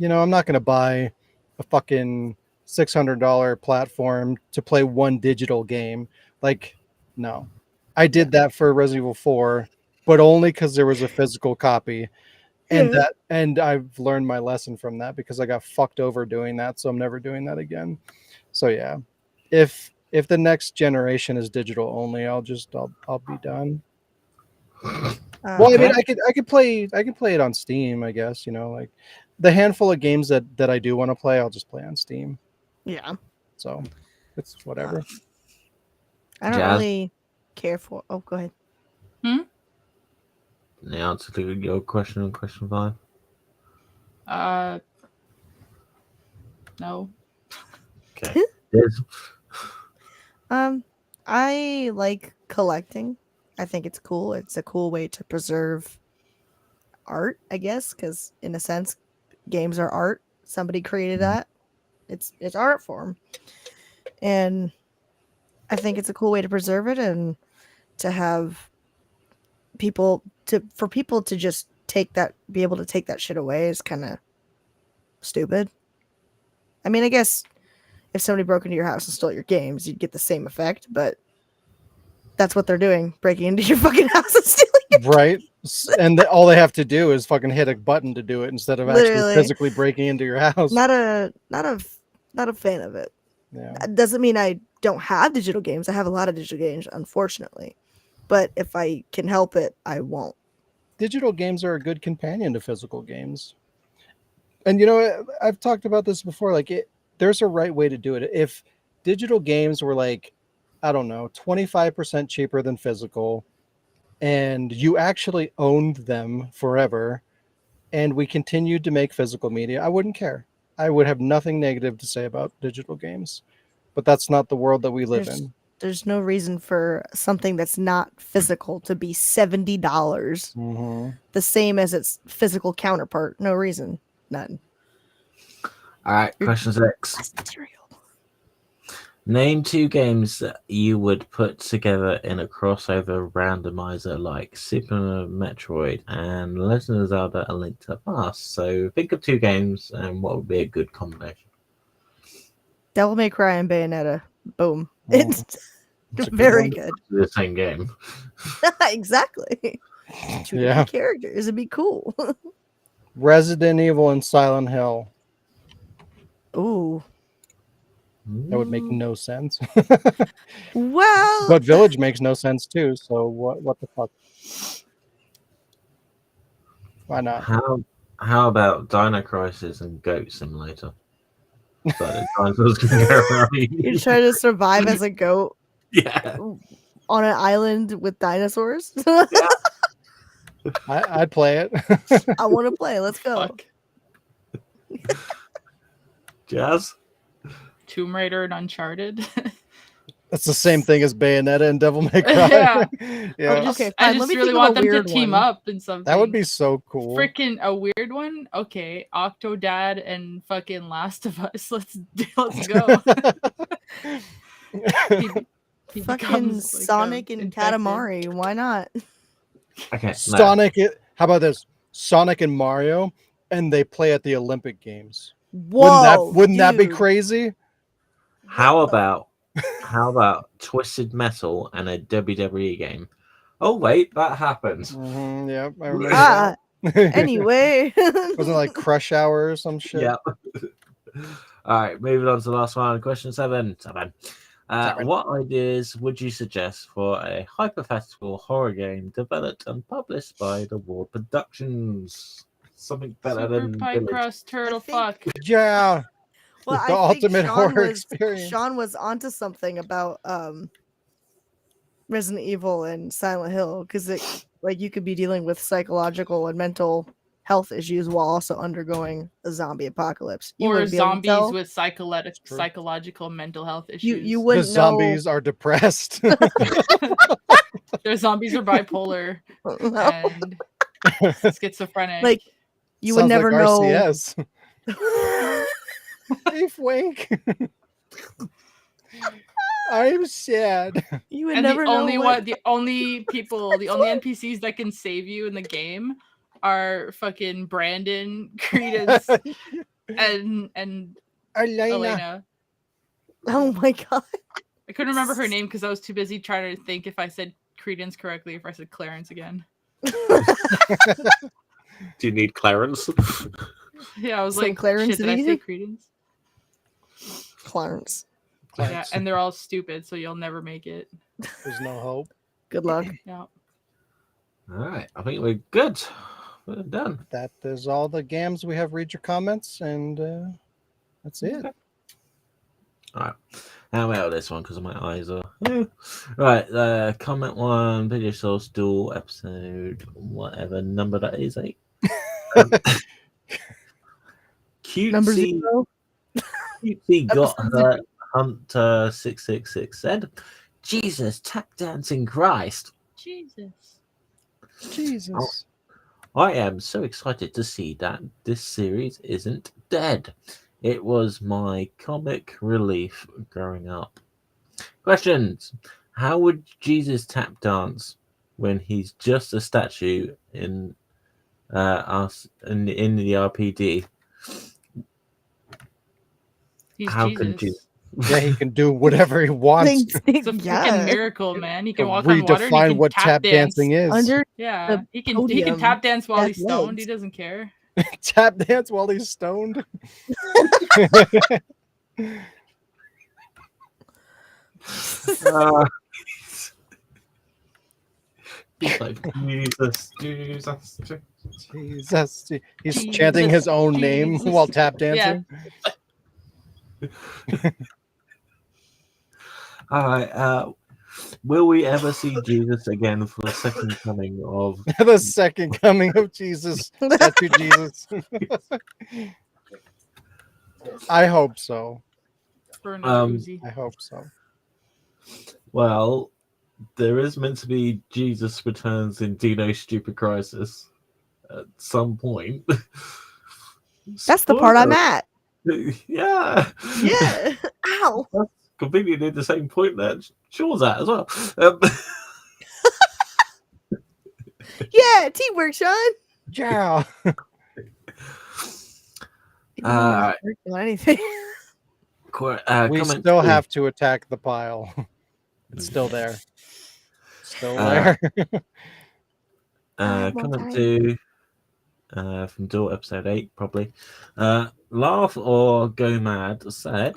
I'm not gonna buy a fucking $600 platform to play one digital game. Like, no. I did that for Resident Evil 4, but only because there was a physical copy. And Yeah. and I've learned my lesson from that because I got fucked over doing that, so I'm never doing that again. So yeah. If the next generation is digital only, I'll be done. Well, I mean, I could play it on Steam, I guess, like the handful of games that I do want to play, I'll just play on Steam. Yeah. So it's whatever. I don't Jazz? really care for. Oh, go ahead. The answer to your question on question 5. No. Okay. Yes. I like collecting. I think it's cool. It's a cool way to preserve art, I guess, because in a sense, games are art. Somebody created that. It's art form, and I think it's a cool way to preserve it and to have for people to just be able to take that shit away is kind of stupid. I mean, I guess if somebody broke into your house and stole your games, you'd get the same effect, but that's what they're doing, breaking into your fucking house and stealing your Right. And all they have to do is fucking hit a button to do it instead of actually Literally. physically breaking into your house. Not a fan of it. Yeah. That doesn't mean I don't have digital games. I have a lot of digital games, unfortunately. But if I can help it, I won't. Digital games are a good companion to physical games. And you know, I've talked about this before. Like, there's a right way to do it. If digital games were like, I don't know, 25% cheaper than physical, and you actually owned them forever, and we continued to make physical media, I wouldn't care. I would have nothing negative to say about digital games. But that's not the world that we live in. There's no reason for something that's not physical to be $70. Mm-hmm. The same as its physical counterpart. No reason. None. All right, question 6. Less material. Name 2 games that you would put together in a crossover randomizer like Super Metroid and Legend of Zelda: A Link to the Past. So think of 2 games and what would be a good combination. Devil May Cry and Bayonetta. Boom. Mm. It's It's a good very one. good. The same game. Exactly. 2 Yeah. different characters. It'd be cool. Resident Evil and Silent Hill. Ooh. That would make no sense. Well, But Village makes no sense too. So what the fuck? Why not? How about Dino Crisis and Goat Simulator? So the dinosaurs can go around you're trying to survive as a goat Yeah. on an island with dinosaurs? I'd play it. I want to play. Let's go. Fuck. Jazz? Tomb Raider and Uncharted. That's the same thing as Bayonetta and Devil May Cry. Yeah. Yeah. Okay, I fine, let just me really think of want a them to weird team one. up in something. That would be so cool. freaking a weird one. Okay, Octodad and fucking Last of Us. Let's go. He Fucking becomes, like, Sonic and infected. Katamari. Why not? Okay. No. Sonic. How about this? Sonic and Mario, and they play at the Olympic Games. Whoa, Wouldn't that be dude. crazy? How about Twisted Metal and a WWE game? Oh wait, that happened. Mm-hmm, yeah, I remember Ah, that. anyway. Wasn't it like Crush Hour or some shit? Yeah. All right, moving on to the last one. Question 7. What ideas would you suggest for a hypothetical horror game developed and published by the Ward Productions? Something better Super than pie Village. crust turtle I think- fuck. Yeah. Well, The I think ultimate Sean horror was, experience. Sean was onto something about Resident Evil and Silent Hill because it like you could be dealing with psychological and mental health issues while also undergoing a zombie apocalypse. You Or wouldn't be able to zombies tell. with true. psychological mental health issues. You The wouldn't zombies are depressed. Their zombies are bipolar know. and schizophrenic. Like you would Sounds never like know. RCS. Hey, Frank. I'm sad. You would and never the only know. one, the only NPCs that can save you in the game are fucking Brandon, Credence, and Elena. Elena. Oh my god. I couldn't remember her name because I was too busy trying to think if I said Credence correctly, if I said Clarence again. Do you need Clarence? Yeah, I was Say like, Clarence shit, did I say Lee? Credence? Clarence. Yeah, and they're all stupid, so you'll never make it. There's no hope. Good luck. Yeah. All right, I think we're good. We're done. That is all the games we have. Read your comments, and that's it. All right. Now I'm out of this one because my eyes are. Right. Comment 1, Video Source Duel episode, whatever number that is, 8. Number Cutesy 0. Cutesy got Episode hurt. Hunter 666 said, "Jesus, tap dancing Christ." Jesus. Jesus. I am so excited to see that this series isn't dead. It was my comic relief growing up. Questions. How would Jesus tap dance when he's just a statue in us in the RPD? He's How can Jesus. Yeah, he can do whatever he wants. It's a freaking miracle, man. He can walk on water and he Redefine can what tap dance. dancing is. Under Yeah, the he can podium, tap dance while has he's stoned. legs. He doesn't care. Tap dance while he's stoned. Uh, he's like, Jesus. Jesus, he's chanting his own name Jesus. while tap Yeah. dancing. All right. Will we ever see Jesus again for the second coming of? The second coming of Jesus, statue Jesus. I hope so. For another Um, Uzi. I hope so. Well, there is meant to be Jesus returns in Dino's Stupid Crisis at some point. That's the part I'm Spoiler. at. Yeah. Yeah. Ow. That's completely near the same point that Shaw's at as well. Yeah, teamwork, Sean. Yeah. Even though we're not working on anything. We comment still two. have to attack the pile. It's still there. Still Uh, there. More Comment time. to from Door episode 8, probably. Laugh or Go Mad said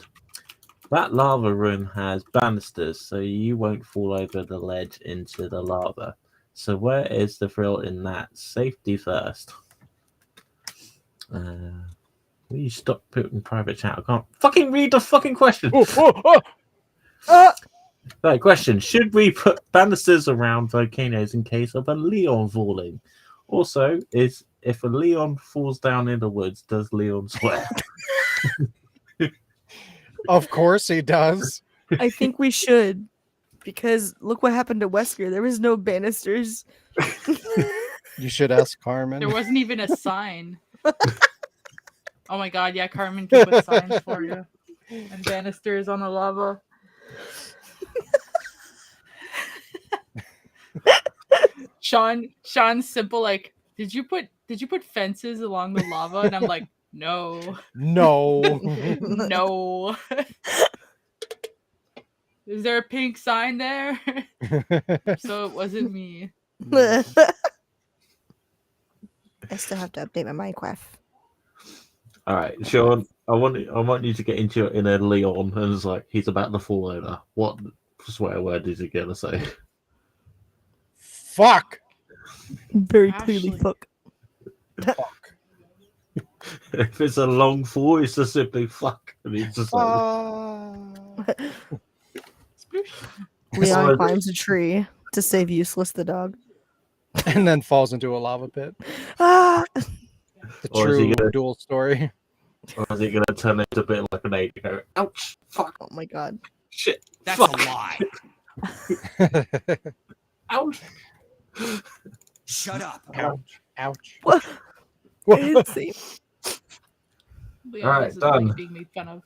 that lava room has banisters, so you won't fall over the ledge into the lava. So where is the thrill in that? Safety first. Will you stop putting private chat? I can't fucking read the fucking question. Right, question. Should we put banisters around volcanoes in case of a Leon falling? Also, if a Leon falls down in the woods, does Leon swear? Of course he does. I think we should. Because look what happened to Wesker. There was no banisters. You should ask Carmen. There wasn't even a sign. Oh my god, yeah, Carmen can put signs for you. And banisters on the lava. Sean's simple like, did you put fences along the lava? And I'm like, no. No. No. Is there a pink sign there? So it wasn't me. I still have to update my Minecraft. All right, Sean. I want you to get into your inner Leon, and it's like he's about to fall over. What swear word is he gonna say? Fuck. Very Ashley. clearly, fuck. Fuck. If it's a long fall, it's just simply fuck. And he's just like, Leon Or- climbs a tree to save Useless the dog. And then falls into a lava pit. Ah! The Or is he true gonna- dual story. or is he gonna turn into a bit like an ape? And go, ouch, fuck, Oh my god. shit, That's fuck, a lie. ouch. Shut up. Ouch. Ouch. What? I didn't see. Leon Alright, doesn't done. like being made fun of.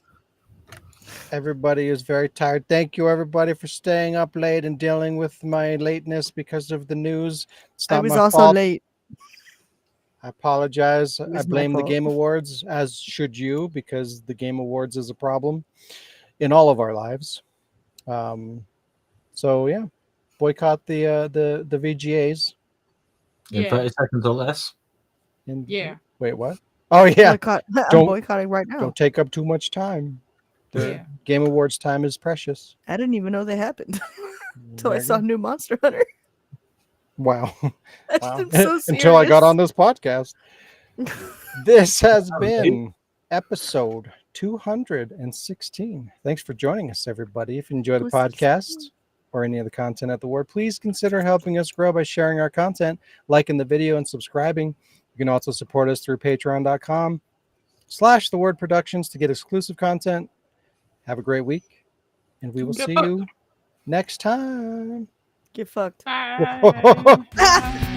Everybody is very tired. Thank you, everybody, for staying up late and dealing with my lateness because of the news. It's I not was my also fault. late. I apologize. It I was my blame the fault. Game Awards, as should you, because the Game Awards is a problem in all of our lives. So yeah, boycott the VGAs. In Yeah. 30 seconds or less. Yeah. Wait, what? Oh yeah. I'm Don't- boycotting right now. Don't take up too much time. The Yeah. Game Awards time is precious. I didn't even know they happened until I There you saw go. new Monster Hunter. Wow. I'm so serious. Until I got on this podcast. This has been episode 216. Thanks for joining us, everybody. If you enjoy the podcast or any of the content at the Ward, please consider helping us grow by sharing our content, liking the video, and subscribing. You can also support us through patreon.com/The Word Productions to get exclusive content. Have a great week, and we will see you next time. Get fucked. Bye. Bye.